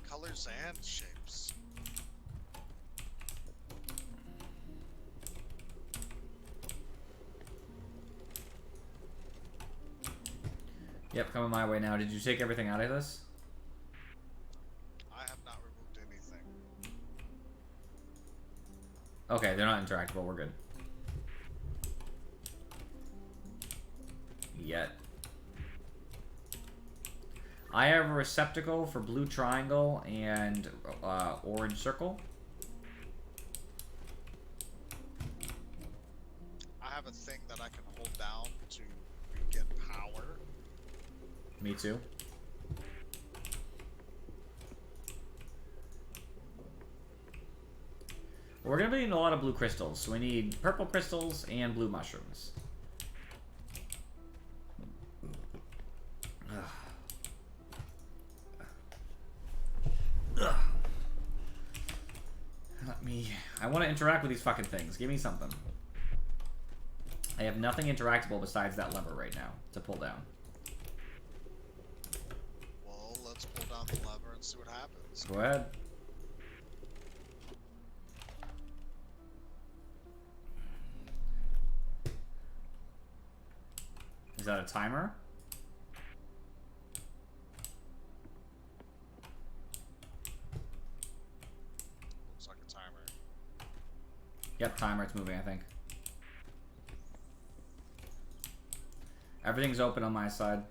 Colors and shapes. Yep, coming my way now. Did you take everything out of this? I have not removed anything. Okay, they're not interactable. We're good. Yet. I have a receptacle for blue triangle and orange circle. I have a thing that I can hold down to get power. Me too. We're gonna be needing a lot of blue crystals, so we need purple crystals and blue mushrooms. Let me... I want to interact with these fucking things. Give me something. I have nothing interactable besides that lever right now to pull down. Well, let's pull down the lever and see what happens. Go ahead. Is that a timer? Looks like a timer. Yep, timer. It's moving, I think. Everything's open on my side.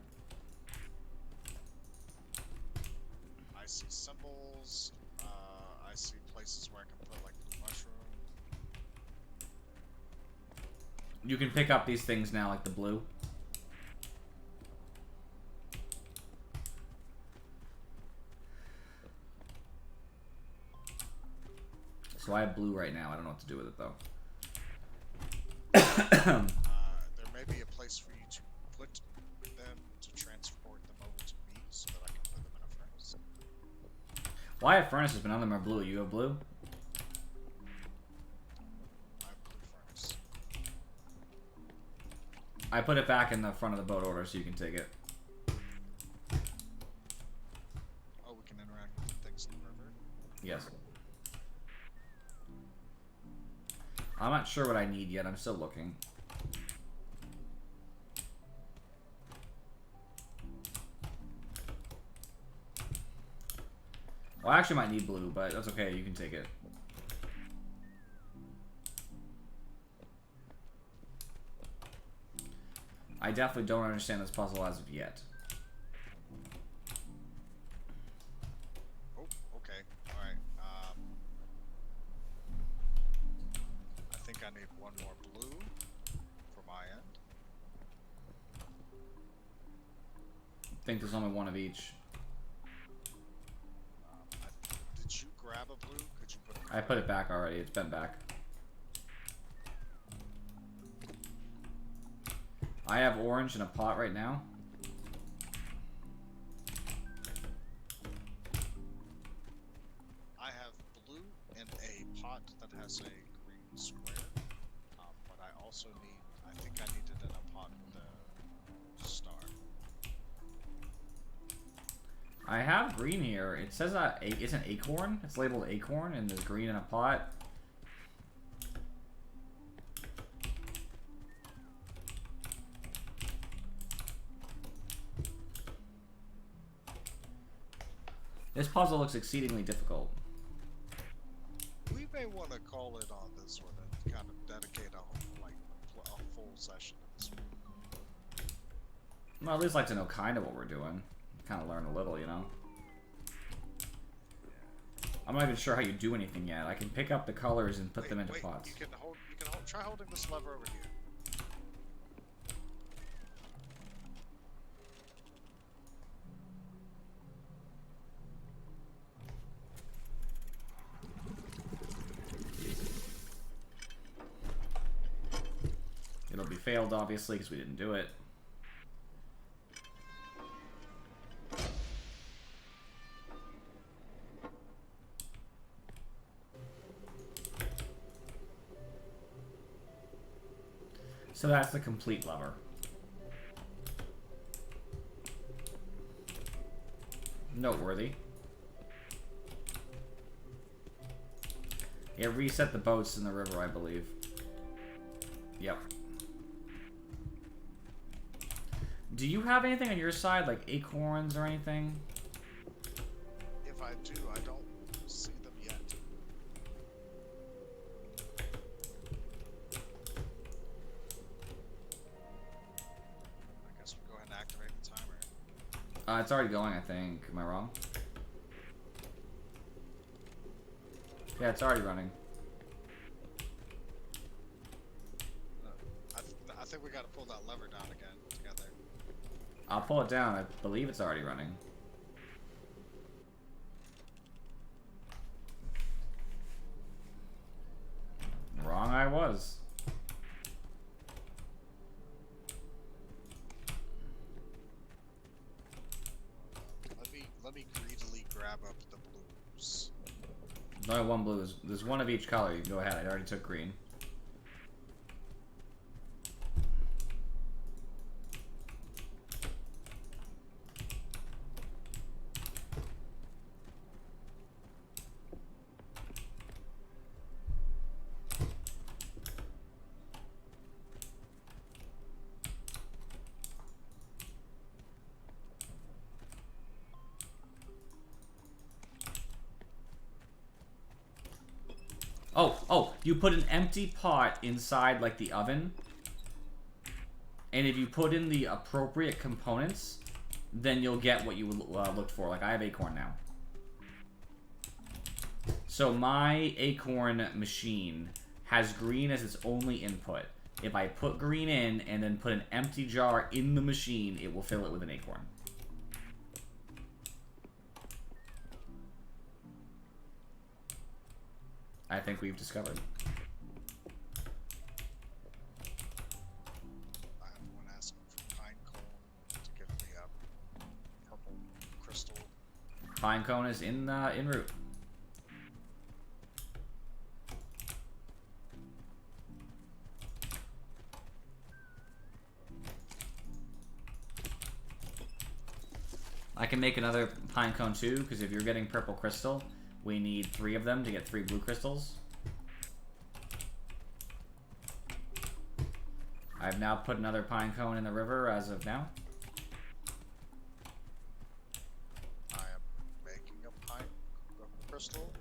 I see symbols. I see places where I can put like blue mushroom. You can pick up these things now, like the blue. So I have blue right now. I don't know what to do with it, though. There may be a place for you to put them to transport them over to me, so Well, I have furnaces, but none of them are blue. You have blue? I have blue furnace. I put it back in the front of the boat order so you can take it. Oh, we can interact with the things in the river. Yes. I'm not sure what I need yet. I'm still looking. Well, I actually might need blue, but that's okay. You can take it. I definitely don't understand this puzzle as of yet. Oh, okay. Alright. I think I need one more blue for my end. I think there's only one of each. Did you grab a blue? Could you put it I put it back already. It's been back. I have orange in a pot right now. I have blue in a pot that has a green square, but I also need, I think I need it in a pot with a star. I have green here. It says it's an acorn. It's labeled acorn, and there's green in a pot. This puzzle looks exceedingly difficult. We may want to call it on this one and kind of dedicate a full session to this one. Well, at least like to know kind of what we're doing. Kind of learn a little, you know. I'm not even sure how you do anything yet. I can pick up the colors and put them into pots. You can hold. Try holding this lever over here. It'll be failed, obviously, because we didn't do it. So that's the complete lever. Noteworthy. Yeah, reset the boats in the river, I believe. Yep. Do you have anything on your side, like acorns or anything? If I do, I don't see them yet. I guess we'll go ahead and activate the timer. It's already going, I think. Am I wrong? Yeah, it's already running. I think we got to pull that lever down again together. I'll pull it down. I believe it's already running. Wrong I was. Let me greedily grab up the blues. There's only one blue. There's one of each color. You can go ahead. I already took green. Oh, you put an empty pot inside, like, the oven. And if you put in the appropriate components, then you'll get what you looked for. Like, I have acorn now. So my acorn machine has green as its only input. If I put green in and then put an empty jar in the machine, it will fill it with an acorn. I think we've discovered. I have one asking for pine cone to give me a purple crystal. Pine cone is en route. I can make another pine cone too, because if you're getting purple crystal, we need 3 of them to get 3 blue crystals. I've now put another pine cone in the river as of now. I am making a pine crystal.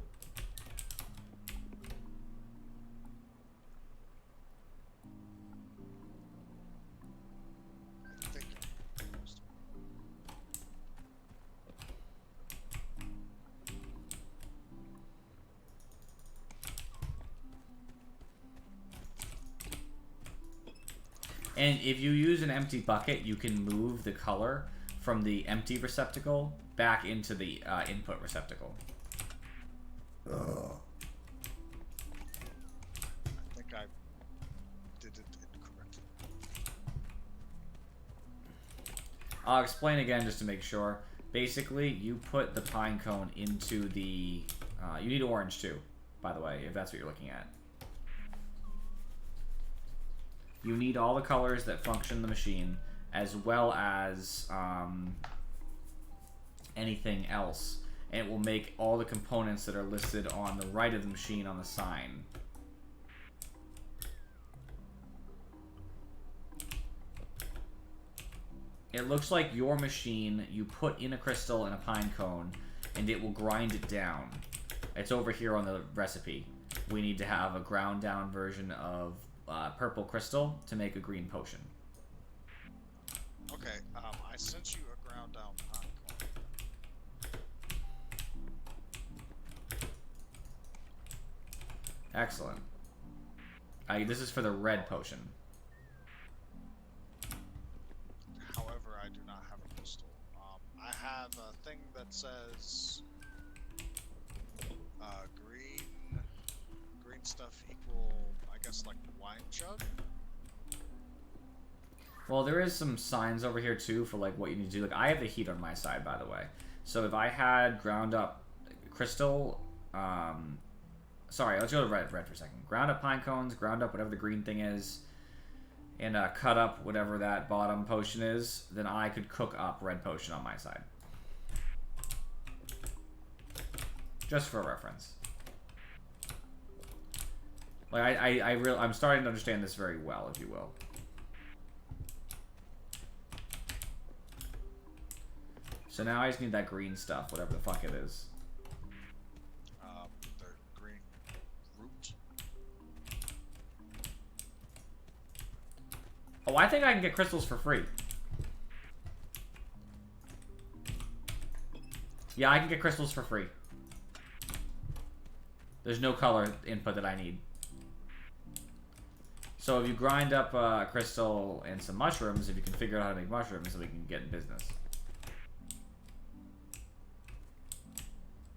I think. And if you use an empty bucket, you can move the color from the empty receptacle back into the input receptacle. I think I did it incorrectly. I'll explain again just to make sure. Basically, you put the pine cone into the... you need orange too, by the way, if that's what you're looking at. You need all the colors that function the machine, as well as anything else. And it will make all the components that are listed on the right of the machine on the sign. It looks like your machine, you put in a crystal and a pine cone, and it will grind it down. It's over here on the recipe. We need to have a ground down version of purple crystal to make a green potion. Okay, I sent you a ground down pine cone. Excellent. This is for the red potion. However, I do not have a crystal. I have a thing that says green stuff equal, I guess, like wine jug. Well, there is some signs over here too for like what you need to do. Like I have the heat on my side, by the way. So if I had ground up crystal, sorry, let's go to red for a second. Ground up pine cones, ground up whatever the green thing is, and cut up whatever that bottom potion is. Then I could cook up red potion on my side, just for reference. Like I'm starting to understand this very well, if you will. So now I just need that green stuff, whatever the fuck it is. The green root. Oh, I think I can get crystals for free. Yeah, I can get crystals for free. There's no color input that I need. So if you grind up a crystal and some mushrooms, if you can figure out how to make mushrooms, then we can get in business.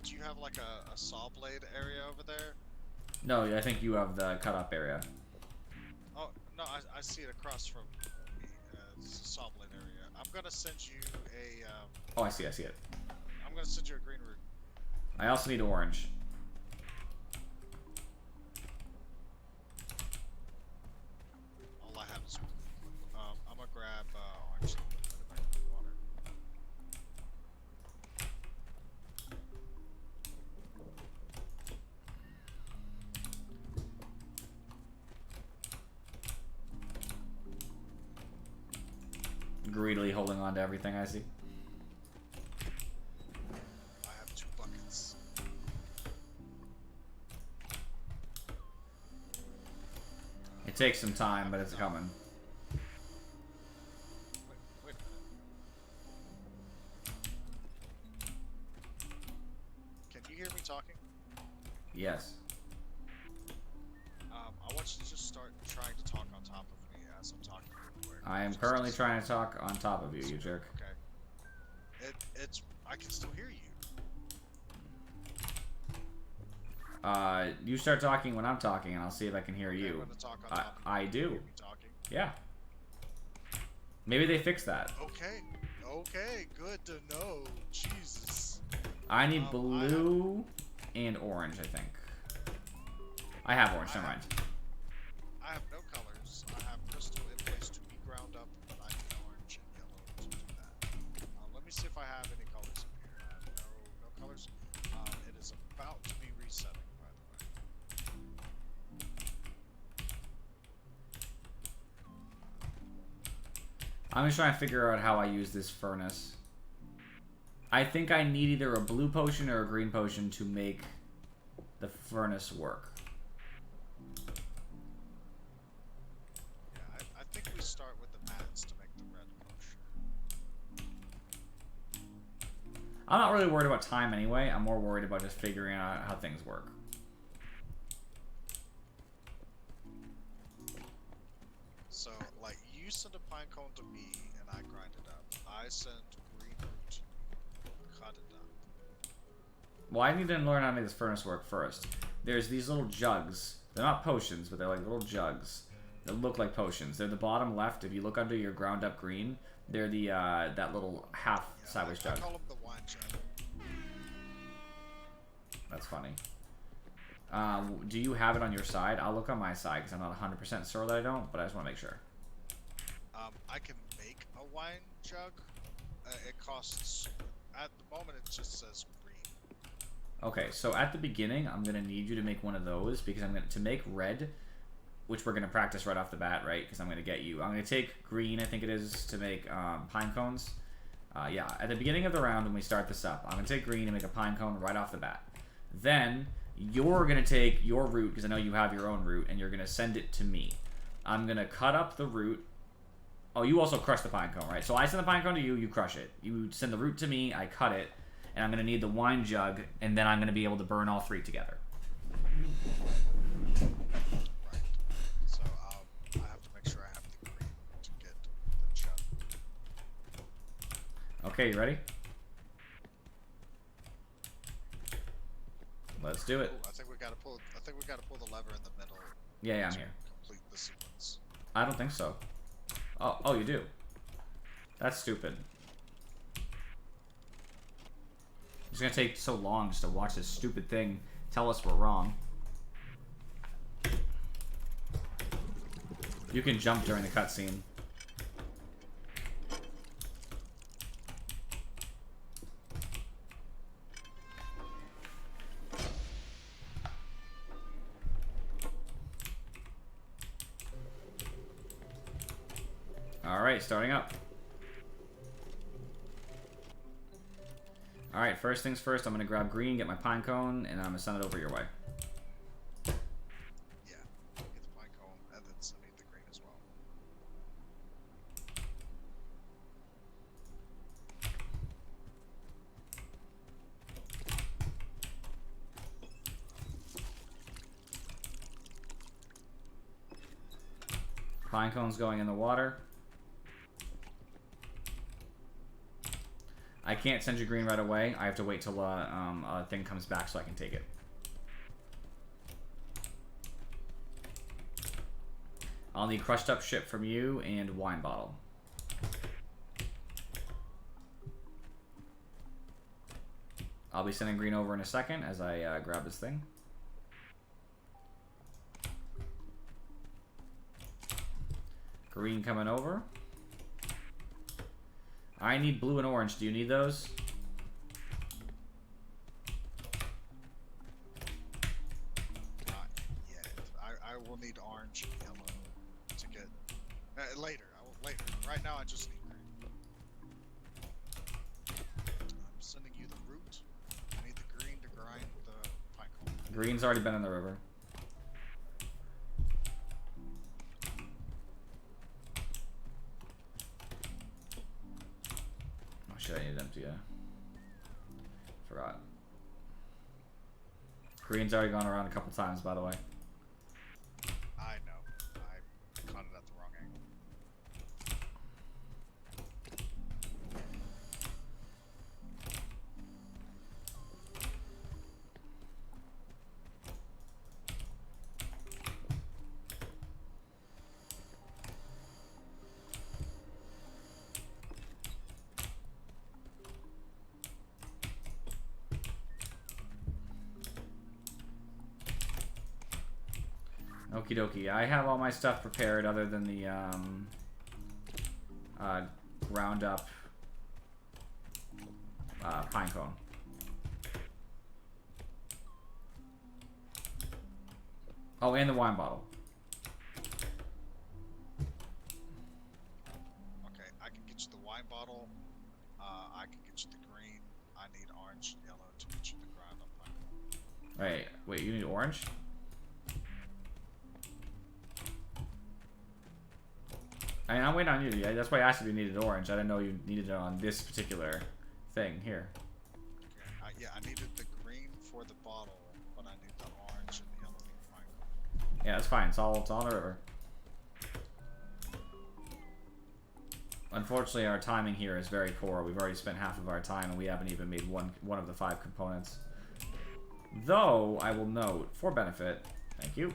Do you have like a saw blade area over there? No, I think you have the cut up area. Oh, no, I see it across from me. It's a saw blade area. I'm gonna send you a, Oh, I see it. I'm gonna send you a green root. I also need orange. All I have is I'm gonna grab orange and put it back in the water. Greedily holding on to everything I see. I have 2 buckets. It takes some time, but it's coming. Wait a minute. Can you hear me talking? Yes. I want you to just start trying to talk on top of me as I'm talking. I am currently trying to talk on top of you, you jerk. Okay. It's I can still hear you. You start talking when I'm talking, and I'll see if I can hear Okay, you. I'm gonna talk on top of you. I Can you do. hear me talking? Yeah. Maybe they fixed that. Okay. Okay. Good to know. Jesus. I need blue and orange, I think. I have orange, never mind. I have no colors. I have crystal in place to be ground up, but I need orange and yellow to do that. Let me see if I have any colors in here. I have no colors. It is about to be resetting, by the way. I'm just trying to figure out how I use this furnace. I think I need either a blue potion or a green potion to make the furnace work. Yeah, I think we start with the mats to make the red potion. I'm not really worried about time anyway. I'm more worried about just figuring out how things work. So, like, you send a pine cone to me, and I grind it up. I send green root to you, cut it up. Well, I need to learn how to make this furnace work first. There's these little jugs. They're not potions, but they're like little jugs that look like potions. They're the bottom left. If you look under your ground up green, they're the that little half sideways jug. I call them the wine jug. That's funny. Do you have it on your side? I'll look on my side because I'm not 100% sure that I don't, but I just want to make sure. I can make a wine jug. It costs, at the moment, it just says green. Okay, so at the beginning, I'm gonna need you to make one of those because I'm gonna to make red, which we're gonna practice right off the bat, right? Because I'm gonna get you. I'm gonna take green, I think it is, to make pine cones. Yeah, at the beginning of the round when we start this up, I'm gonna take green and make a pine cone right off the bat. Then you're gonna take your root because I know you have your own root, and you're gonna send it to me. I'm gonna cut up the root. Oh, you also crush the pine cone, right? So I send the pine cone to you, you crush it. You send the root to me, I cut it, and I'm going to need the wine jug, and then I'm going to be able to burn all three together. Right. So I have to make sure I have the green to get the jug. Okay, you ready? Let's do it. Ooh, I think we gotta pull the lever in the middle. Yeah, I'm to here. complete the sequence. I don't think so. Oh, you do. That's stupid. It's gonna take so long just to watch this stupid thing tell us we're wrong. You can jump during the cutscene. Alright, starting up. Alright, first things first, I'm going to grab green, get my pine cone, and I'm going to send it over your way. Yeah. Get the pine cone, and then send me the green as well. Pine cone's going in the water. I can't send you green right away. I have to wait till a thing comes back so I can take it. I'll need crushed up shit from you and wine bottle. I'll be sending green over in a second as I grab this thing. Green coming over. I need blue and orange. Do you need those? Not yet. I will need orange and yellow to get later. Later. Right now, I just need green. I'm sending you the root. I need the green to grind the pine cone. Green's already been in the river. I need to empty, yeah. Forgot. Green's already gone around a couple times, by the way. I know. I caught it at the wrong angle. Okie dokie. I have all my stuff prepared other than the ground up pine cone. Oh, and the wine bottle. Okay, I can get you the wine bottle. I can get you the green. I need orange and yellow to get you the ground up pine. Wait, you need orange? I mean, I'm waiting on you. Yeah, that's why I asked if you needed orange. I didn't know you needed it on this particular thing here. Okay, yeah, I needed the green for the bottle, but I need the orange and the yellow for the pine. Yeah, that's fine. It's all on the river. Unfortunately, our timing here is very poor. We've already spent half of our time, and we haven't even made one of the 5 components. Though, I will note, for benefit, thank you,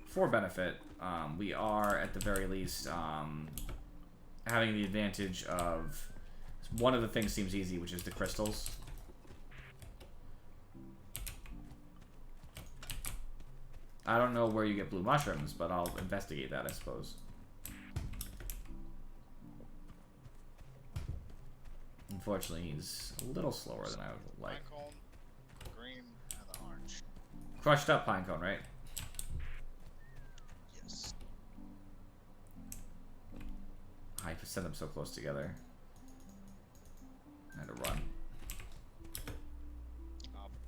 for benefit, we are, at the very least, having the advantage of, one of the things seems easy, which is the crystals. I don't know where you get blue mushrooms, but I'll investigate that, I suppose. Unfortunately, he's a little slower than I would like. Pine cone, the green, and the orange. Crushed up pine cone, right? Yes. I set them so close together. I had to run.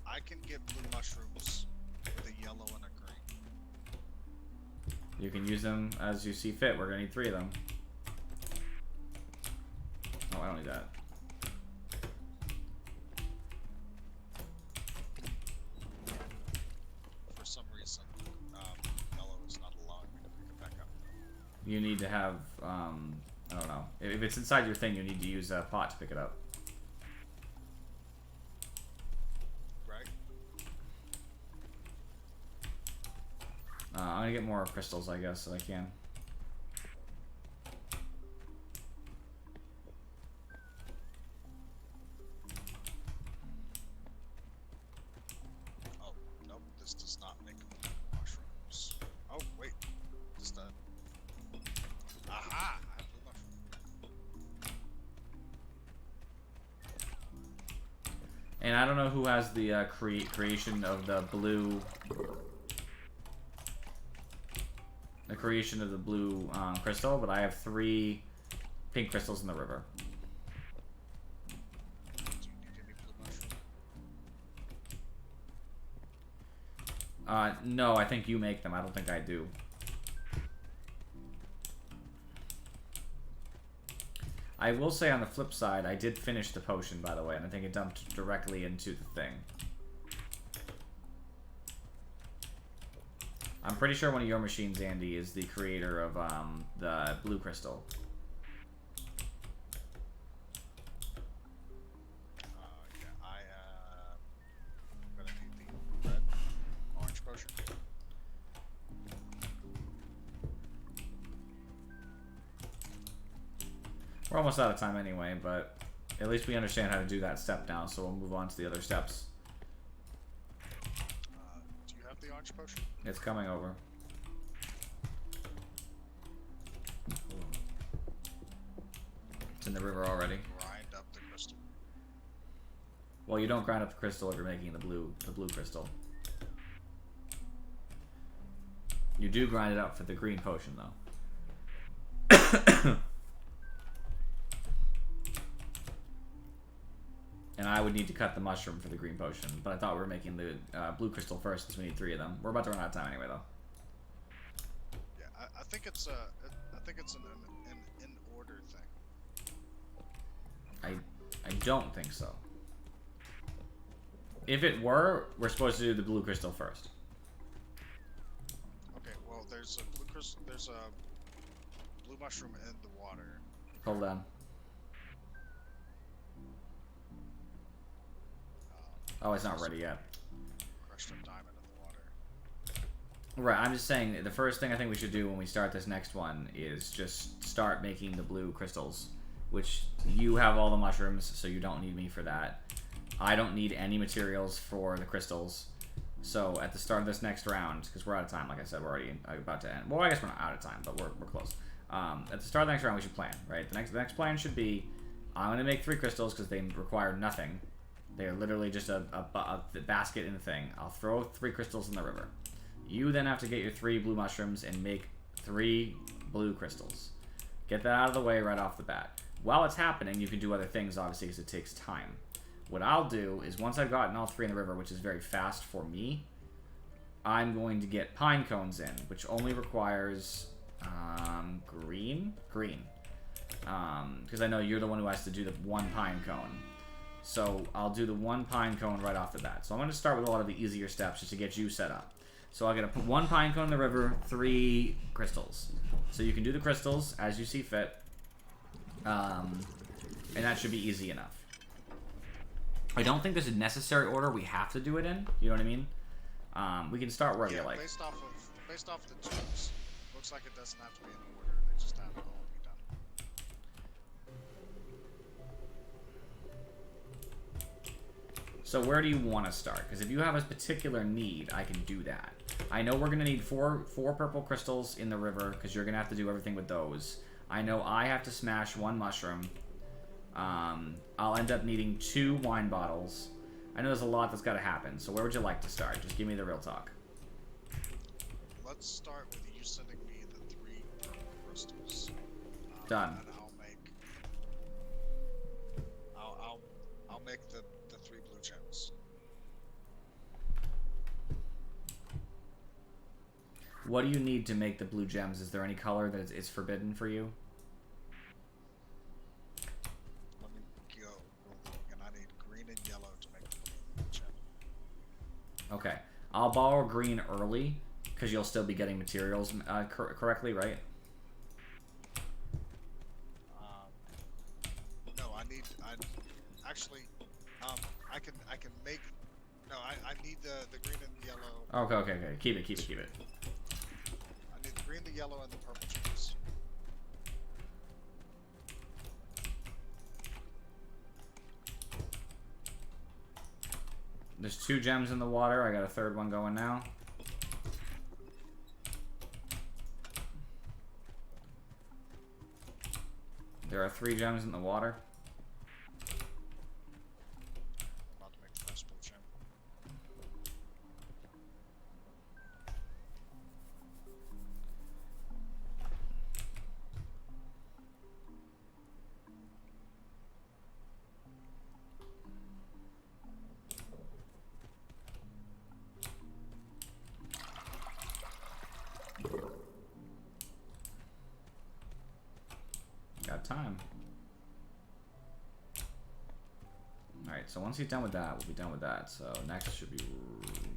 I can get blue mushrooms with a yellow and a green. You can use them as you see fit. We're gonna need 3 of them. Oh, I don't need that. For some reason, yellow is not allowing me to pick it back up. You need to have, I don't know. If it's inside your thing, you need to use a pot to pick it up. Right? I'm gonna get more crystals, I guess, if I can. Oh, nope, this does not make blue mushrooms. Oh, wait. Just that. Aha! I have blue mushroom. And I don't know who has the creation of the blue... The creation of the blue crystal, but I have 3 pink crystals in the river. Do you need any blue mushroom? No, I think you make them. I don't think I do. I will say on the flip side, I did finish the potion, by the way, and I think it dumped directly into the thing. I'm pretty sure one of your machines, Andy, is the creator of the blue crystal. Yeah, I'm gonna need the red orange potion. We're almost out of time anyway, but at least we understand how to do that step now, so we'll move on to the other steps. Do you have the orange potion? It's coming over. It's in the river already. Grind up the crystal. Well, you don't grind up the crystal if you're making the blue crystal. You do grind it up for the green potion, though. And I would need to cut the mushroom for the green potion, but I thought we were making the blue crystal first since we need 3 of them. We're about to run out of time anyway, though. Yeah, I think it's an in order thing. I don't think so. If it were, we're supposed to do the blue crystal first. Okay, well there's a blue crystal. There's a blue mushroom in the water. Hold on. Oh, it's not ready yet. Crushed up diamond in the water. Right, I'm just saying the first thing I think we should do when we start this next one is just start making the blue crystals, which you have all the mushrooms, so you don't need me for that. I don't need any materials for the crystals, So at the start of this next round, because we're out of time, like I said, we're already about to end. Well, I guess we're not out of time, but we're close. At the start of the next round, we should plan, right? The next plan should be, I'm going to make 3 crystals because they require nothing. They are literally just a basket in the thing. I'll throw 3 crystals in the river. You then have to get your 3 blue mushrooms and make 3 blue crystals. Get that out of the way right off the bat. While it's happening, you can do other things, obviously, because it takes time. What I'll do is, once I've gotten all 3 in the river, which is very fast for me, I'm going to get pine cones in, which only requires green? Green. Because I know you're the one who has to do the 1 pine cone. So I'll do the 1 pine cone right off the bat. So I'm going to start with a lot of the easier steps just to get you set up. So I'm going to put 1 pine cone in the river, 3 crystals. So you can do the crystals as you see fit. And that should be easy enough. I don't think there's a necessary order we have to do it in. You know what I mean? We can start wherever you like. Based off the tubes, looks like it doesn't have to be in order. They just have it all be done. So where do you want to start? Because if you have a particular need, I can do that. I know we're going to need four purple crystals in the river, because you're going to have to do everything with those. I know I have to smash 1 mushroom. I'll end up needing 2 wine bottles. I know there's a lot that's got to happen, so where would you like to start? Just give me the real talk. Let's start with you sending me the 3 purple crystals. Done. And I'll make the 3 blue gems. What do you need to make the blue gems? Is there any color that is forbidden for you? Let me go real quick, and I need green and yellow to make the blue gem. Okay. I'll borrow green early, because you'll still be getting materials correctly, right? No, I can make. No, I need the green and yellow. Okay. Keep it. I need the green, the yellow, and the purple gems. There's 2 gems in the water. I got a 3rd one going now. There are 3 gems in the water. About to make the first blue gem. Got time. Alright, so once he's done with that, we'll be done with that. So next should be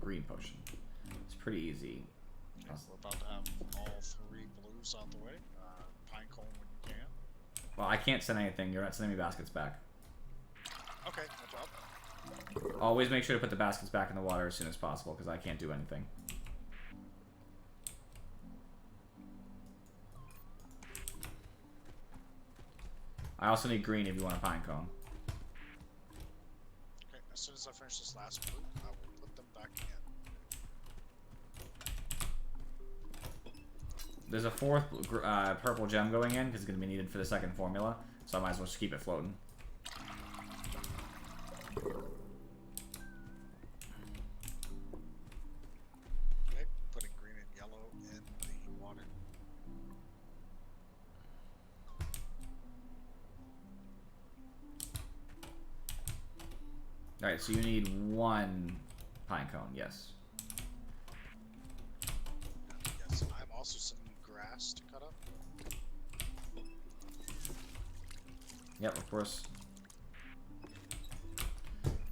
green potion. It's pretty easy. Okay, we're about to have all 3 blues out the way. Pine cone when you can. Well, I can't send anything. You're not sending me baskets back. Okay, no problem. Always make sure to put the baskets back in the water as soon as possible, because I can't do anything. I also need green if you want a pine cone. Okay, as soon as I finish this last blue, I will put them back in. There's a 4th purple gem going in, because it's going to be needed for the 2nd formula, so I might as well just keep it floating. Okay, putting green and yellow in the water. Alright, so you need 1 pine cone, yes. Yes, I'm also sending grass to cut up. Yep, of course.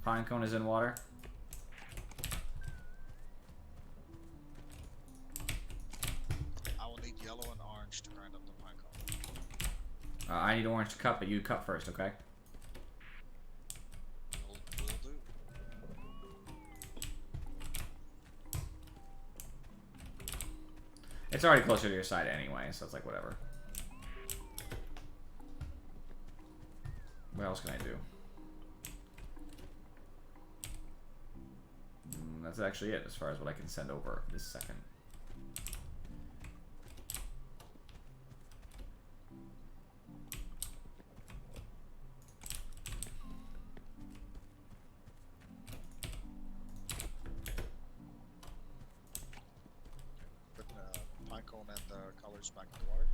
Pine cone is in water. I will need yellow and orange to grind up the pine cone. I need orange to cut, but you cut first, okay? Will do. It's already closer to your side anyway, so it's like whatever. What else can I do? that's actually it as far as what I can send over this second. Put pine cone and the colors back in the water.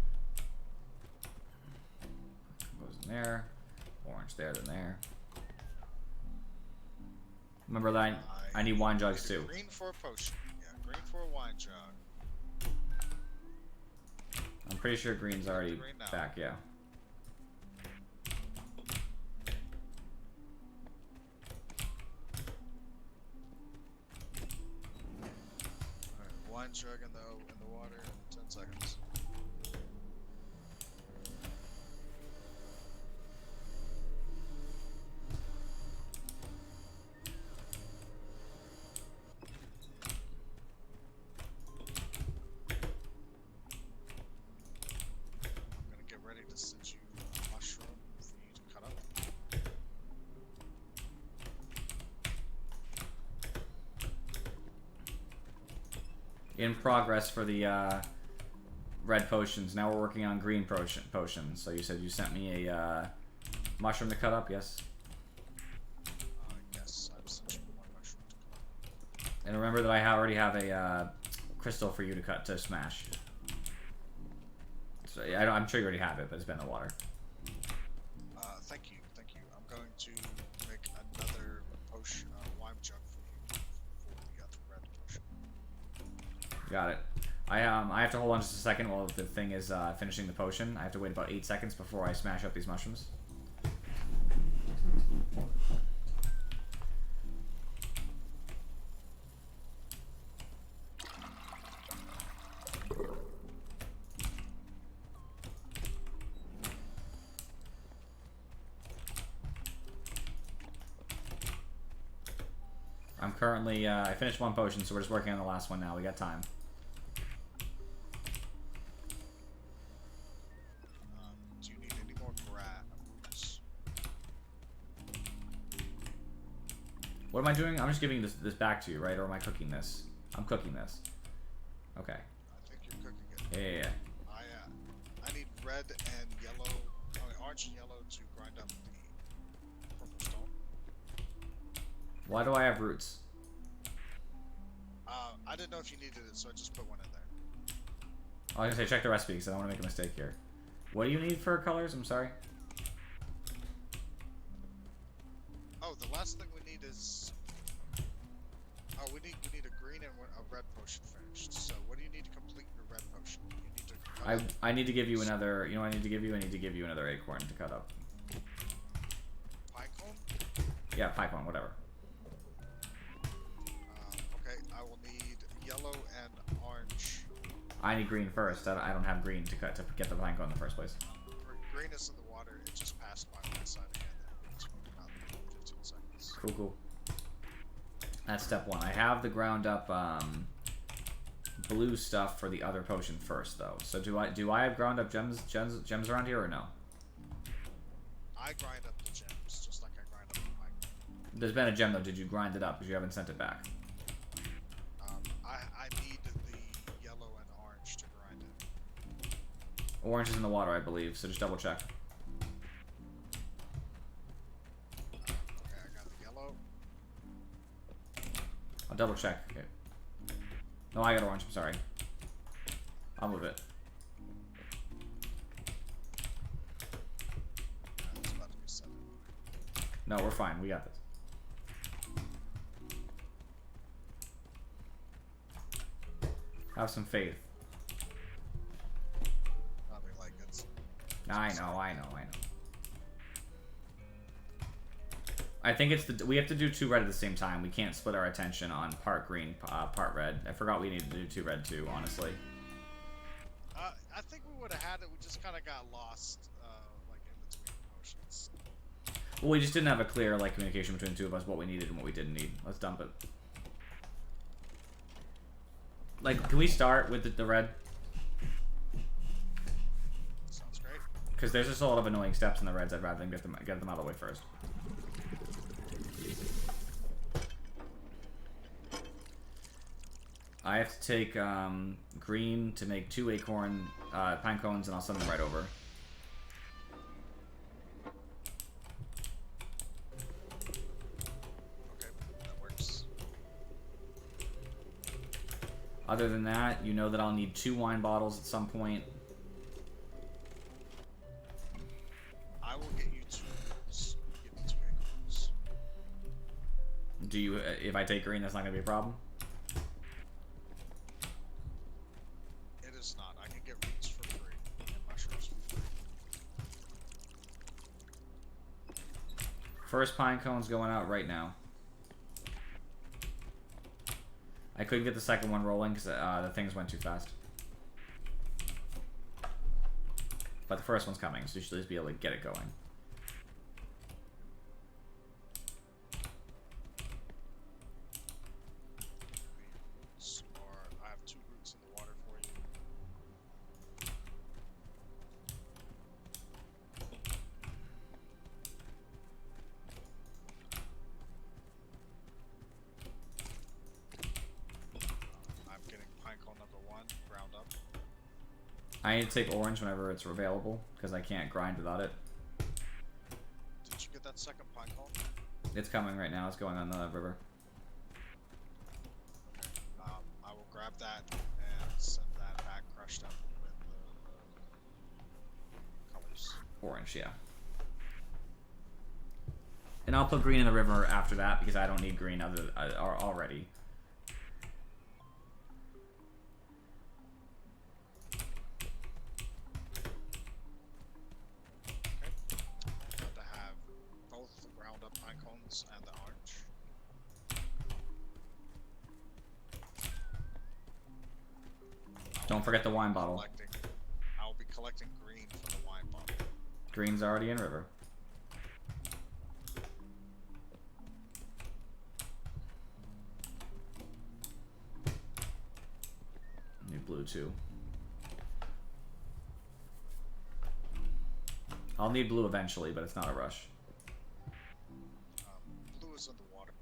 Goes in there. Orange there, then there. Remember that I need wine jugs too. Green for a potion. Yeah, green for a wine jug. I'm pretty sure green's already Green now. back, yeah. Alright, wine jug in the water in 10 seconds. I'm gonna get ready to send you a mushroom for you to cut up. In progress for the red potions. Now we're working on green potions. So you said you sent me a mushroom to cut up, yes? Yes, I will send you one mushroom to cut up. And remember that I already have a crystal for you to smash. So I'm sure you already have it, but it's been in the water. Thank you. I'm going to make another potion, wine jug for you for the other red potion. Got it. I have to hold on just a second while the thing is finishing the potion. I have to wait about 8 seconds before I smash up these mushrooms. I'm currently, I finished one potion, so we're just working on the last one now. We got time. Do you need any more roots? What am I doing? I'm just giving this back to you, right? Or am I cooking this? I'm cooking this. Okay. I think you're cooking it. Yeah. I need red and yellow, orange and yellow to grind up the purple stone. Why do I have roots? I didn't know if you needed it, so I just put one in there. I was gonna say check the recipe because I don't want to make a mistake here. What do you need for colors? I'm sorry. Oh, the last thing we need is. Oh, we need a green and a red potion finished. So what do you need to complete your red potion? You need to. I need to give you another. You know what I need to give you? I need to give you another acorn to cut up. Pine cone? Yeah, pipeline, whatever. Okay, I will need yellow and orange. I need green first. I don't have green to cut to get the blank on in the first place. Green is in the water. It just passed by my side again. It's about 15 seconds. Cool. That's step one. I have the ground up blue stuff for the other potion first, though. So do I have ground up gems around here or no? I grind up the gems just like I grind up the pine. There's been a gem though. Did you grind it up? Because you haven't sent it back. I need the yellow and orange to grind it. Orange is in the water, I believe. So just double check. Okay, I got the yellow. I'll double check. Okay. No, I got orange. I'm sorry. I'll move it. It's about to be 7. No, we're fine. We got this. Have some faith. Probably like it's. I know. I think it's we have to do 2 red at the same time. We can't split our attention on part green, part red. I forgot we needed to do 2 red too, honestly. I think we would have had it. We just kind of got lost, like in between potions. Well, we just didn't have a clear communication between the two of us what we needed and what we didn't need. Let's dump it. Can we start with the red? Sounds great. Because there's just a lot of annoying steps in the reds. I'd rather than get them out of the way first. I have to take green to make 2 acorn pine cones, and I'll send them right over. Okay, that works. Other than that, you know that I'll need 2 wine bottles at some point. I will get you 2 roots. Give me 2 acorns. Do you? If I take green, that's not gonna be a problem. It is not. I can get roots for free and mushrooms for free. First pine cone's going out right now. I couldn't get the second one rolling because the things went too fast. But the first one's coming, so you should at least be able to get it going. Roots are, I have 2 roots in the water for you. I'm getting pinecone number 1 ground up. I need to take orange whenever it's available because I can't grind without it. Did you get that second pinecone? It's coming right now. It's going on the river. Okay. I will grab that and send that back crushed up with the colors. Orange, yeah. And I'll put green in the river after that because I don't need green already. To have both the ground up pine cones and the orange. Don't forget the wine bottle. I will be collecting green for the wine bottle. Green's already in river. Need blue too. I'll need blue eventually, but it's not a rush. Blue is in the water.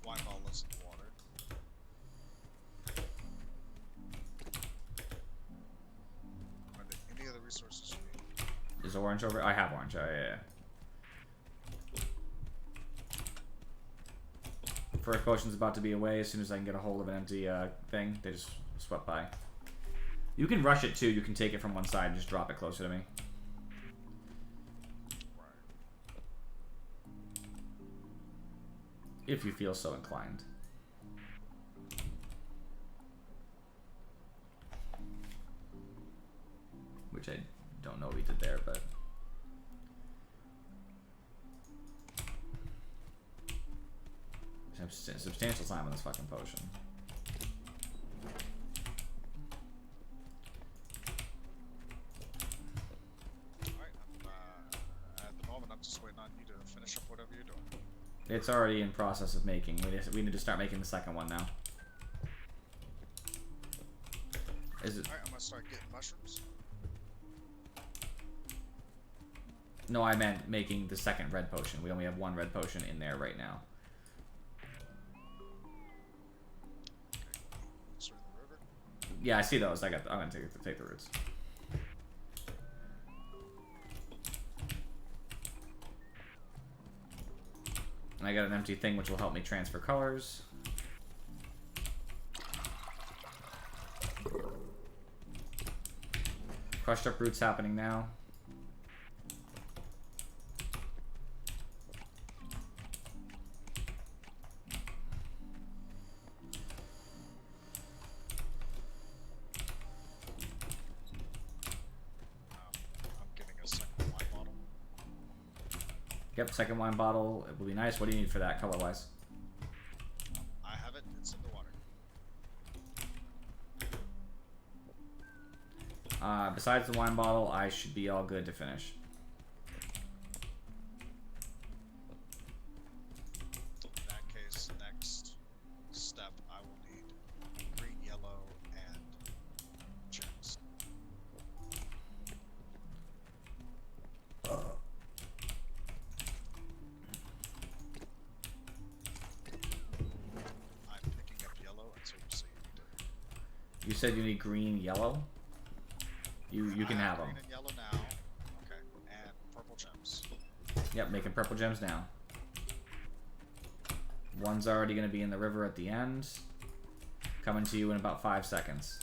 Wine bottle is in the water. Are there any other resources you need? Is orange over? I have orange. Oh, yeah. First potion's about to be away. As soon as I can get a hold of an empty thing, they just swept by. You can rush it too. You can take it from one side and just drop it closer to me. If you feel so inclined. Which I don't know what we did there, but... substantial time on this fucking potion. Alright, at the moment I'm just waiting on you to finish up whatever you're doing. It's already in process of making. We need to start making the second one now. Is it? Alright, I'm gonna start getting mushrooms. No, I meant making the second red potion. We only have 1 red potion in there right now. Sort of the river. Yeah, I see those. I'm gonna take the roots. And I got an empty thing which will help me transfer colors. Crushed up roots happening now. I'm getting a second wine bottle. Yep, second wine bottle. It will be nice. What do you need for that, color-wise? I have it. It's in the water. Besides the wine bottle, I should be all good to finish. In that case, next step, I will need green, yellow, and You said you need green, yellow. You can have them. Green and yellow now. Okay, and purple gems. Yep, making purple gems now. One's already going to be in the river at the end. Coming to you in about 5 seconds.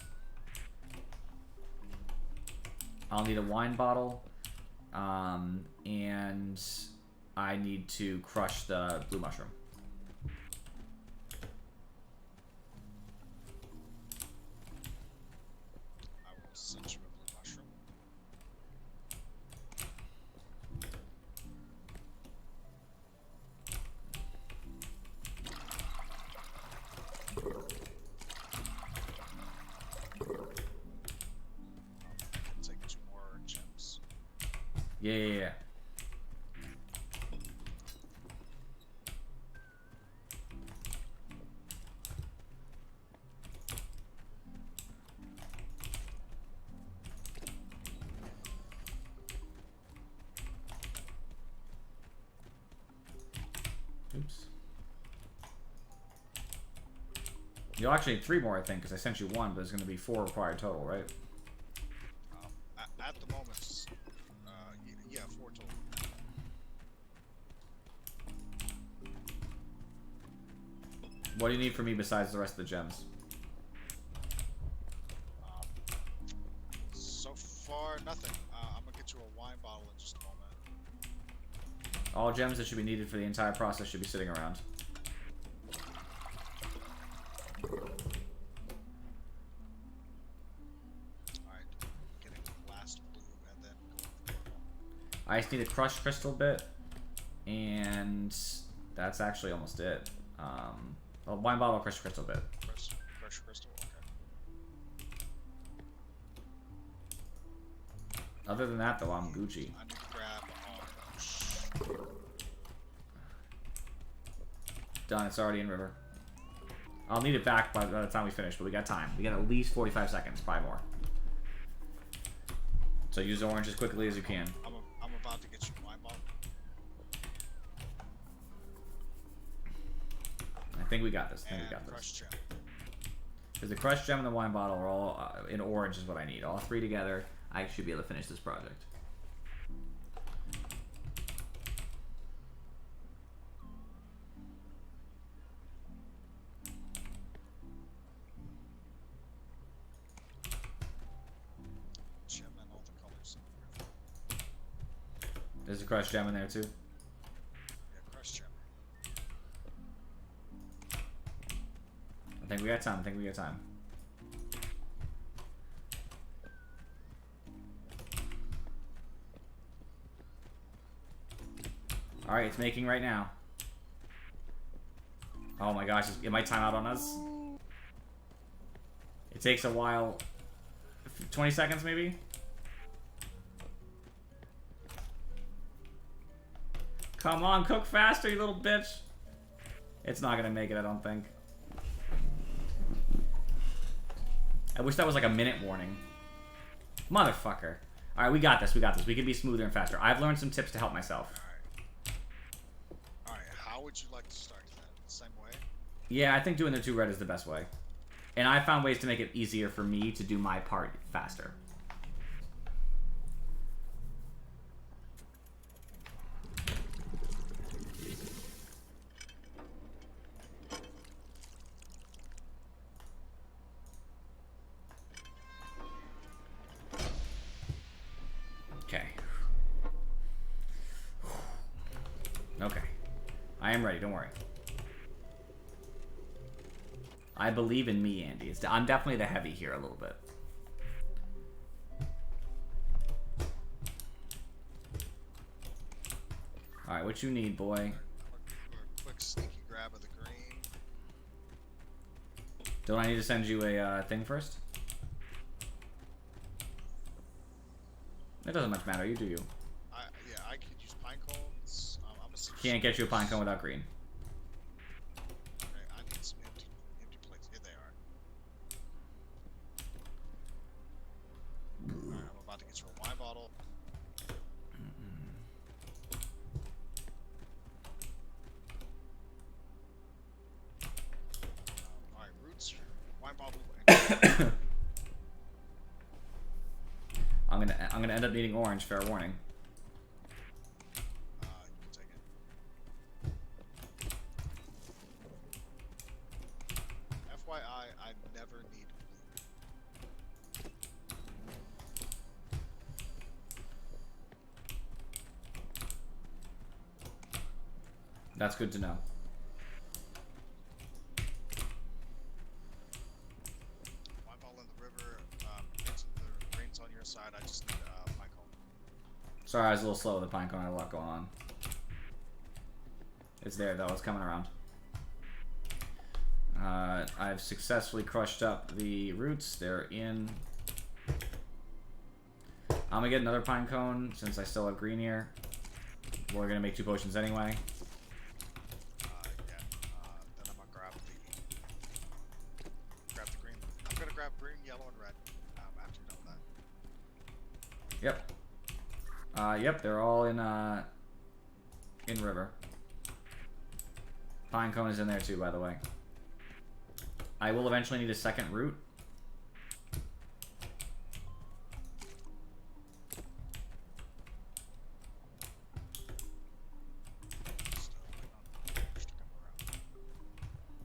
I'll need a wine bottle. And I need to crush the blue mushroom. I will send you a blue mushroom. Take 2 more gems. Yeah. Oops. You'll actually need 3 more, I think, because I sent you 1, but it's going to be 4 required total, right? At the moment, yeah, 4 total. What do you need from me besides the rest of the gems? So far, nothing. I'm gonna get you a wine bottle in just a moment. All gems that should be needed for the entire process should be sitting around. Alright, getting the last blue and then going purple. I just need a crushed crystal bit, and that's actually almost it. A wine bottle, crushed crystal bit. Crush crystal, okay. Other than that, though, I'm Gucci. I need to grab orange. Done. It's already in river. I'll need it back by the time we finish, but we got time. We got at least 45 seconds, probably more. So use orange as quickly as you can. I'm about to get you a wine bottle. I think we got this. I think we And got this. crushed gem. Because the crushed gem and the wine bottle are all in orange is what I need. All 3 together, I should be able to finish this project. Gem and all the colors. There's a crushed gem in there too. Yeah, crushed gem. I think we got time. Alright, it's making right now. Oh my gosh, it might time out on us. It takes a while. 20 seconds maybe? Come on, cook faster, you little bitch. It's not gonna make it, I don't think. I wish that was like a minute warning. Motherfucker. Alright, we got this. We can be smoother and faster. I've learned some tips to help myself. Alright, how would you like to start that? The same way? Yeah, I think doing the 2 red is the best way. And I found ways to make it easier for me to do my part faster. Okay. Okay. I am ready, don't worry. I believe in me, Andy. I'm definitely the heavy here a little bit. Alright, what you need, boy? A quick sneaky grab of the green. Don't I need to send you a thing first? It doesn't much matter. You do you. Yeah, I could use pine cones. I'm gonna see. Can't get you a pine cone without green. Okay, I need some empty plates. Here they are. Alright, I'm about to get you a wine bottle. Alright, roots, wine bottle, and I'm gonna end up needing orange, fair warning. You can take it. FYI, I never need blue. That's good to know. Wipe all in the river. The rain's on your side. I just need pine cone. Sorry, I was a little slow with the pine cone. I had a lot going on. It's there though. It's coming around. I've successfully crushed up the roots. They're in. I'm gonna get another pine cone since I still have green here. We're gonna make 2 potions anyway. Then I'm gonna grab the green. I'm gonna grab green, yellow, and red. After you're done with that. Yep. Yep. They're all in river. Pine cone is in there too, by the way. I will eventually need a second root.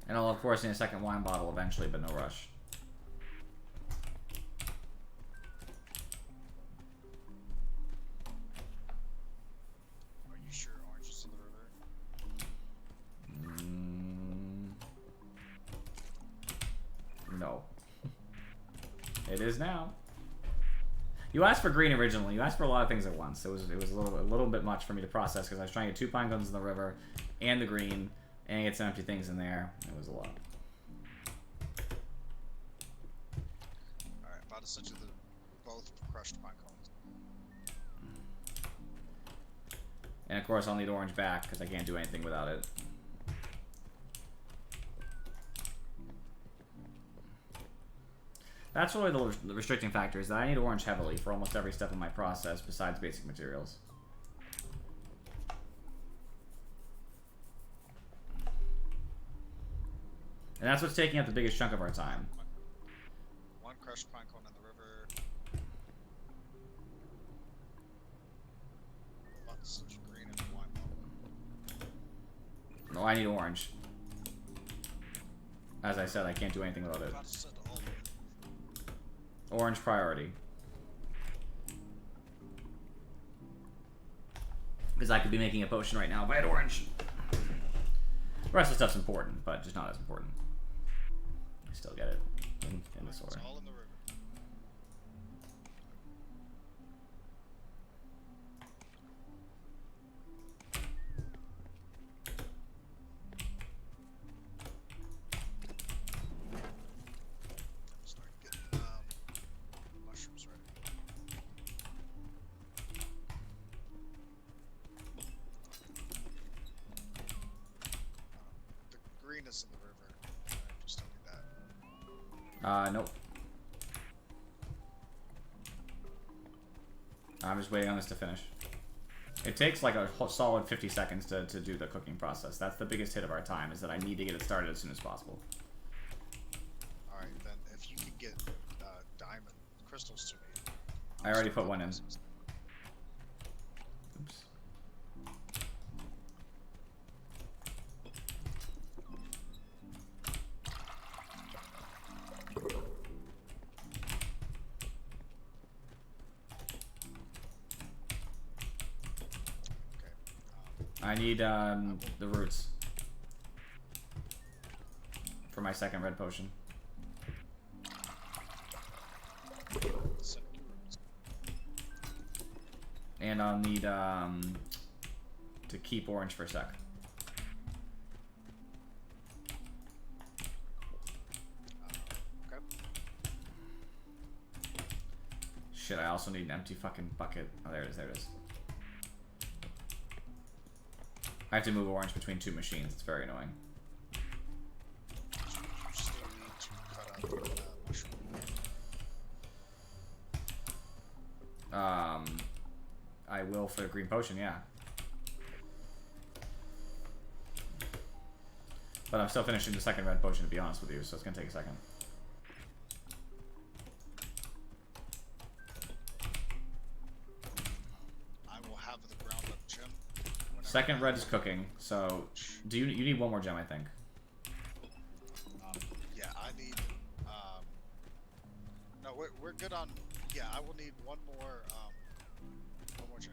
And I'll of course need a second wine bottle eventually, but no rush. Are you sure orange is in the river? No. It is now. You asked for green originally. You asked for a lot of things at once. It was a little bit much for me to process because I was trying to get 2 pine cones in the river and the green and get some empty things in there. It was a lot. Alright, about to send you both crushed pine cones. And of course I'll need orange back because I can't do anything without it. That's really the restricting factor, is that I need orange heavily for almost every step of my process besides basic materials. And that's what's taking up the biggest chunk of our time. One crushed pine cone in the river. About to send you green and wine bottle. No, I need orange. As I said, I can't do anything without it. About to send all of it. Orange priority. Because I could be making a potion right now if I had orange. The rest of the stuff's important, but just not as important. I still get it in this order. It's all in the river. Start getting mushrooms ready. The green is in the river. I just don't need that. Nope. I'm just waiting on this to finish. It takes like a solid 50 seconds to do the cooking process. That's the biggest hit of our time, is that I need to get it started as soon as possible. Alright, then if you can get diamond crystals to me. I already put one in. Oops. I need the roots for my second red potion. And I'll need to keep orange for a sec. Okay. Shit, I also need an empty fucking bucket. Oh, there it is, there it is. I have to move orange between 2 machines. It's very annoying. You still need to cut out the mushroom. I will for the green potion, yeah. But I'm still finishing the second red potion, to be honest with you, so it's gonna take a second. Second red is cooking, so do you need one more gem, I think. Yeah, I need. No, we're good on. Yeah, I will need one more gem.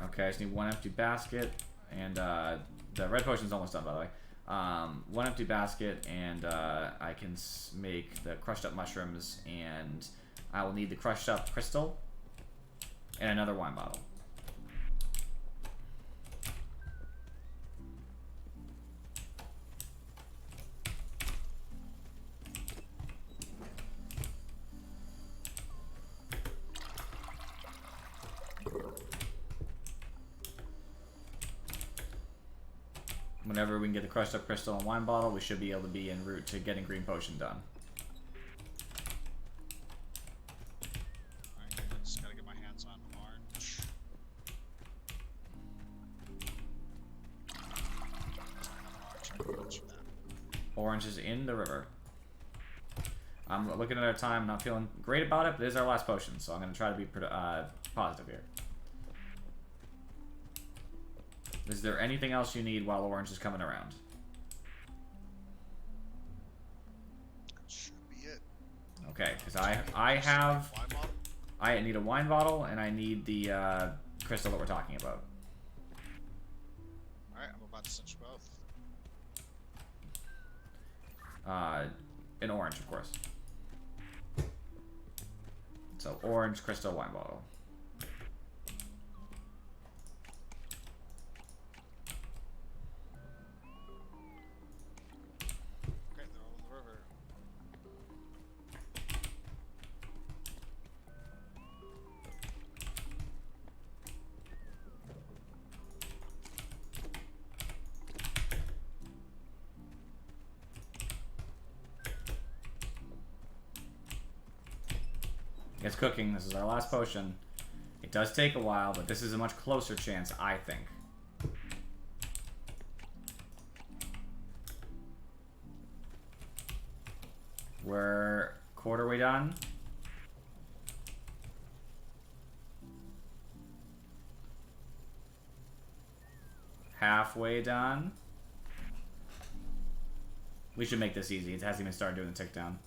Okay, I just need one empty basket, and the red potion's almost done, by the way. One empty basket, and I can make the crushed up mushrooms, and I will need the crushed up crystal, and another wine bottle. Whenever we can get the crushed up crystal and wine bottle, we should be able to be en route to getting green potion done. Alright, I just gotta get my hands on orange. I can mention that. Orange is in the river. I'm looking at our time, not feeling great about it, but it is our last potion, so I'm going to try to be positive here. Is there anything else you need while orange is coming around? That should be it. Okay, because I need a wine bottle, and I need the crystal that we're talking about. Alright, I'm about to send you both. An orange, of course. So orange, crystal, wine bottle. Okay, they're all in the river. It's cooking. This is our last potion. It does take a while, but this is a much closer chance, I think. We're quarter way done. Halfway done. We should make this easy. It hasn't even started doing the tick down.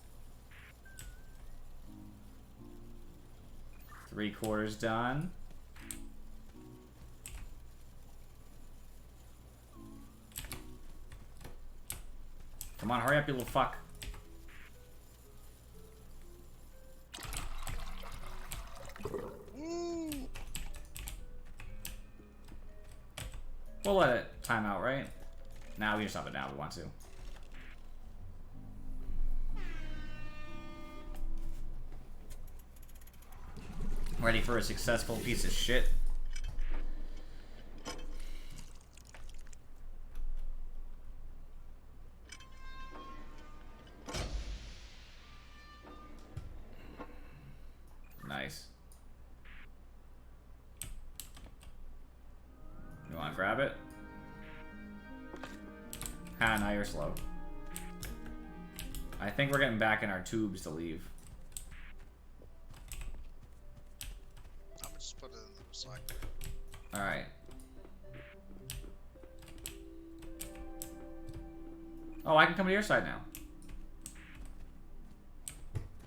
3/4 done. Come on, hurry up, you little fuck. Woo! We'll let it time out, right? Now we can stop it now if we want to. Ready for a successful piece of shit. Nice. You want to grab it? Ah, now you're slow. I think we're getting back in our tubes to leave. I'm gonna just put it in the recycler. Alright. Oh, I can come to your side now.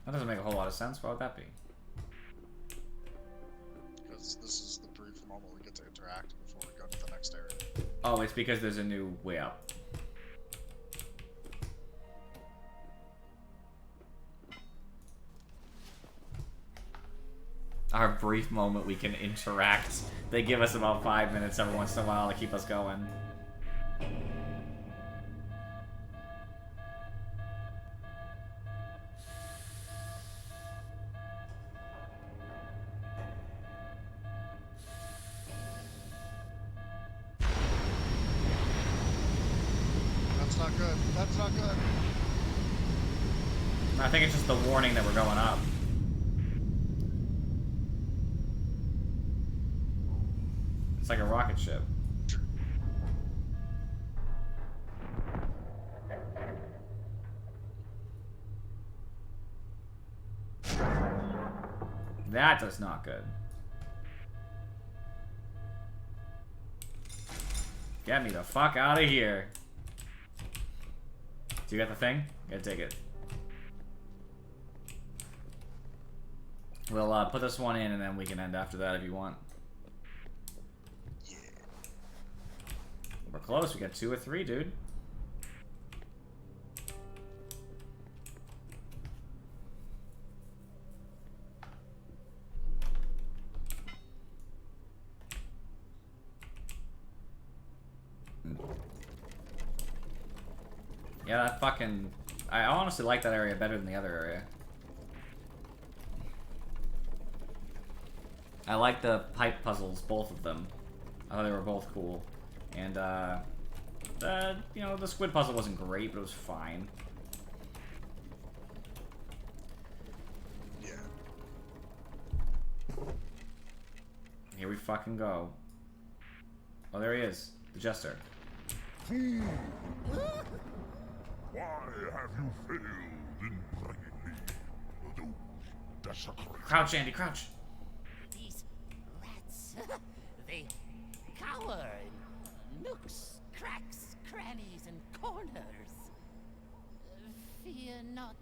That doesn't make a whole lot of sense. Why would that be? Because this is the brief moment we get to interact before we go to the next area. Oh, it's because there's a new way up. Our brief moment we can interact. They give us about 5 minutes every once in a while to keep us going. That's not good. That's not good. I think it's just the warning that we're going up. It's like a rocket ship. That is not good. Get me the fuck out of here. Do you got the thing? Yeah, take it. We'll put this one in and then we can end after that if you want. Yeah. We're close. We got 2 or 3, dude. Yeah, that fucking... I honestly like that area better than the other area. I like the pipe puzzles, both of them. I thought they were both cool. And, you know, the squid puzzle wasn't great, but it was fine. Yeah. Here we fucking go. Oh, there he is. The Jester. Why have you failed in bringing me those desecrated? Crouch, Andy, crouch. These rats, they cower in nooks, cracks, crannies, and corners. Fear not,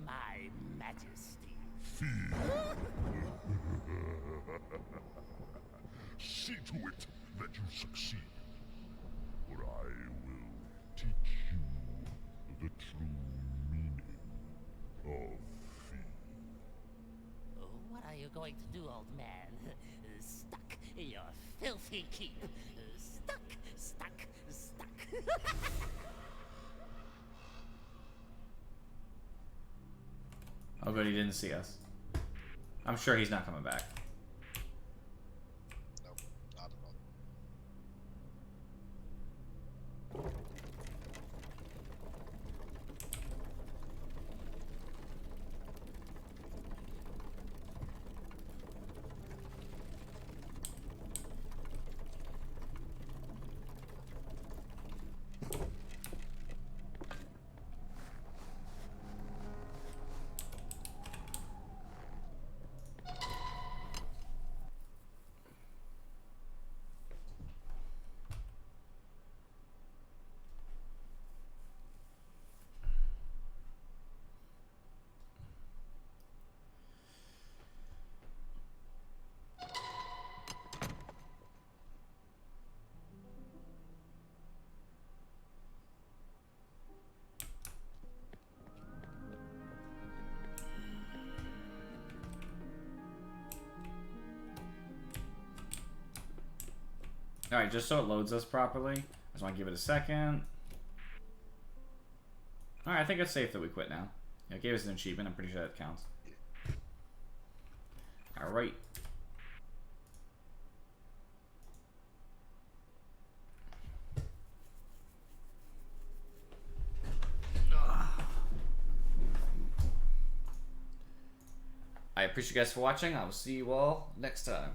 my majesty. Fear. See to it that you succeed, or I will teach you the true meaning of fear. What are you going to do, old man? Stuck in your filthy keep. Stuck, stuck, stuck. Oh, good, he didn't see us. I'm sure he's not coming back. Nope. Not at all. Alright, just so it loads us properly, I just want to give it a second. Alright, I think it's safe that we quit now. Yeah, it gave us an achievement, I'm pretty sure that counts. Alright. I appreciate you guys for watching. I will see you all next time.